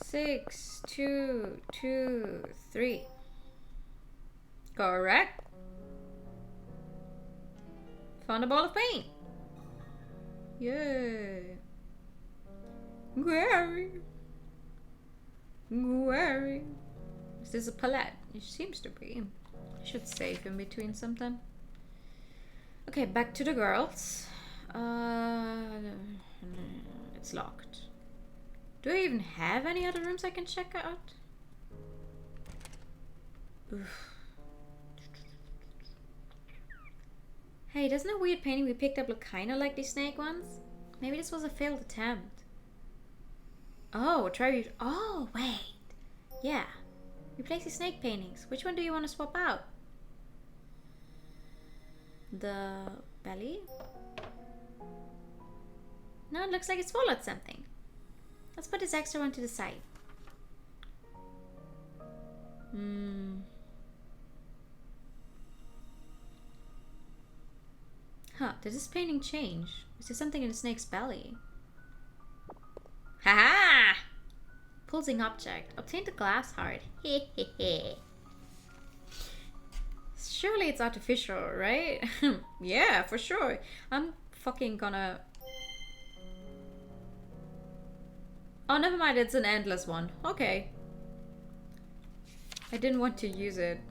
6223. Correct. Found a ball of paint. Yay. Gary. Is this a palette? It seems to be. I should save in between sometime. Okay, back to the girls. It's locked. Do I even have any other rooms I can check out? Oof. Hey, doesn't a weird painting we picked up look kinda like these snake ones? Maybe this was a failed attempt. Oh, try. Oh, wait. Yeah. Replace the snake paintings. Which one do you want to swap out? The belly? No, it looks like it's swallowed something. Let's put this extra one to the side. Huh, did this painting change? Is there something in the snake's belly? Haha! Pulsing object. Obtain the glass heart. Hehehe. Surely it's artificial, right? Yeah, for sure. I'm fucking gonna... Oh, never mind. It's an endless one. Okay. I didn't want to use it.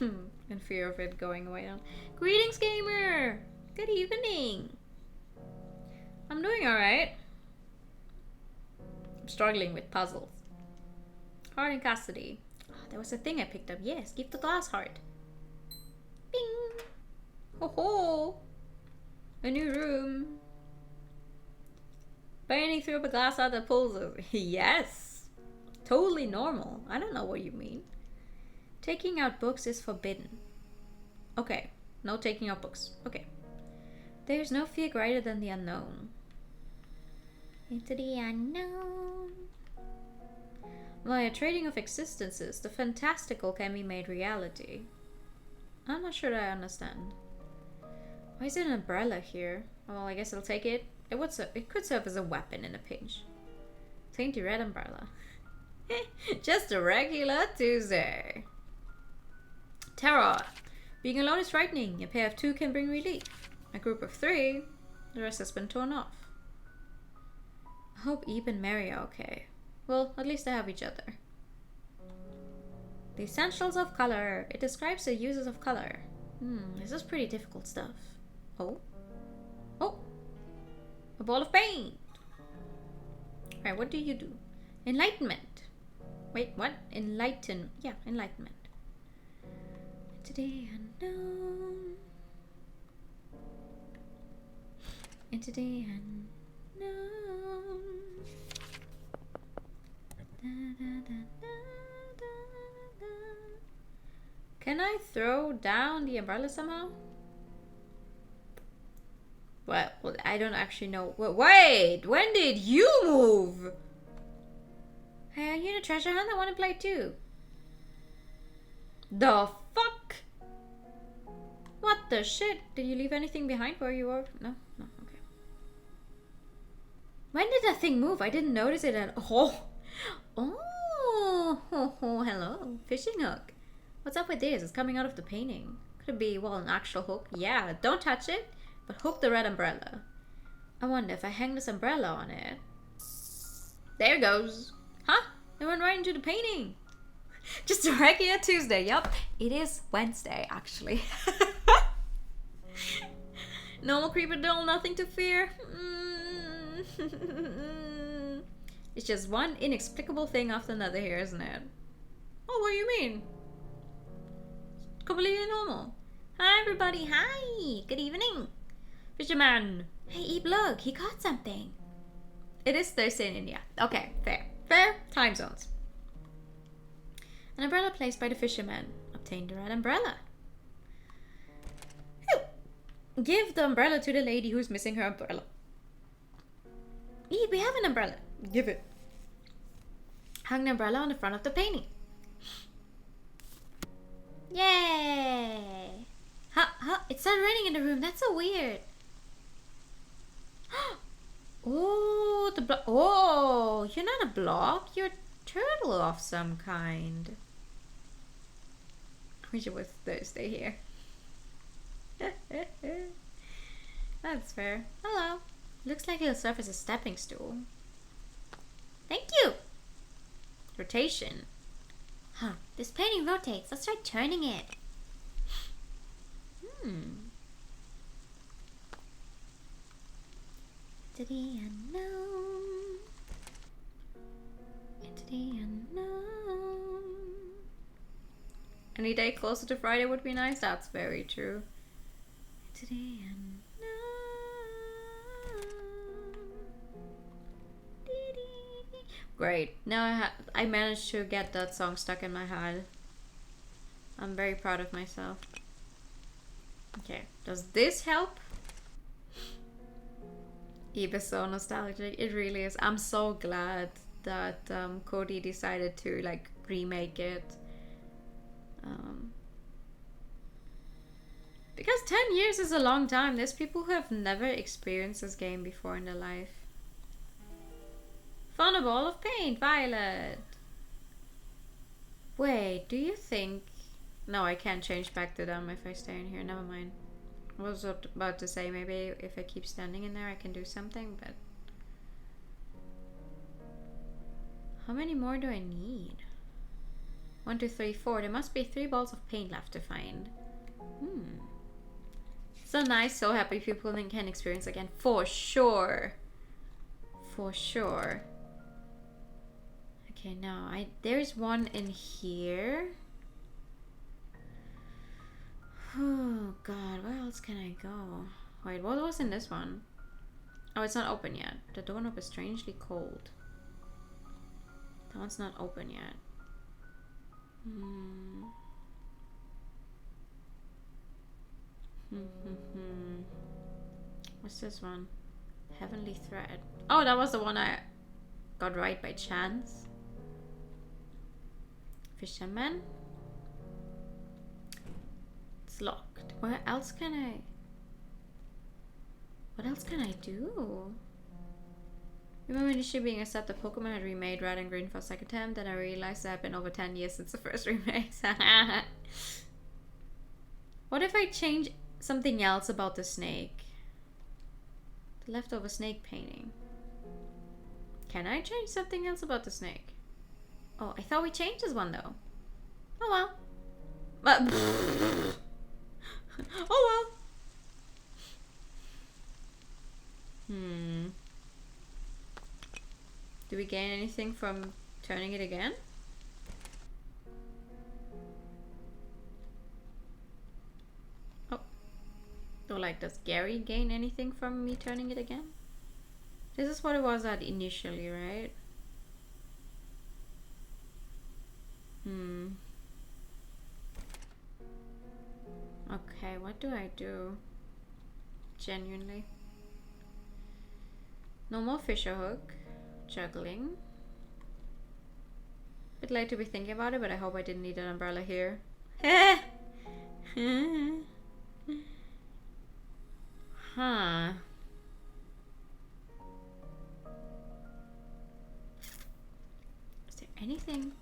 In fear of it going away now. Greetings, gamer! Good evening! I'm doing alright. I'm struggling with puzzles. Heart in custody. Oh, there was a thing I picked up. Yes, give the glass heart. Bing! Ho ho! A new room. Burning through a glass out that pulls us. Yes! Totally normal. I don't know what you mean. Taking out books is forbidden. Okay. No taking out books. Okay. There's no fear greater than the unknown. Into the unknown. Via trading of existences, the fantastical can be made reality. I'm not sure that I understand. Why is there an umbrella here? Well, I guess I'll take it. It could serve as a weapon in a pinch. Take the red umbrella. Just a regular Tuesday. Terror. Being alone is frightening. A pair of 2 can bring relief. A group of 3, the rest has been torn off. I hope Eve and Mary are okay. Well, at least they have each other. The essentials of color. It describes the uses of color. This is pretty difficult stuff. Oh. Oh. A ball of paint. Alright, what do you do? Enlightenment. Wait, what? Enlighten. Yeah, enlightenment. Today unknown. And today unknown. Da, da, da, da, da, da. Can I throw down the umbrella somehow? Well, I don't actually know. Wait, when did you move? Hey, are you in a treasure hunt? I want to play too. The fuck? What the shit? Did you leave anything behind where you were? No, no, okay. When did that thing move? I didn't notice it at all. Oh, hello. Fishing hook. What's up with this? It's coming out of the painting. Could it be, well, an actual hook? Yeah, don't touch it, but hook the red umbrella. I wonder if I hang this umbrella on it. There it goes. Huh? It went right into the painting. Just a regular Tuesday. Yup, it is Wednesday, actually. Normal creeper doll, nothing to fear. It's just one inexplicable thing after another here, isn't it? Oh, what do you mean? It's completely normal. Hi, everybody. Hi. Good evening. Fisherman. Hey, Eve, look. He caught something. It is Thursday in India. Okay, fair. Fair time zones. An umbrella placed by the fisherman. Obtain the red umbrella. Phew. Give the umbrella to the lady who's missing her umbrella. Eve, we have an umbrella. Give it. Hang the umbrella on the front of the painting. Yay! Huh? It started raining in the room. That's so weird. Oh, oh, you're not a block. You're a turtle of some kind. I wish it was Thursday here. That's fair. Hello. Looks like it'll serve as a stepping stool. Thank you. Rotation. Huh. This painting rotates. Let's try turning it. Into the unknown. Into the unknown. Any day closer to Friday would be nice. That's very true. Into the unknown. Great. Now I managed to get that song stuck in my head. I'm very proud of myself. Okay, does this help? Eva's so nostalgic. It really is. I'm so glad that Cody decided to like remake it. Because 10 years is a long time. There's people who have never experienced this game before in their life. Found a ball of paint, Violet. Wait, do you think... No, I can't change back to them if I stay in here. Never mind. I was about to say maybe if I keep standing in there I can do something, but... How many more do I need? 1, 2, 3, 4. There must be 3 balls of paint left to find. So nice, so happy people can experience again. For sure. For sure. Okay, now there's one in here. Oh god, where else can I go? Wait, what was in this one? Oh, it's not open yet. The doorknob is strangely cold. That one's not open yet. What's this one? Heavenly Thread. Oh, that was the one I got right by chance. Fisherman. It's locked. Where else can I... What else can I do? Remember initially being upset that Pokemon had remade Red and Green for a second attempt, then I realized it had been over 10 years since the first remake. What if I change something else about the snake? The leftover snake painting. Can I change something else about the snake? Oh, I thought we changed this one though. Oh well. But oh well. Do we gain anything from turning it again? Oh. Or like, does Gary gain anything from me turning it again? This is what it was at initially, right? Okay, what do I do? Genuinely. No more fisher hook. Juggling. Bit late to be thinking about it, but I hope I didn't need an umbrella here. Huh. Is there anything?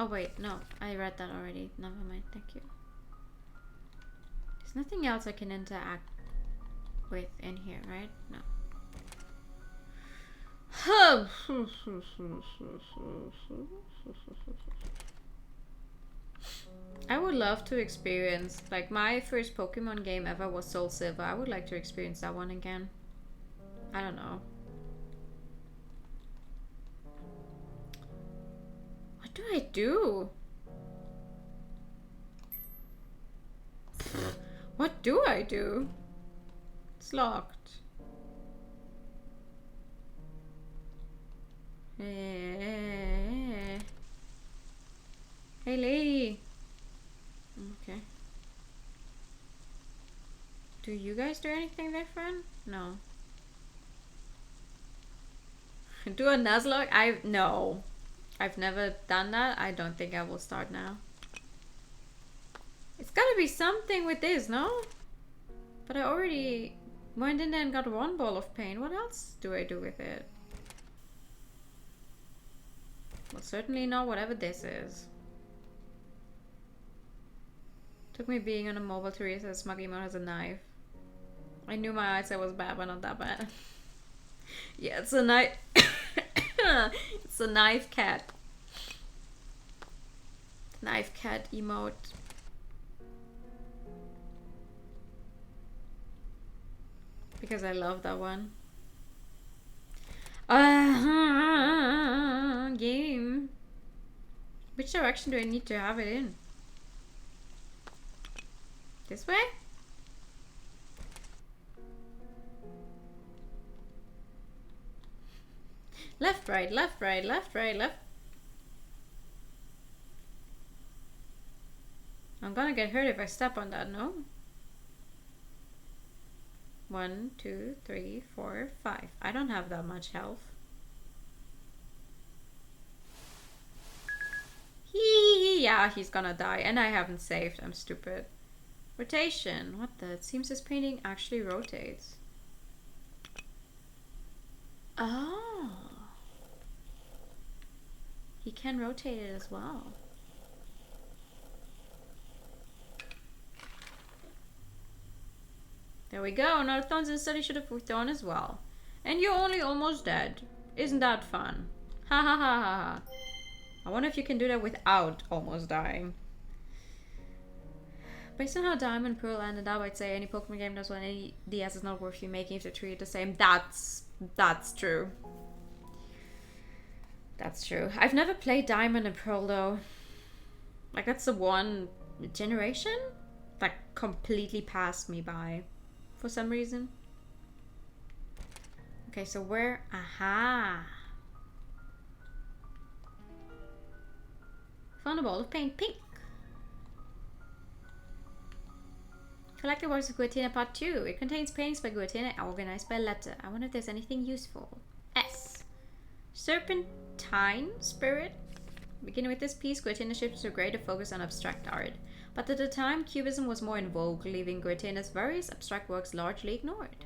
Oh wait, no, I read that already. Never mind, thank you. There's nothing else I can interact with in here, right? No. I would love to experience, like, my first Pokemon game ever was Soul Silver. I would like to experience that one again. I don't know. What do I do? What do I do? It's locked. Hey, lady. Okay. Do you guys do anything different? No. Do a Nuzlocke? No. I've never done that. I don't think I will start now. It's gotta be something with this, no? But I already went in there and got 1 ball of paint. What else do I do with it? Well, certainly not whatever this is. Took me being on a mobile to realize that Smuggy-Mo has a knife. I knew my eyesight was bad, but not that bad. Yeah, it's a knife. It's a knife cat. Knife cat emote. Because I love that one. Game. Which direction do I need to have it in? This way? Left, right, left, right, left, right, left. I'm gonna get hurt if I step on that, no? 1, 2, 3, 4, 5. I don't have that much health. Yeah, he's gonna die. And I haven't saved. I'm stupid. Rotation. What the? It seems this painting actually rotates. Oh. He can rotate it as well. There we go. Another thorns and study should have withdrawn as well. And you're only almost dead. Isn't that fun? Ha ha ha ha ha. I wonder if you can do that without almost dying. Based on how Diamond, Pearl ended up, I'd say any Pokemon game does well, any DS is not worth you making if they treat it the same. That's true. That's true. I've never played Diamond and Pearl though. Like that's the one generation that completely passed me by for some reason. Okay, so where? Aha! Found a ball of paint pink. Collect the works of Guatina Part 2. It contains paintings by Guatina organized by letter. I wonder if there's anything useful. S. Serpentine Spirit. Beginning with this piece, Guatina shifted to a greater focus on abstract art. But at the time, Cubism was more in vogue, leaving Guatina's various abstract works largely ignored.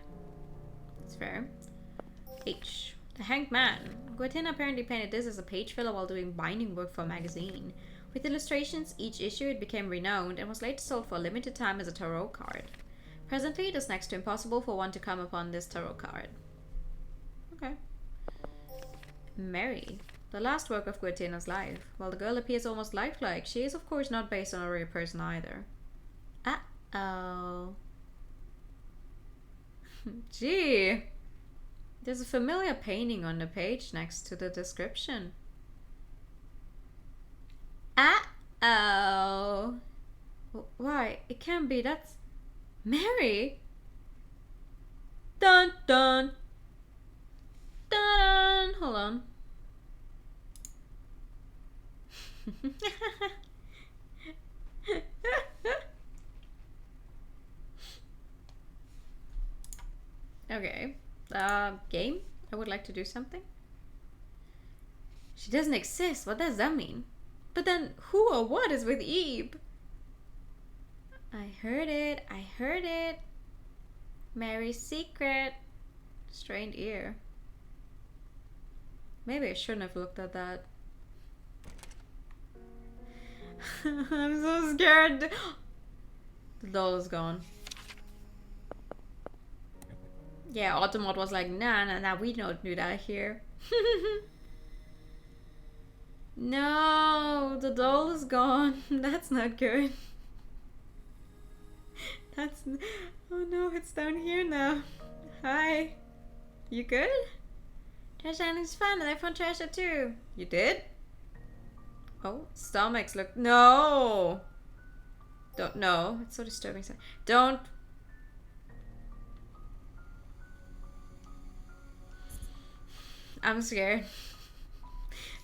That's fair. H. The Hanged Man. Guatina apparently painted this as a page filler while doing binding work for a magazine. With illustrations each issue, it became renowned and was later sold for a limited time as a tarot card. Presently, it is next to impossible for one to come upon this tarot card. Okay. Mary. The last work of Guatina's life. While the girl appears almost lifelike, she is of course not based on a real person either. Uh-oh. Gee. There's a familiar painting on the page next to the description. Uh-oh. Why? It can't be. That's Mary. Dun dun. Dun dun. Hold on. Okay. Game? I would like to do something. She doesn't exist. What does that mean? But then who or what is with Ebe? I heard it. I heard it. Mary's secret. Strained ear. Maybe I shouldn't have looked at that. I'm so scared. The doll is gone. Yeah, Automod was like, nah, we don't do that here. No, the doll is gone. That's not good. That's... Oh no, it's down here now. Hi. You good? Treasure hunting's fun and I found treasure too. You did? Oh, stomachs look... No! Don't... No, it's so disturbing. Don't... I'm scared.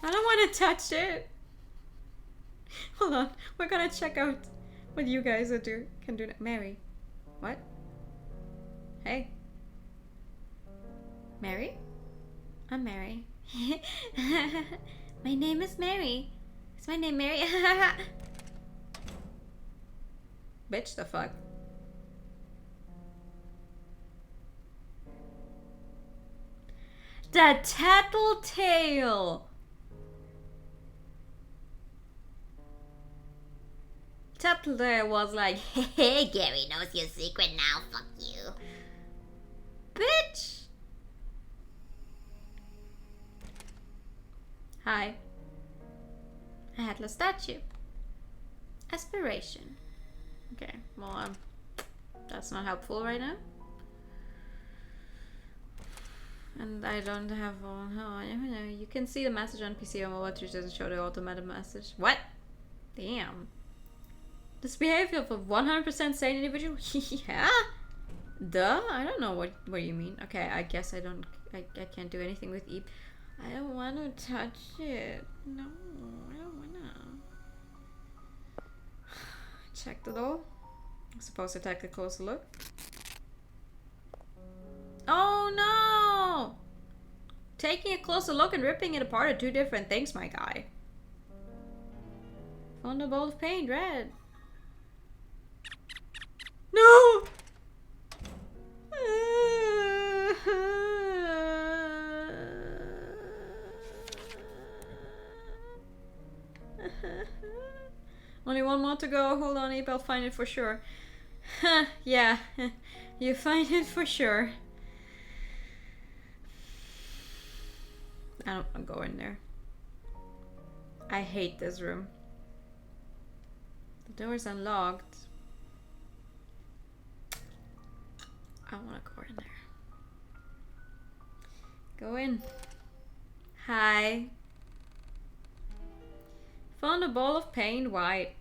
I don't want to touch it. Hold on. We're gonna check out what you guys can do. Mary. What? Hey. Mary? I'm Mary. My name is Mary. Is my name Mary? Bitch, the fuck? The Tattletale! Tattletale was like, Hey, Gary knows your secret now, fuck you. bitch! Hi. A headless statue. Aspiration. Okay, well, that's not helpful right now. And I don't have one. Oh, I don't know. You can see the message on PC or mobile, which doesn't show the automated message. What? Damn. This behavior of a 100% sane individual? Yeah? Duh? I don't know what you mean. Okay, I guess I can't do anything with Eve. I don't want to touch it. No, I don't wanna. Check the door. I'm supposed to take a closer look. Oh no! Taking a closer look and ripping it apart are two different things, my guy. Found a bowl of paint, red. No! Only one more to go. Hold on, Abe. I'll find it for sure. Yeah, you find it for sure. I don't want to go in there. I hate this room. The door is unlocked. I want to go in there. Go in. Hi. Found a ball of paint, white.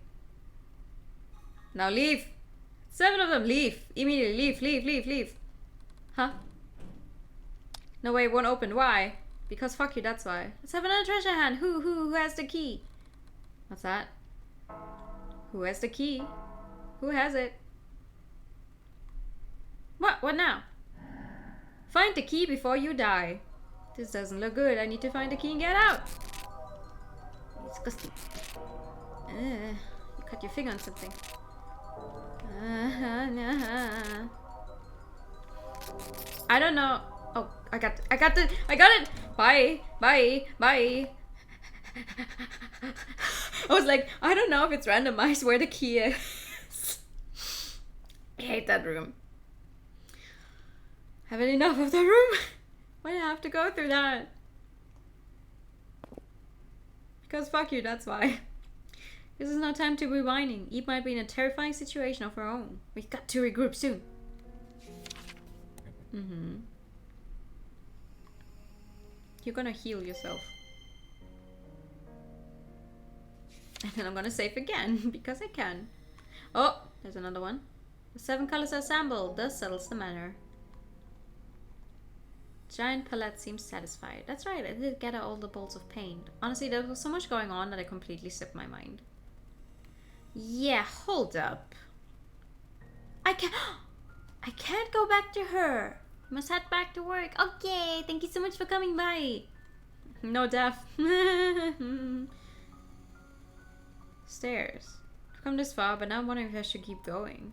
Now leave. 7 of them, leave. Immediately, leave. Huh? No way, won't open. Why? Because fuck you, that's why. Let's have another treasure hunt. Who has the key? What's that? Who has the key? Who has it? What now? Find the key before you die. This doesn't look good. I need to find the key and get out. Disgusting. You cut your finger on something. I don't know. Oh, I got it. Bye. I was like, I don't know if it's randomized where the key is. I hate that room. Having enough of the room. Why do I have to go through that? Because fuck you, that's why. This is no time to be whining. Eve might be in a terrifying situation of her own. We've got to regroup soon. You're gonna heal yourself. And then I'm gonna save again, because I can. Oh, there's another one. The 7 colors are assembled. Thus settles the matter. Giant palette seems satisfied. That's right, I did gather all the balls of paint. Honestly, there was so much going on that I completely slipped my mind. Yeah, hold up. I can't go back to her. Must head back to work. Okay, thank you so much for coming by. No death. Stairs. I've come this far, but now I'm wondering if I should keep going.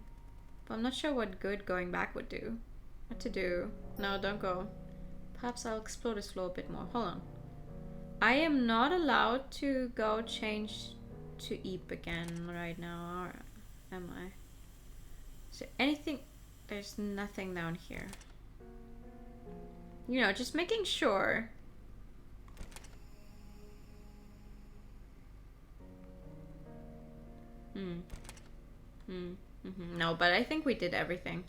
But I'm not sure what good going back would do. What to do? No, don't go. Perhaps I'll explore this floor a bit more. Hold on. I am not allowed to go change to Eep again right now, or am I? Is there anything? There's nothing down here. You know, just making sure. No, but I think we did everything.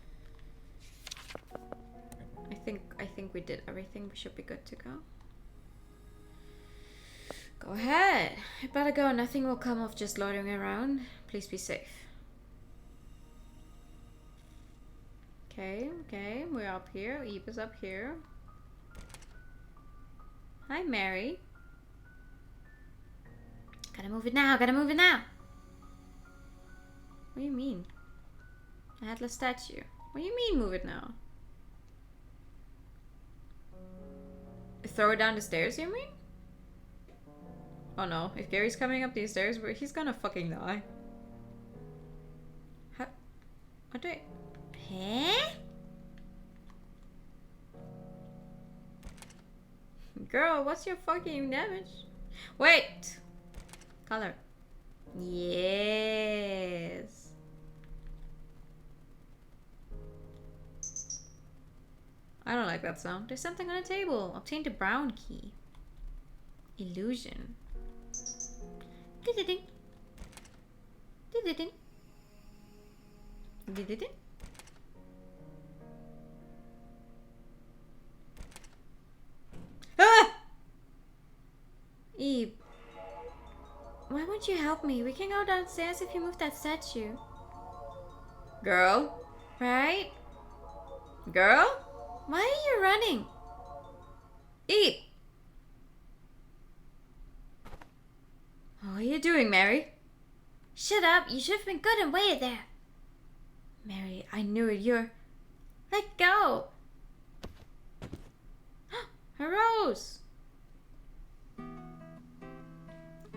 I think we did everything. We should be good to go. Go ahead. I better go. Nothing will come of just loitering around. Please be safe. Okay. We're up here. Eve is up here. Hi, Mary. Gotta move it now. What do you mean? A headless statue. What do you mean move it now? Throw it down the stairs, you mean? Oh no, if Gary's coming up these stairs, he's gonna fucking die. What do I... Huh? Girl, what's your fucking damage? Wait! Color. Yes. I don't like that sound. There's something on the table. Obtain the brown key. Illusion. Did-did-ding. Ah! Eve. Why won't you help me? We can go downstairs if you move that statue. Girl? Right? Girl? Why are you running? Eve! What are you doing, Mary? Shut up, you should have been good and waited there. Mary, I knew it. You're... Let go. A rose!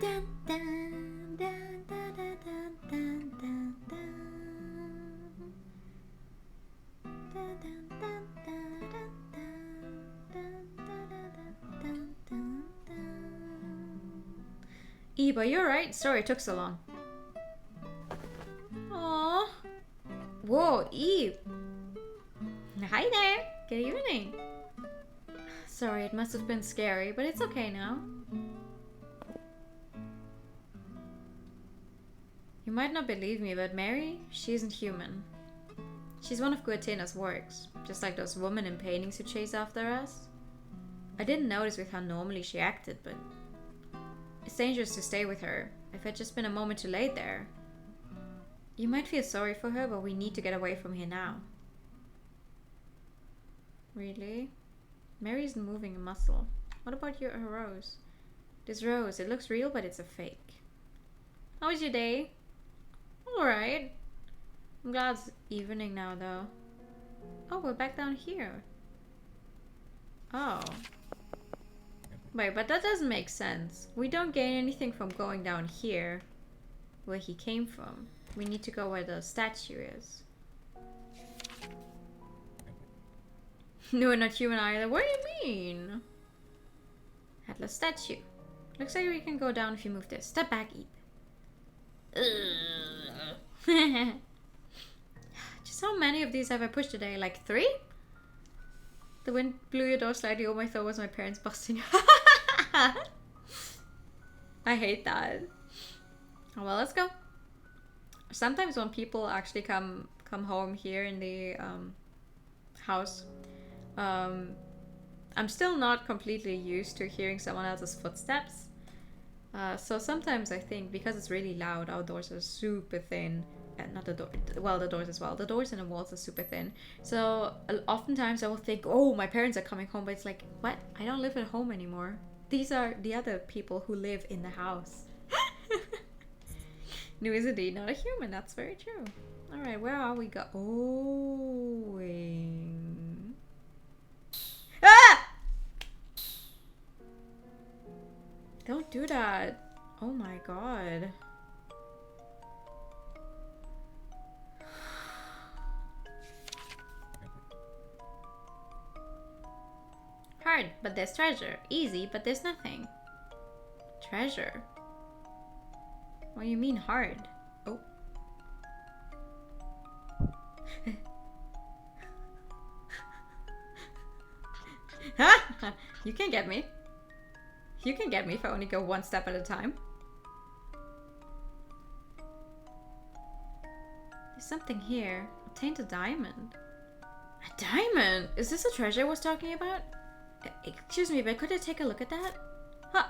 Dun, dun, dun, dun, dun, dun, dun, dun. Dun, dun, dun, dun, dun, dun, dun, dun, dun. Eva, you're right. Sorry it took so long. Aww. Whoa, Eve. Hi there. Good evening. Sorry, it must have been scary, but it's okay now. You might not believe me, but Mary, she isn't human. She's one of Guatena's works, just like those women in paintings who chase after us. I didn't notice with how normally she acted, but it's dangerous to stay with her. If it had just been a moment too late there. You might feel sorry for her, but we need to get away from here now. Really? Mary isn't moving a muscle. What about her rose? This rose, it looks real, but it's a fake. How was your day? Alright. I'm glad it's evening now, though. Oh, we're back down here. Oh. Wait, but that doesn't make sense. We don't gain anything from going down here, where he came from. We need to go where the statue is. No, we're not human either. What do you mean? Atlas statue. Looks like we can go down if you move this. Step back, Eve. Just how many of these have I pushed today? Like 3? The wind blew your door slightly. All my thought was my parents busting. I hate that. Oh, well, let's go. Sometimes when people actually come home here in the house, I'm still not completely used to hearing someone else's footsteps. So sometimes I think because it's really loud, our doors are super thin. Not the door, well, the doors as well. The doors and the walls are super thin. So oftentimes I will think, oh, my parents are coming home, but it's like, what? I don't live at home anymore. These are the other people who live in the house. No, is indeed not a human. That's very true. All right, where are we going? Ah! Don't do that. Oh my god. Hard, but there's treasure. Easy, but there's nothing. Treasure? What do you mean hard? Oh. You can get me. You can get me if I only go one step at a time. There's something here. Obtained a diamond. A diamond? Is this the treasure I was talking about? Excuse me, but could I take a look at that? Huh.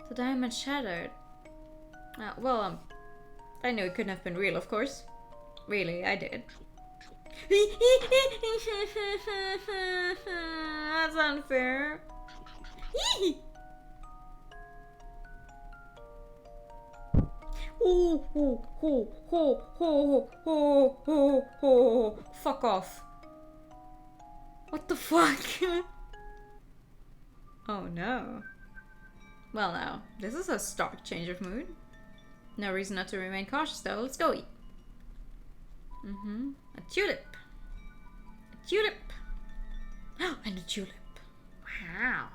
The diamond shattered. Well, I knew it couldn't have been real, of course. Really, I did. That's unfair. Fuck off. What the fuck? Oh no. Well now, this is a stark change of mood. No reason not to remain cautious though. Let's go eat. A tulip. A tulip. And a tulip. Wow.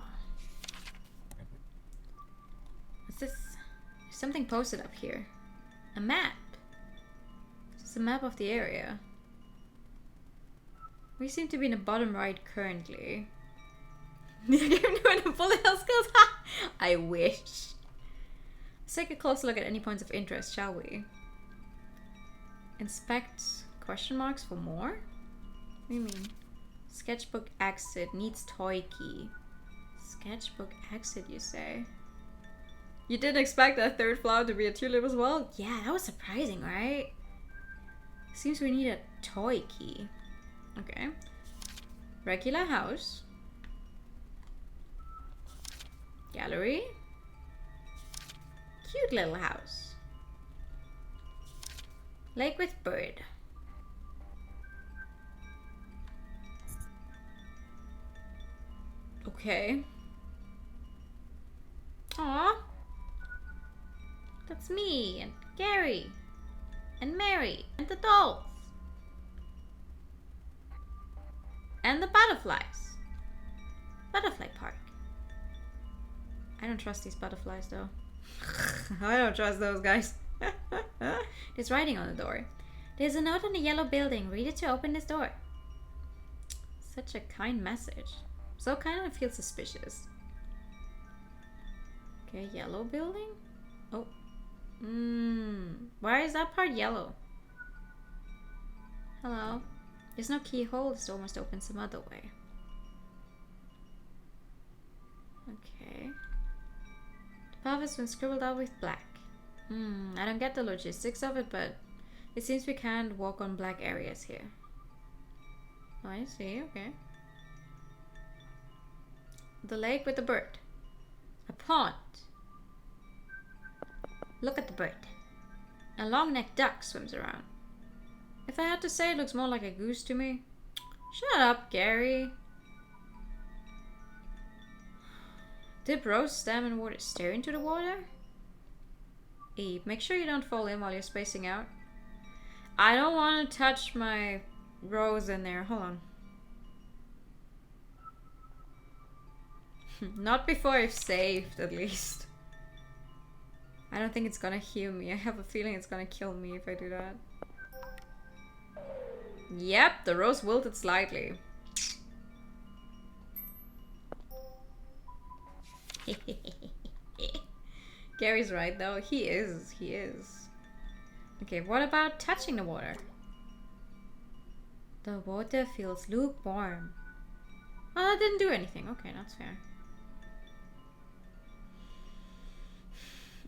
What's this? There's something posted up here. A map. It's a map of the area. We seem to be in the bottom right currently. You're doing the bullet hell skills? I wish. Let's take a closer look at any points of interest, shall we? Inspect question marks for more? What do you mean? Sketchbook exit needs toy key. Sketchbook exit, you say? You didn't expect that third flower to be a tulip as well? Yeah, that was surprising, right? Seems we need a toy key. Okay. Regular house. Gallery. Cute little house. Lake with bird. Okay. Aw. That's me and Gary and Mary and the dolls. And the butterflies. Butterfly park. I don't trust these butterflies though. I don't trust those guys. There's writing on the door. There's a note on the yellow building. Read it to open this door. Such a kind message. So kind of feel suspicious. Okay, yellow building? Oh. Why is that part yellow? Hello? There's no keyhole. This door must open some other way. Okay. The path has been scribbled out with black. I don't get the logistics of it, but it seems we can't walk on black areas here. Oh, I see, okay. The lake with the bird. A pond. Look at the bird. A long-necked duck swims around. If I had to say, it looks more like a goose to me. Shut up, Gary. Dip roast stem in water. Stare into the water? Eve, make sure you don't fall in while you're spacing out. I don't want to touch my rose in there. Hold on. Not before I've saved, at least. I don't think it's gonna heal me. I have a feeling it's gonna kill me if I do that. Yep, the rose wilted slightly. Gary's right though. He is. Okay, what about touching the water? The water feels lukewarm. Oh, that didn't do anything. Okay, that's fair.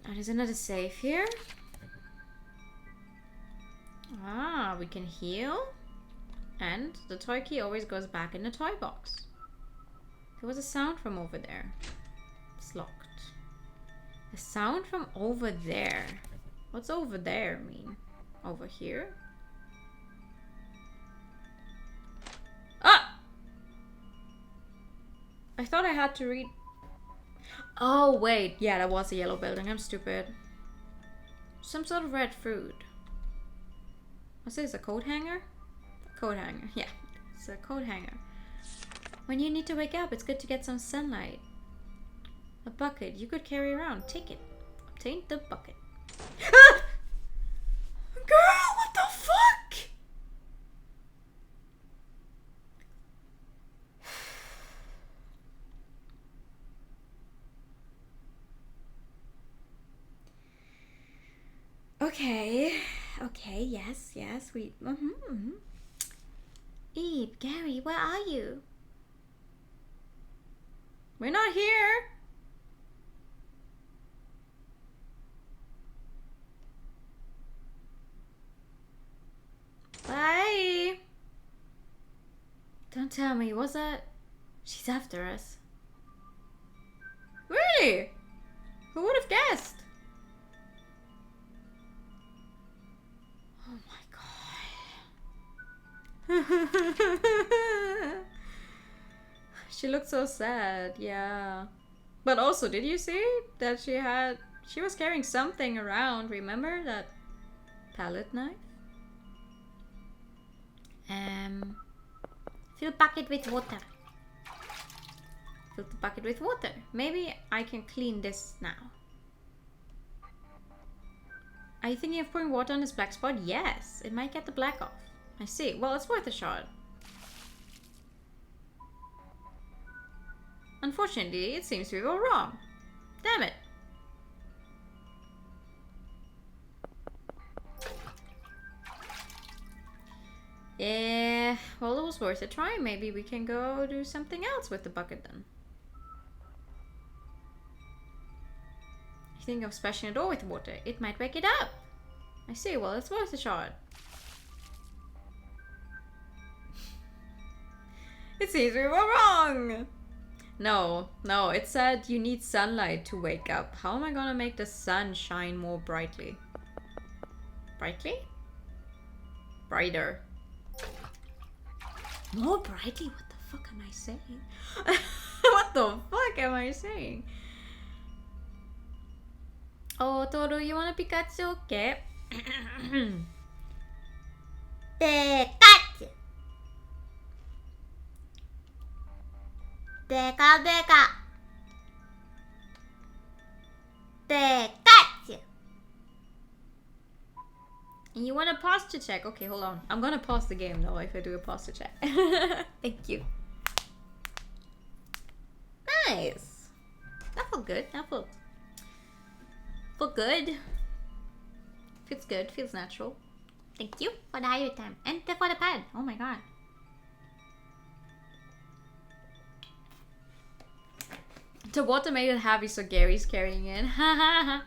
Oh, there's another save here. Ah, we can heal. And the toy key always goes back in the toy box. There was a sound from over there. It's locked. A sound from over there. What's over there mean? Over here? Ah! I thought I had to read. Oh, wait. Yeah, that was a yellow building. I'm stupid. Some sort of red fruit. What's this? A coat hanger? Coat hanger. Yeah, it's a coat hanger. When you need to wake up, it's good to get some sunlight. A bucket you could carry around. Take it. Obtain the bucket. Ah! Girl, what the fuck? Okay, yes, we... Eve, Gary, where are you? We're not here. Bye. Don't tell me, was that... She's after us. Really? Who would have guessed? Oh my god. She looked so sad, yeah. But also, did you see that she was carrying something around, remember that palette knife? Fill bucket with water. Fill the bucket with water. Maybe I can clean this now. Are you thinking of pouring water on this black spot? Yes, it might get the black off. I see. Well, it's worth a shot. Unfortunately, it seems we were wrong. Damn it. Yeah, well, it was worth a try. Maybe we can go do something else with the bucket then. You think of splashing a door with water. It might wake it up. I see. Well, it's worth a shot. It seems we were wrong. No, it said you need sunlight to wake up. How am I gonna make the sun shine more brightly? Brightly? Brighter. More brightly? What the fuck am I saying? What the fuck am I saying? Oh, Toru, you want a Pikachu? Okay. Pikachu. Deka deka. Pikachu. You want a posture check? Okay, hold on. I'm gonna pause the game though if I do a posture check. Thank you. Nice. That felt good. That felt good. Feels good. Feels natural. Thank you for the higher time and for the pad. Oh my god. The water made it heavy, so Gary's carrying it. Ha ha ha.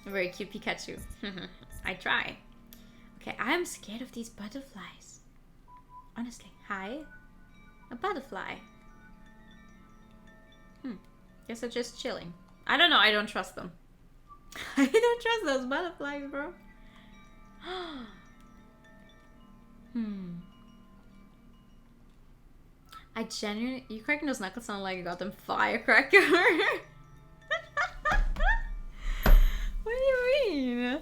Very cute Pikachu. I try. Okay, I'm scared of these butterflies. Honestly. Hi. A butterfly. Guess they're just chilling. I don't know. I don't trust them. I don't trust those butterflies, bro. I genuinely... You cracking those knuckles sound like you got them firecracker. What do you mean?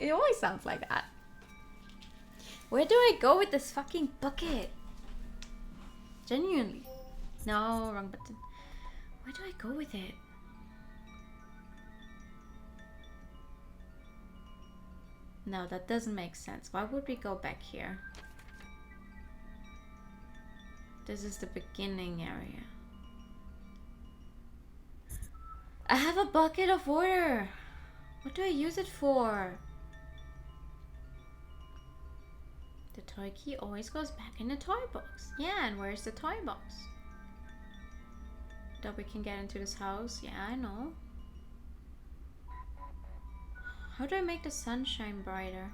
It always sounds like that. Where do I go with this fucking bucket? Genuinely. No, wrong button. Where do I go with it? No, that doesn't make sense. Why would we go back here? This is the beginning area. I have a bucket of water. What do I use it for? The toy key always goes back in the toy box. Yeah, and where's the toy box? That we can get into this house? Yeah, I know. How do I make the sun shine brighter?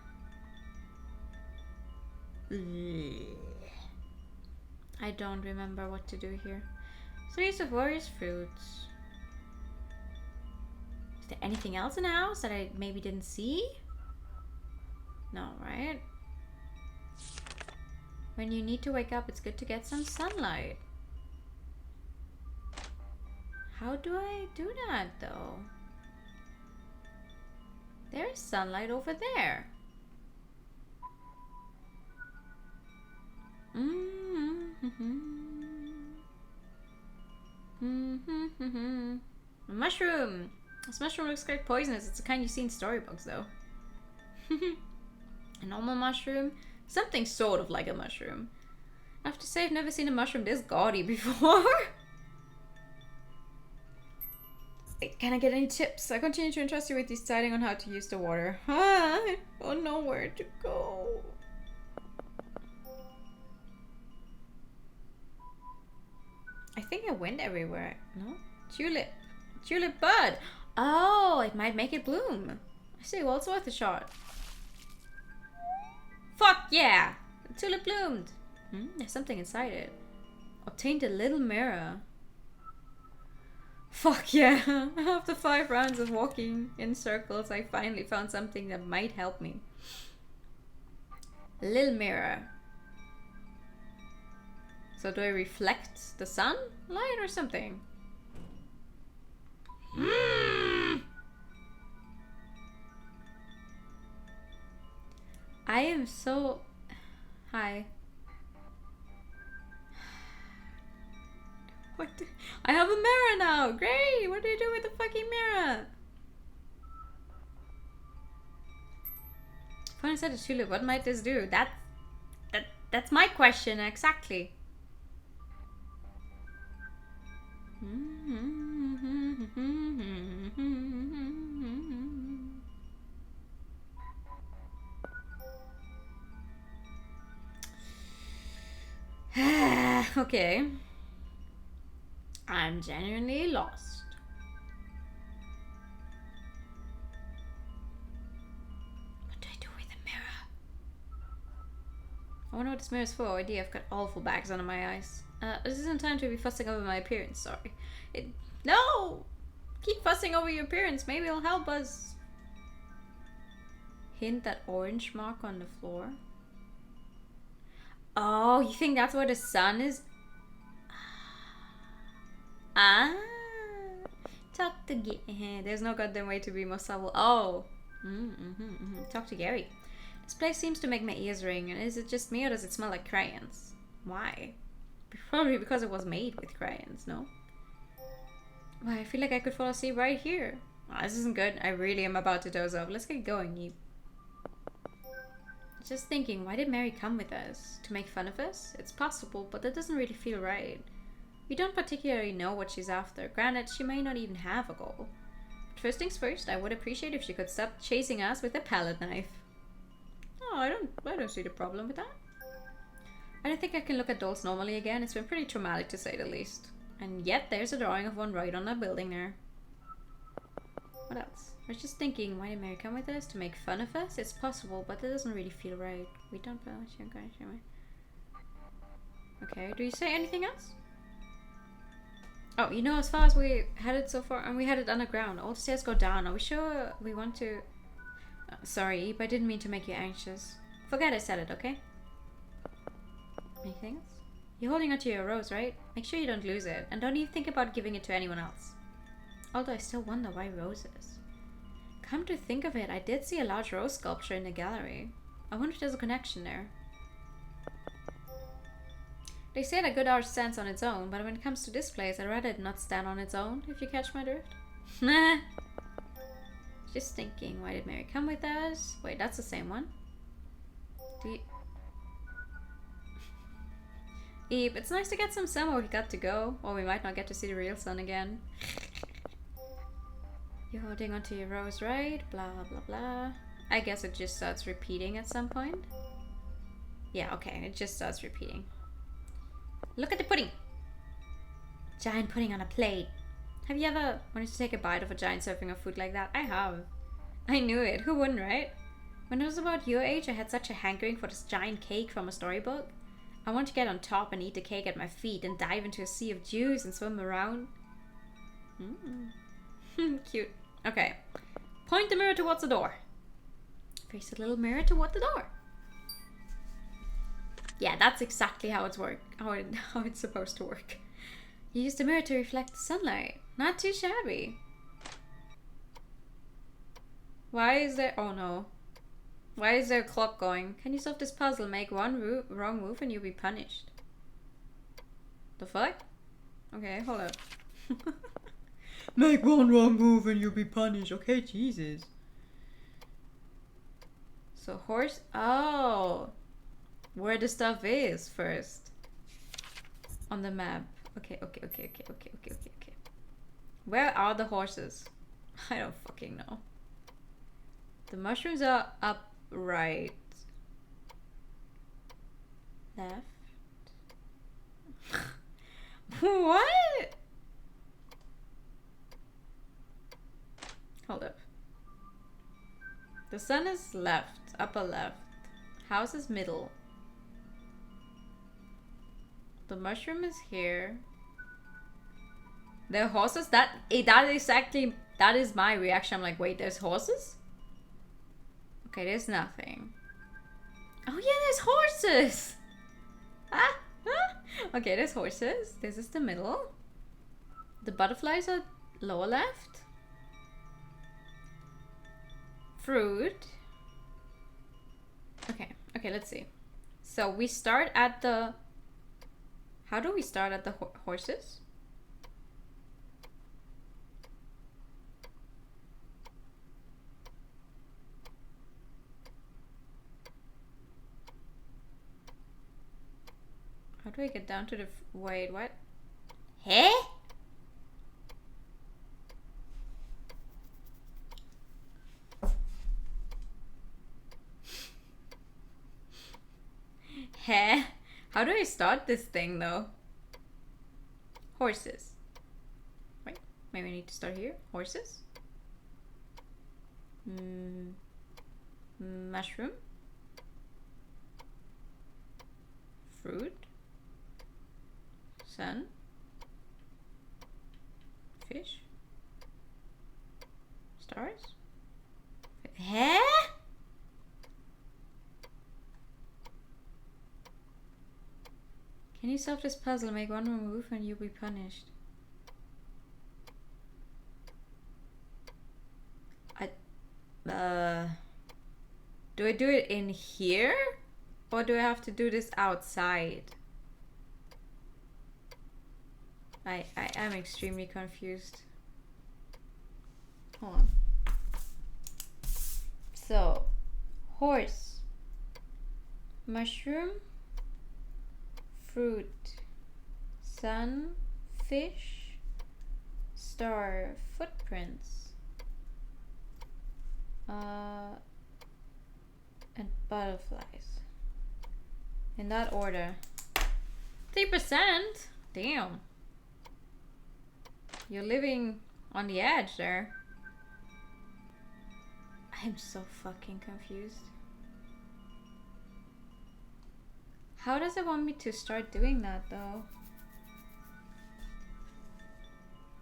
I don't remember what to do here. Series of various fruits. Is there anything else in the house that I maybe didn't see? No, right? When you need to wake up, it's good to get some sunlight. How do I do that though? There's sunlight over there. A mushroom! This mushroom looks quite poisonous. It's the kind you see in storybooks though. A normal mushroom? Something sort of like a mushroom. I have to say I've never seen a mushroom this gaudy before. Can I get any tips? I continue to entrust you with deciding on how to use the water. I don't know where to go. I think I went everywhere. No? Tulip. Tulip bud. Oh, it might make it bloom. I see, well, it's worth a shot. Fuck yeah! The tulip bloomed. There's something inside it. Obtained a little mirror. Fuck yeah! After 5 rounds of walking in circles, I finally found something that might help me. A little mirror. So do I reflect the sunlight or something? I am so... Hi. What? I have a mirror now! Great! What do I do with the fucking mirror? If I inside a tulip, what might this do? That's my question, exactly. Okay. I'm genuinely lost. What do I do with the mirror? I wonder what this mirror's for. Idea, I've got awful bags under my eyes. This isn't time to be fussing over my appearance, sorry. No! Keep fussing over your appearance, maybe it'll help us. Hint that orange mark on the floor. Oh, you think that's where the sun is? Ah! Talk to there's no goddamn way to be more subtle. Oh! Talk to Gary. This place seems to make my ears ring, and is it just me or does it smell like crayons? Why? Probably because it was made with crayons, no? Why, I feel like I could fall asleep right here. Oh, this isn't good. I really am about to doze off. Let's get going, you. Just thinking, why did Mary come with us? To make fun of us? It's possible, but that doesn't really feel right. We don't particularly know what she's after. Granted, she may not even have a goal. But first things first, I would appreciate if she could stop chasing us with a palette knife. Oh, I don't see the problem with that. I don't think I can look at dolls normally again. It's been pretty traumatic to say the least. And yet there's a drawing of one right on that building there. What else? I was just thinking, why did Mary come with us? To make fun of us? It's possible, but that doesn't really feel right. We don't Okay, do you say anything else? Oh, you know, as far as we headed so far, and we headed underground. All the stairs go down. Are we sure we want to... sorry, Eve, I didn't mean to make you anxious. Forget I said it, okay? Anything else? You're holding onto your rose, right? Make sure you don't lose it, and don't even think about giving it to anyone else. Although I still wonder why roses. Come to think of it, I did see a large rose sculpture in the gallery. I wonder if there's a connection there. They say that good art stands on its own, but when it comes to this place, I'd rather it not stand on its own, if you catch my drift. Nah. Just thinking, why did Mary come with us? Wait, that's the same one. Eve, it's nice to get some sun where we got to go, or we might not get to see the real sun again. You're holding onto your rose, right? Blah, blah, blah. I guess it just starts repeating at some point. Yeah, okay, it just starts repeating. Look at the pudding! Giant pudding on a plate. Have you ever wanted to take a bite of a giant serving of food like that? I have. I knew it. Who wouldn't, right? When I was about your age, I had such a hankering for this giant cake from a storybook. I want to get on top and eat the cake at my feet and dive into a sea of juice and swim around. Cute. Okay. Point the mirror towards the door. Face a little mirror toward the door. Yeah, that's exactly how it's how it's supposed to work. You use the mirror to reflect the sunlight. Not too shabby. Why is there... oh no. Why is there a clock going? Can you solve this puzzle? Make one wrong move and you'll be punished. The fuck? Okay, hold up. Make one wrong move and you'll be punished. Okay, Jesus. So horse... oh. Where the stuff is first. On the map. Okay. Where are the horses? I don't fucking know. The mushrooms are up, right. Left. What? Hold up. The sun is left, upper left. House is middle. The mushroom is here. There are horses? That is my reaction. I'm like, wait, there's horses? Okay, there's nothing. Oh yeah, there's horses! Ah! Okay, there's horses. This is the middle. The butterflies are lower left. Fruit. Okay, let's see. So we start at the... how do we start at the horses? How do I get down to the... wait, what? Hey? Heh? How do I start this thing though? Horses. Wait, maybe I need to start here. Horses. Mushroom. Fruit. Sun. Fish. Stars. Huh? Can you solve this puzzle? Make one more move and you'll be punished. Do I do it in here? Or do I have to do this outside? I am extremely confused. Hold on. So, horse, mushroom, fruit, sun, fish, star, footprints, and butterflies. In that order. 3%? Damn. You're living on the edge there. I'm so fucking confused. How does it want me to start doing that though?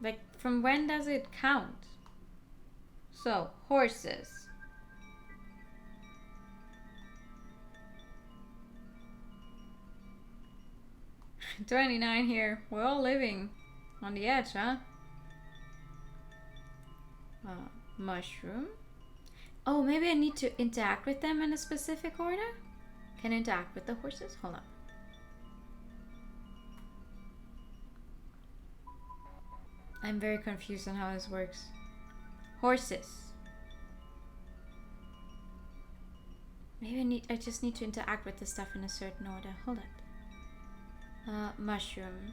Like, from when does it count? So, horses. $29 here. We're all living on the edge, huh? Mushroom. Oh, maybe I need to interact with them in a specific order? Can I interact with the horses? Hold up. I'm very confused on how this works. Horses. Maybe I just need to interact with the stuff in a certain order. Hold up. Mushroom.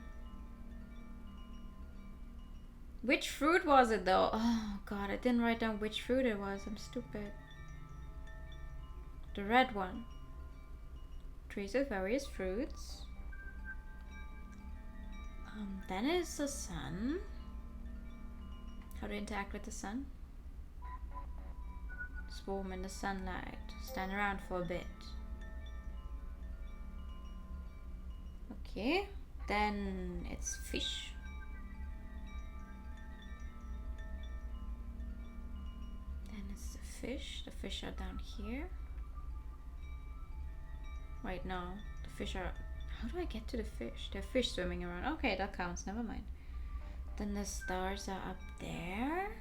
Which fruit was it though? Oh god, I didn't write down which fruit it was. I'm stupid. The red one. Trees of various fruits. Then is the sun. How to interact with the sun? Swarm in the sunlight. Stand around for a bit. Okay. Then it's fish. Then it's the fish. The fish are down here. Wait, no. The fish are... How do I get to the fish? There are fish swimming around. Okay, that counts. Never mind. Then the stars are up there.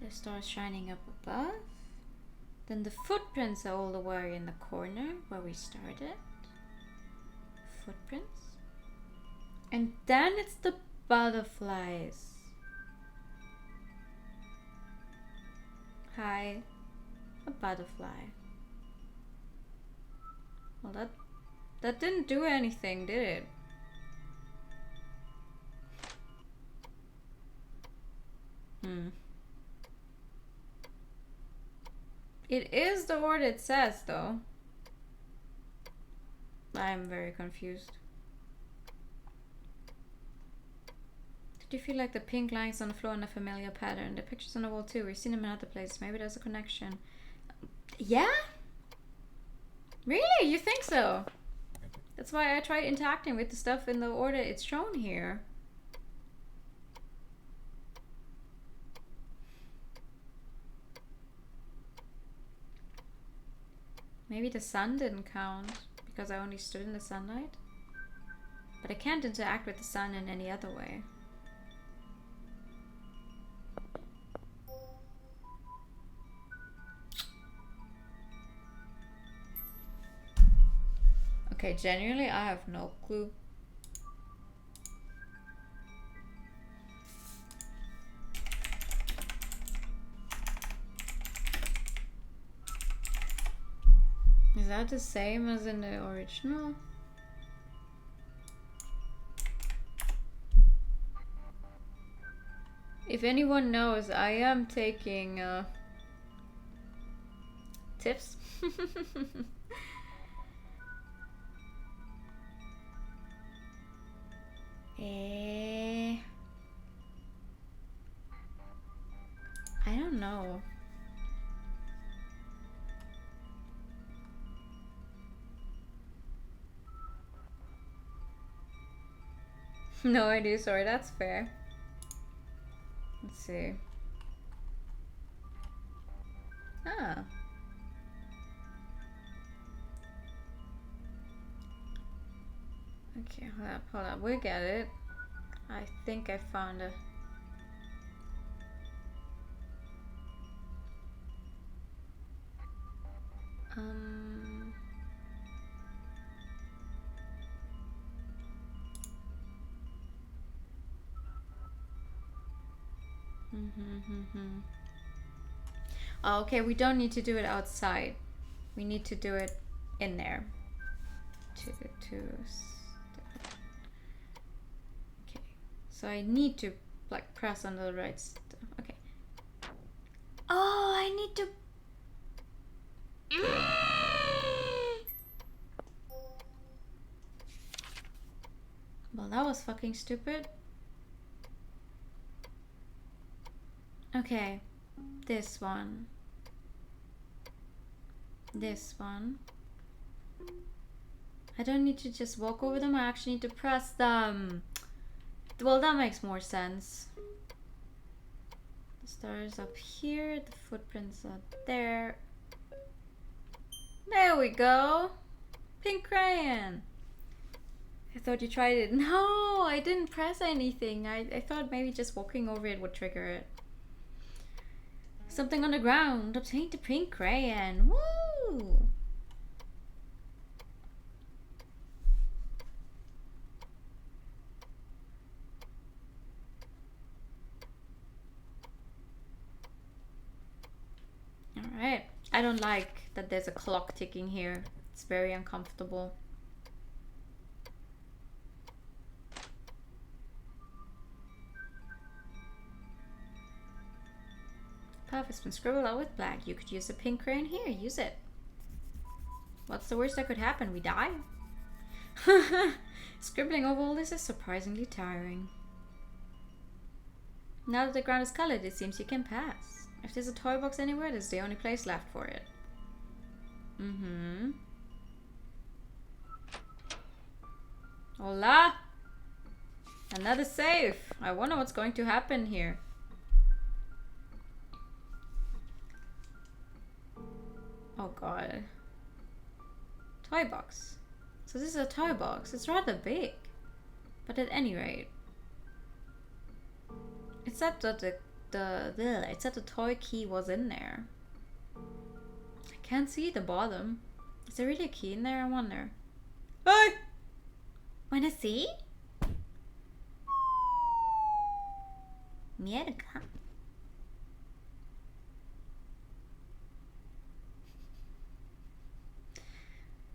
The stars shining up above. Then the footprints are all the way in the corner where we started. Footprints. And then it's the butterflies. Hi. A butterfly. Well, that didn't do anything, did it? It is the word it says, though. I'm very confused. Did you feel like the pink lines on the floor in a familiar pattern? The pictures on the wall too. We've seen them in other places. Maybe there's a connection. Yeah? Really? You think so? That's why I tried interacting with the stuff in the order it's shown here. Maybe the sun didn't count because I only stood in the sunlight. But I can't interact with the sun in any other way. Okay, genuinely, I have no clue. Is that the same as in the original? If anyone knows, I am taking tips. I don't know. No idea, sorry, that's fair. Let's see. Ah. Okay, hold up, we get it. I think I found a... Oh, okay, we don't need to do it outside. We need to do it in there. Okay, so I need to like press on the right stuff. Okay. Oh, I need to... Well, that was fucking stupid. Okay, this one. This one. I don't need to just walk over them, I actually need to press them. Well, that makes more sense. The star is up here, the footprints are there. There we go. Pink crayon. I thought you tried it. No, I didn't press anything. I thought maybe just walking over it would trigger it. Something on the ground. Obtain the pink crayon. Woo! Alright. I don't like that there's a clock ticking here. It's very uncomfortable. Puff has been scribbled out with black. You could use a pink crayon here. Use it. What's the worst that could happen? We die? Scribbling over all this is surprisingly tiring. Now that the ground is colored, it seems you can pass. If there's a toy box anywhere, this is the only place left for it. Hola! Another safe! I wonder what's going to happen here. Oh god. Toy box. So this is a toy box. It's rather big. But at any rate. It said that it said the toy key was in there. I can't see the bottom. Is there really a key in there? I wonder. Hey! Wanna see? Mierda.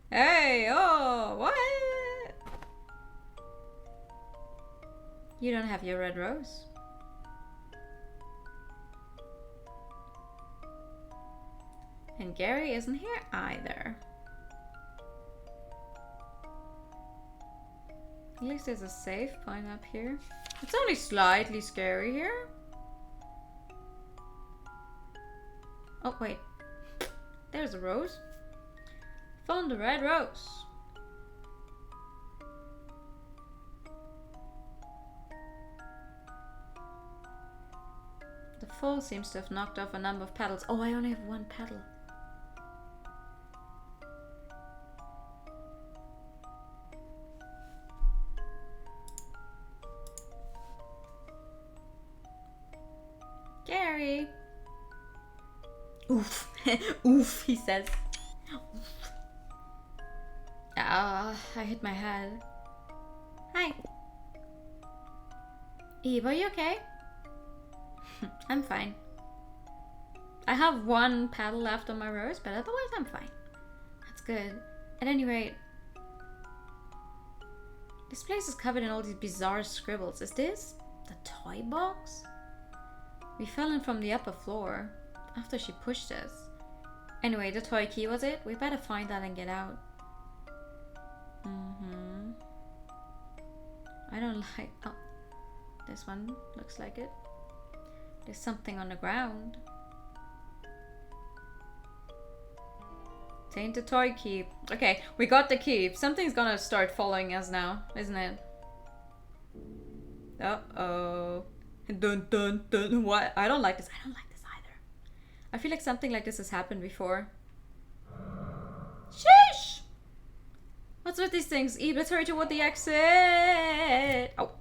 Hey, oh, what? You don't have your red rose. And Gary isn't here either. At least there's a safe point up here. It's only slightly scary here. Oh, wait. There's a rose. Found the red rose. The fall seems to have knocked off a number of petals. Oh, I only have one petal. Gary. Oof. Oof, he says. Ah, I hit my head. Hi. Eve, are you okay? I'm fine. I have one petal left on my rose, but otherwise I'm fine. That's good. At any rate, this place is covered in all these bizarre scribbles. Is this the toy box? We fell in from the upper floor after she pushed us. Anyway, the toy key was it? We better find that and get out. I don't like... Oh, this one looks like it. There's something on the ground. Taint the toy key. Okay, we got the key. Something's gonna start following us now, isn't it? Uh-oh. Dun dun dun. What? I don't like this. I don't like this either. I feel like something like this has happened before. Sheesh! What's with these things? Eve, let's hurry toward the exit! Oh.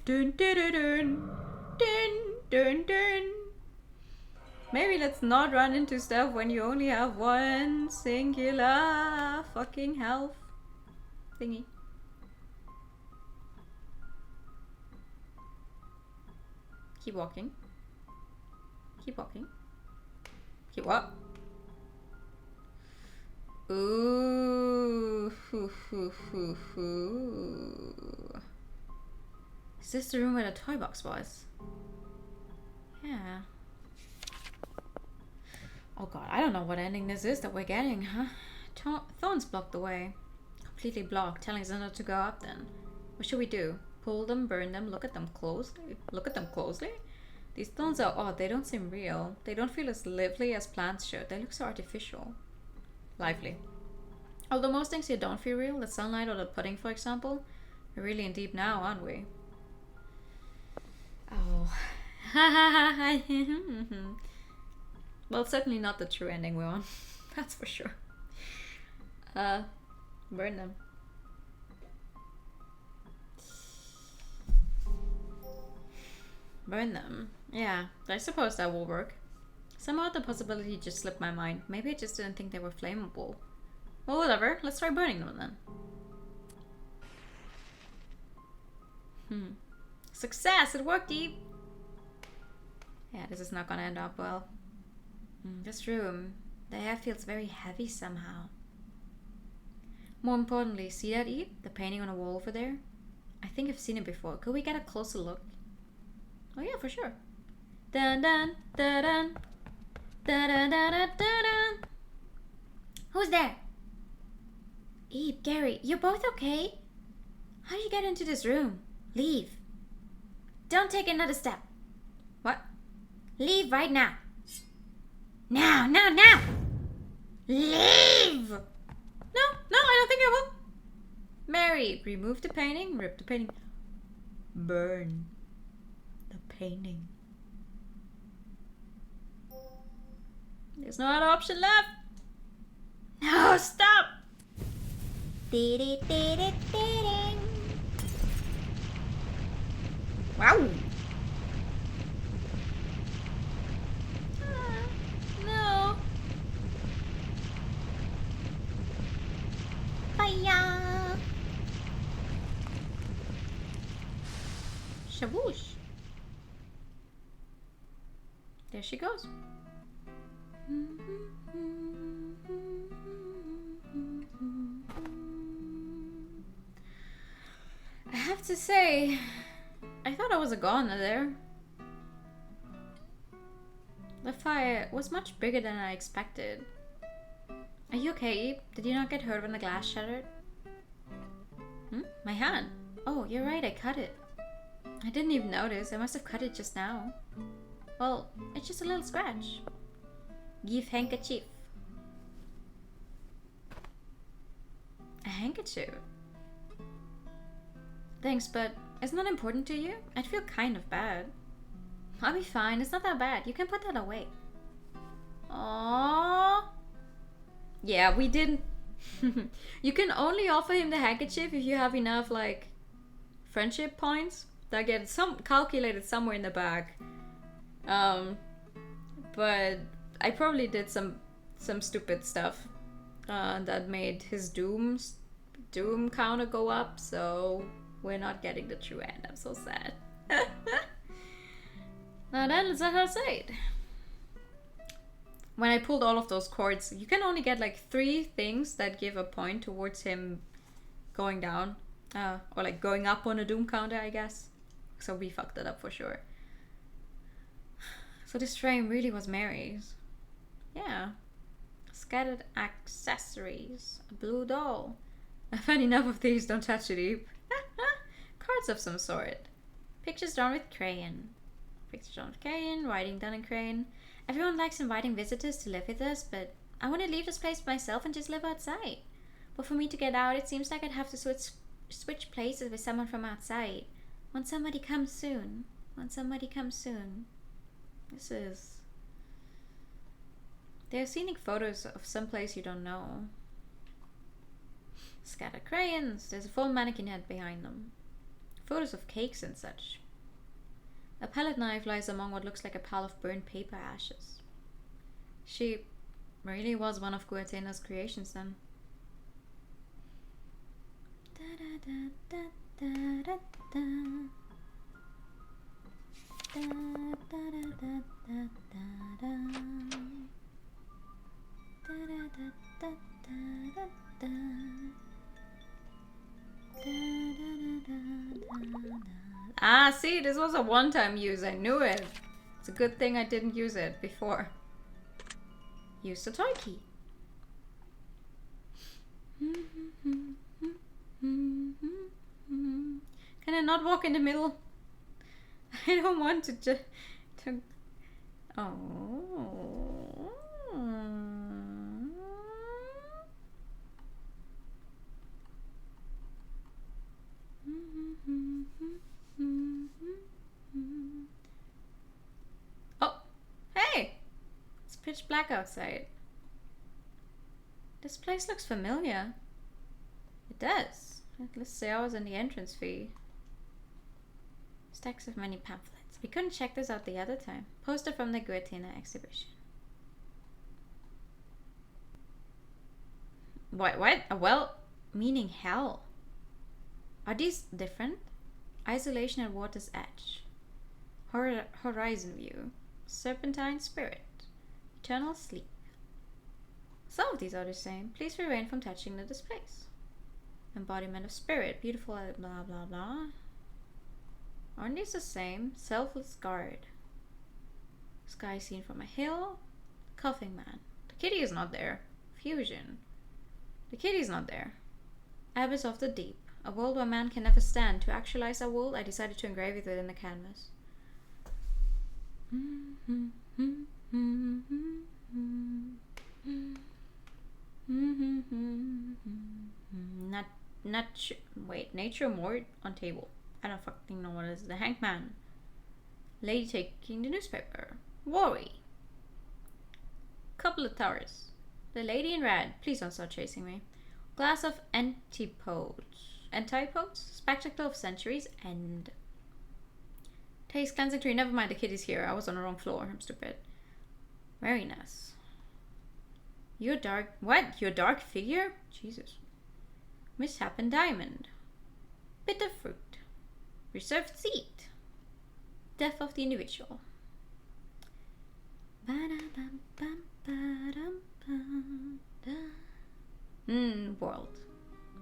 Dun dun dun dun. Dun dun dun. Maybe let's not run into stuff when you only have one singular fucking health thingy. Keep walking. Keep walking. Keep what? Ooh. Hoo, hoo, hoo, hoo. Is this the room where the toy box was? Yeah. Oh god, I don't know what ending this is that we're getting, huh? Thorns blocked the way. Completely blocked, telling us not to go up then. What should we do? Pull them, burn them, look at them closely? Look at them closely? These thorns are odd, they don't seem real. They don't feel as lively as plants should. They look so artificial. Lively. Although most things here don't feel real, the sunlight or the pudding for example, we're really in deep now, aren't we? Oh. Well, it's certainly not the true ending we want. That's for sure. Burn them. Burn them. Yeah, I suppose that will work. Somehow the possibility just slipped my mind. Maybe I just didn't think they were flammable. Well, whatever. Let's try burning them then. Success! It worked, Eve! Yeah, this is not gonna end up well. This room, the air feels very heavy somehow. More importantly, see that, Eve? The painting on the wall over there? I think I've seen it before. Could we get a closer look? Oh yeah, for sure. Dun dun dun dun dun dun dun dun dun. Who's there? Eve, Gary, you're both okay? How did you get into this room? Leave. Don't take another step. What? Leave right now. Now, now, now! Leave! No, I don't think I will. Mary, remove the painting, rip the painting. Burn the painting. There's no other option left. No, stop! Wow! No. Fire! Shaboosh. There she goes. I have to say, I thought I was a goner there. The fire was much bigger than I expected. Are you okay, Eve? Did you not get hurt when the glass shattered? My hand. Oh, you're right, I cut it. I didn't even notice. I must have cut it just now. Well, it's just a little scratch. Give handkerchief. A handkerchief? Thanks, but isn't that important to you? I'd feel kind of bad. I'll be fine. It's not that bad. You can put that away. Aww. Yeah, we didn't. You can only offer him the handkerchief if you have enough, like, friendship points that get calculated somewhere in the back. But I probably did some stupid stuff that made his doom counter go up. So we're not getting the true end. I'm so sad. Now then, let's let her say it. When I pulled all of those cords, you can only get like 3 things that give a point towards him going down. Or like going up on a doom counter, I guess. So we fucked it up for sure. So this frame really was Mary's. Yeah. Scattered accessories. A blue doll. I've had enough of these, don't touch it, Eve. Cards of some sort. Pictures drawn with crayon. Pictures drawn with crayon, writing done in crayon. Everyone likes inviting visitors to live with us, but I want to leave this place myself and just live outside. But for me to get out, it seems like I'd have to switch places with someone from outside. When somebody comes soon. When somebody comes soon. This is... They are scenic photos of some place you don't know. Scattered crayons. There's a full mannequin head behind them. Photos of cakes and such. A palette knife lies among what looks like a pile of burnt paper ashes. She really was one of Guatena's creations then. Ah, see, this was a one-time use. I knew it. It's a good thing I didn't use it before. Use the toy key. Can I not walk in the middle? I don't want to Oh. Oh, hey! It's pitch black outside. This place looks familiar. It does. Let's say I was in the entrance fee. Stacks of many pamphlets. We couldn't check this out the other time. Poster from the Guatina exhibition. What? Well, meaning hell. Are these different? Isolation at water's edge. Horizon view. Serpentine spirit. Eternal sleep. Some of these are the same. Please refrain from touching the displays. Embodiment of spirit. Beautiful blah blah blah. Aren't these the same? Selfless guard. Sky seen from a hill. Coughing man. The kitty is not there. Fusion. The kitty is not there. Abyss of the deep. A world where man can never stand. To actualize our world, I decided to engrave it within the canvas. Wait, nature moored on table. I don't fucking know what it is. The hangman. Lady taking the newspaper. Worry. Couple of towers. The lady in red. Please don't start chasing me. Glass of antipodes. Spectacle of centuries. End. Taste cleansing tree. Never mind, the kitty's here. I was on the wrong floor. I'm stupid. Very nice. Your dark... What? Your dark figure? Jesus. Mishap and diamond. Bitter fruit. Reserved seat. Death of the individual. World.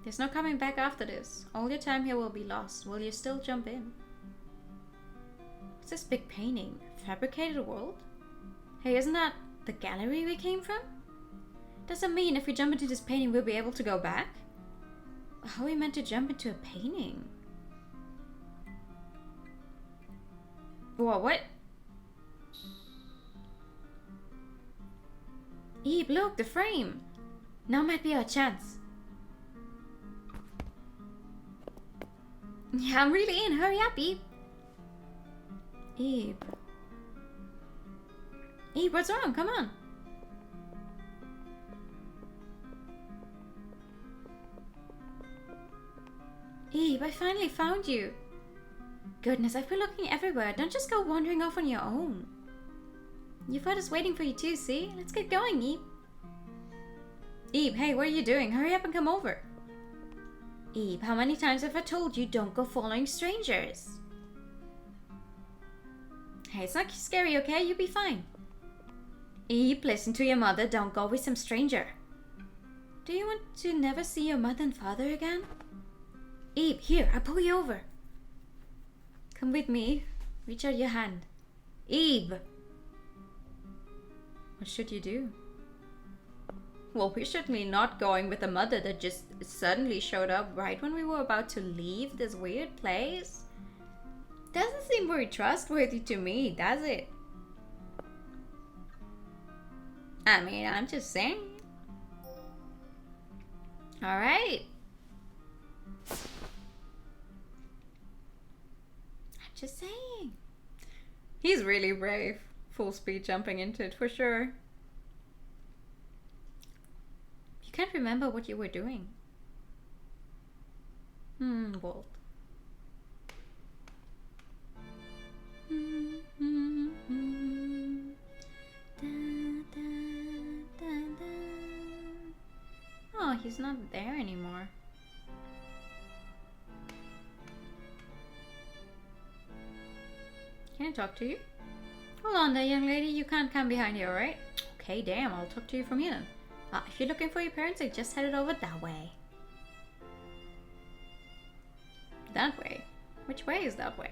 There's no coming back after this. All your time here will be lost. Will you still jump in? What's this big painting? Fabricated world? Hey, isn't that the gallery we came from? Does that mean if we jump into this painting we'll be able to go back? How are we meant to jump into a painting? Whoa, what? Eve, look, the frame! Now might be our chance. Yeah, I'm really in. Hurry up, Eve. Eve, what's wrong? Come on. Eve, I finally found you. Goodness, I've been looking everywhere. Don't just go wandering off on your own. You've got us waiting for you too, see? Let's get going, Eve. Eve, hey, what are you doing? Hurry up and come over. Eve, how many times have I told you don't go following strangers? Hey, it's not scary, okay? You'll be fine. Eve, listen to your mother. Don't go with some stranger. Do you want to never see your mother and father again? Eve, here, I'll pull you over. Come with me. Reach out your hand. Eve! What should you do? Well, we're certainly not going with a mother that just suddenly showed up right when we were about to leave this weird place. Doesn't seem very trustworthy to me, does it? I mean, I'm just saying. Alright. I'm just saying. He's really brave. Full speed jumping into it for sure. You can't remember what you were doing. Walt. Oh, he's not there anymore. Can I talk to you? Hold on there, young lady. You can't come behind here, alright? Okay, damn. I'll talk to you from here. If you're looking for your parents, I just headed over that way. That way? Which way is that way?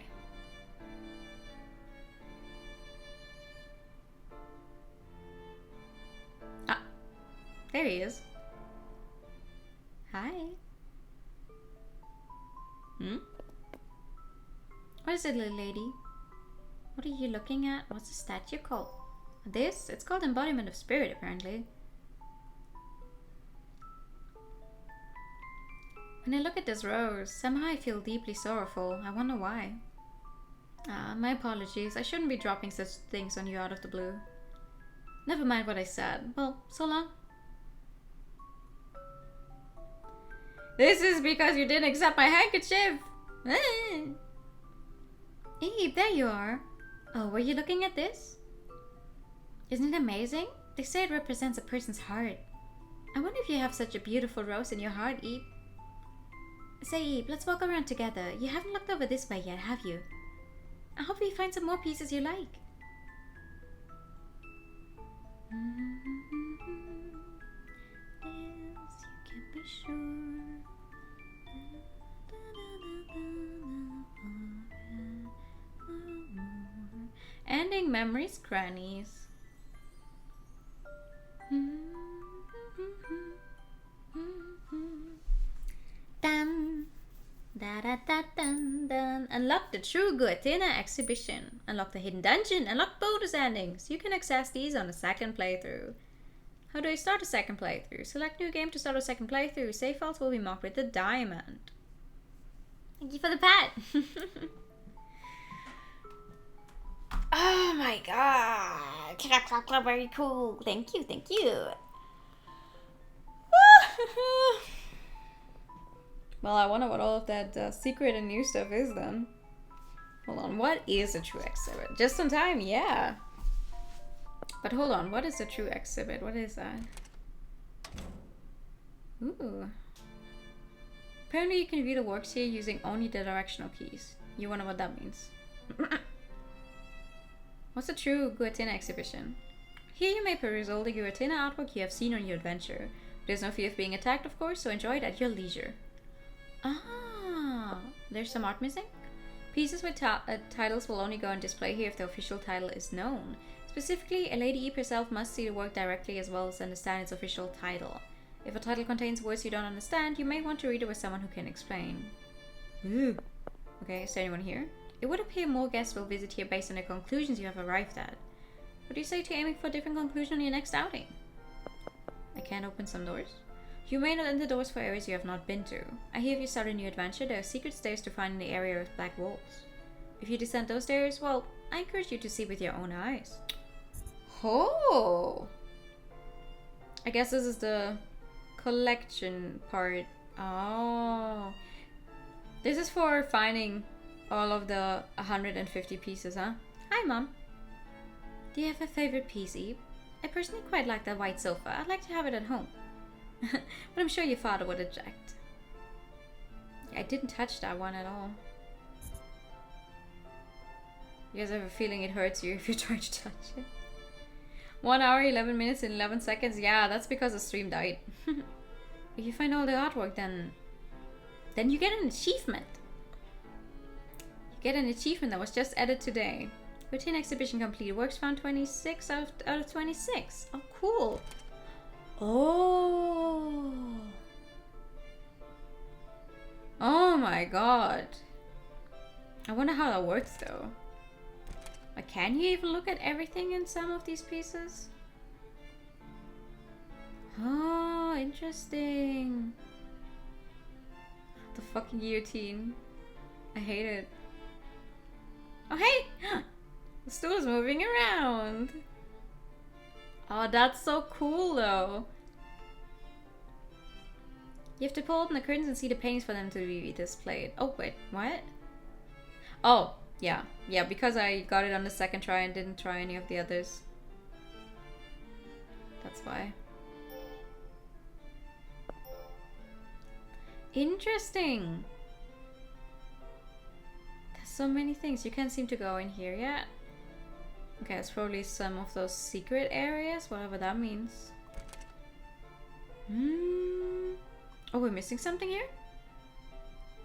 Ah, there he is. Hi. What is it, little lady? What are you looking at? What's the statue called? This? It's called Embodiment of Spirit, apparently. When I look at this rose, somehow I feel deeply sorrowful. I wonder why. My apologies. I shouldn't be dropping such things on you out of the blue. Never mind what I said. Well, so long. This is because you didn't accept my handkerchief! Eve, there you are. Oh, were you looking at this? Isn't it amazing? They say it represents a person's heart. I wonder if you have such a beautiful rose in your heart, Eve. Say, Eve, let's walk around together. You haven't looked over this way yet, have you? I hope you find some more pieces you like. Yes, you can be sure. Ending memories, crannies. Dun, da da da dun dun. Unlock the true Guatina exhibition. Unlock the hidden dungeon. Unlock bonus endings. You can access these on the second playthrough. How do I start a second playthrough? Select new game to start a second playthrough. Save files will be marked with the diamond. Thank you for the pat. Oh my god. Very cool. Thank you, thank you. Well, I wonder what all of that secret and new stuff is then. Hold on, what is a true exhibit? Just on time, yeah. But hold on, what is a true exhibit? What is that? Ooh. Apparently you can view the works here using only the directional keys. You wonder what that means. What's a true Guatina exhibition? Here you may peruse all the Guatina artwork you have seen on your adventure. There's no fear of being attacked, of course, so enjoy it at your leisure. Ah, there's some art missing? Pieces with titles will only go on display here if the official title is known. Specifically, a Lady Eve herself must see the work directly as well as understand its official title. If a title contains words you don't understand, you may want to read it with someone who can explain. Ooh. Okay, is there anyone here? It would appear more guests will visit here based on the conclusions you have arrived at. What do you say to aiming for a different conclusion on your next outing? I can't open some doors. You may not enter doors for areas you have not been to. I hear if you start a new adventure, there are secret stairs to find in the area with black walls. If you descend those stairs, well, I encourage you to see with your own eyes. Oh! I guess this is the collection part. Oh. This is for finding all of the 150 pieces, huh? Hi, Mom. Do you have a favorite piece, Eve? I personally quite like that white sofa. I'd like to have it at home. But I'm sure your father would object. Yeah, I didn't touch that one at all. You guys have a feeling it hurts you if you try to touch it? 1 hour, 11 minutes, and 11 seconds. Yeah, that's because the stream died. If you find all the artwork, then you get an achievement. You get an achievement that was just added today. Routine exhibition complete. Works found 26 out of 26. Oh, cool. Oh. Oh my god. I wonder how that works though. Like, can you even look at everything in some of these pieces? Oh, interesting. The fucking guillotine. I hate it. Oh, hey! The stool's moving around. Oh, that's so cool, though. You have to pull open the curtains and see the paintings for them to be displayed. Oh, wait, what? Oh, yeah. Yeah, because I got it on the second try and didn't try any of the others. That's why. Interesting. There's so many things. You can't seem to go in here yet. Okay, it's probably some of those secret areas, whatever that means. Oh, we're missing something here?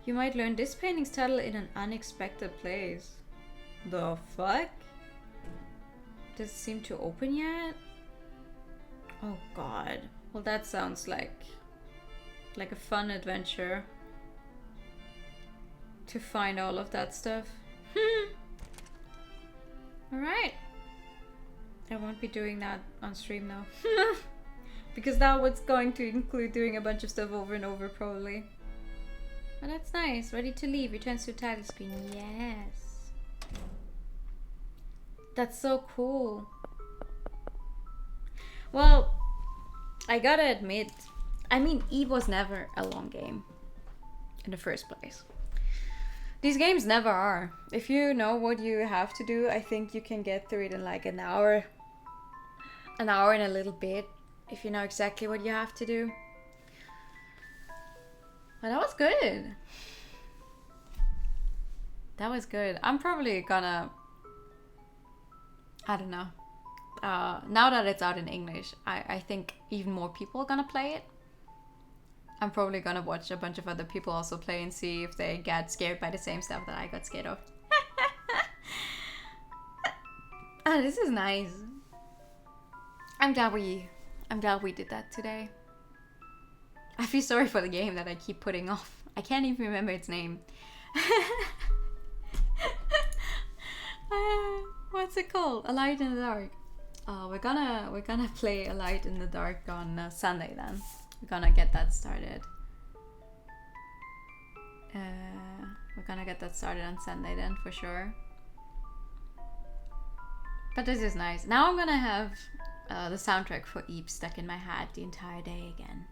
You might learn this painting's title in an unexpected place. The fuck? Does it seem to open yet? Oh god. Well, that sounds like a fun adventure. To find all of that stuff. Alright. I won't be doing that on stream now. Because that was going to include doing a bunch of stuff over and over probably. But that's nice. Ready to leave. Returns to title screen. Yes. That's so cool. Well, I gotta admit, I mean, Eve was never a long game in the first place. These games never are. If you know what you have to do, I think you can get through it in like an hour. An hour and a little bit, if you know exactly what you have to do. But that was good. That was good. I'm probably gonna... I don't know. Now that it's out in English, I think even more people are gonna play it. I'm probably gonna watch a bunch of other people also play and see if they get scared by the same stuff that I got scared of. Oh, this is nice. I'm glad we did that today. I feel sorry for the game that I keep putting off. I can't even remember its name. What's it called? A Light in the Dark. We're gonna play A Light in the Dark on Sunday then. We're gonna get that started. We're gonna get that started on Sunday then for sure. But this is nice. Now I'm gonna have the soundtrack for Eep stuck in my head the entire day again.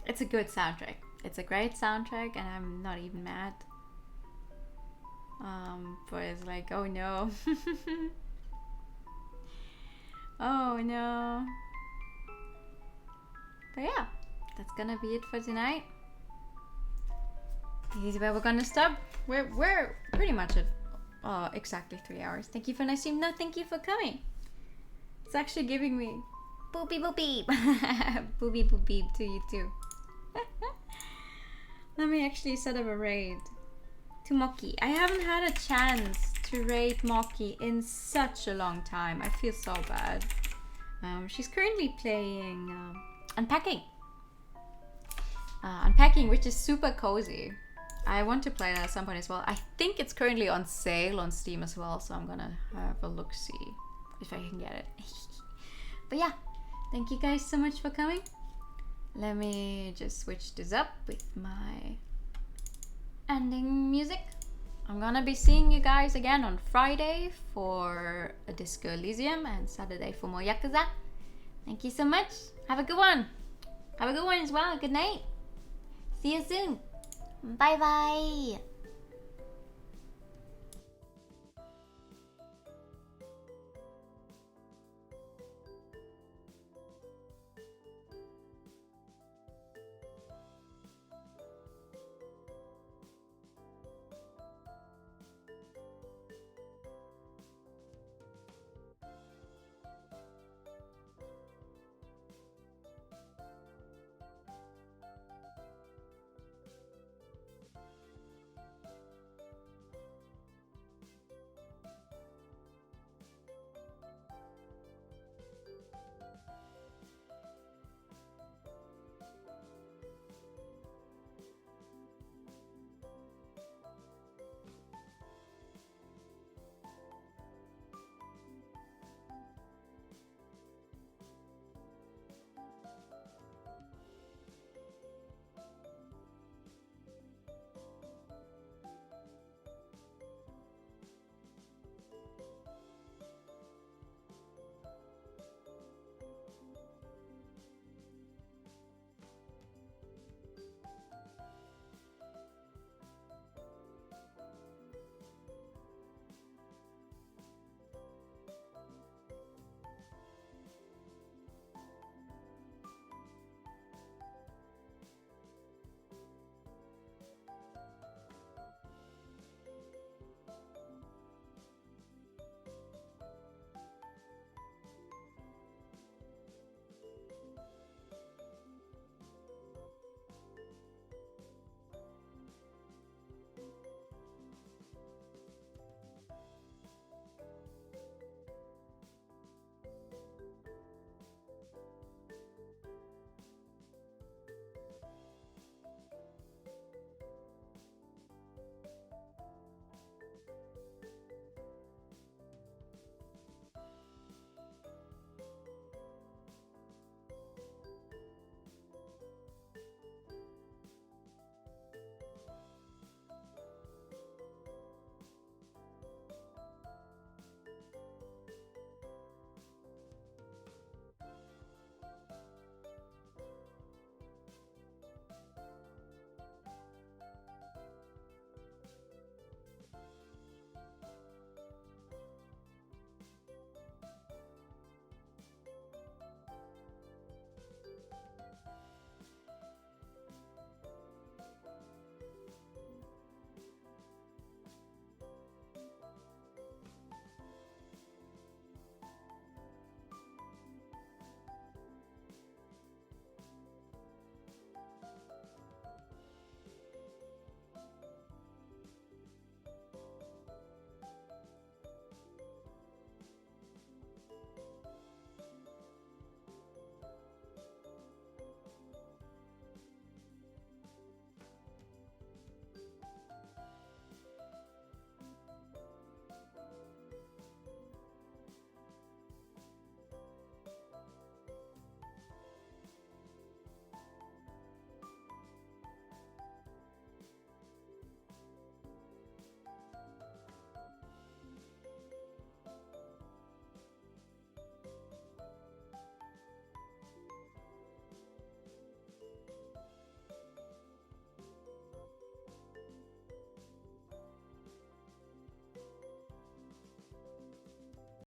It's a good soundtrack. It's a great soundtrack and I'm not even mad. But it's like, oh no. Oh no. But yeah, that's gonna be it for tonight. This is where we're gonna stop. We're pretty much at exactly 3 hours. Thank you for nice stream. No, thank you for coming. It's actually giving me boopy boop beep. Boopy boop beep to you too. Let me actually set up a raid to Moki. I haven't had a chance to raid Moki in such a long time. I feel so bad. She's currently playing Unpacking. Unpacking, which is super cozy. I want to play that at some point as well. I think it's currently on sale on Steam as well, so I'm gonna have a look-see if I can get it. But yeah, thank you guys so much for coming. Let me just switch this up with my ending music. I'm gonna be seeing you guys again on Friday for a Disco Elysium and Saturday for more Yakuza. Thank you so much. Have a good one. Have a good one as well. Good night. See you soon. Bye bye.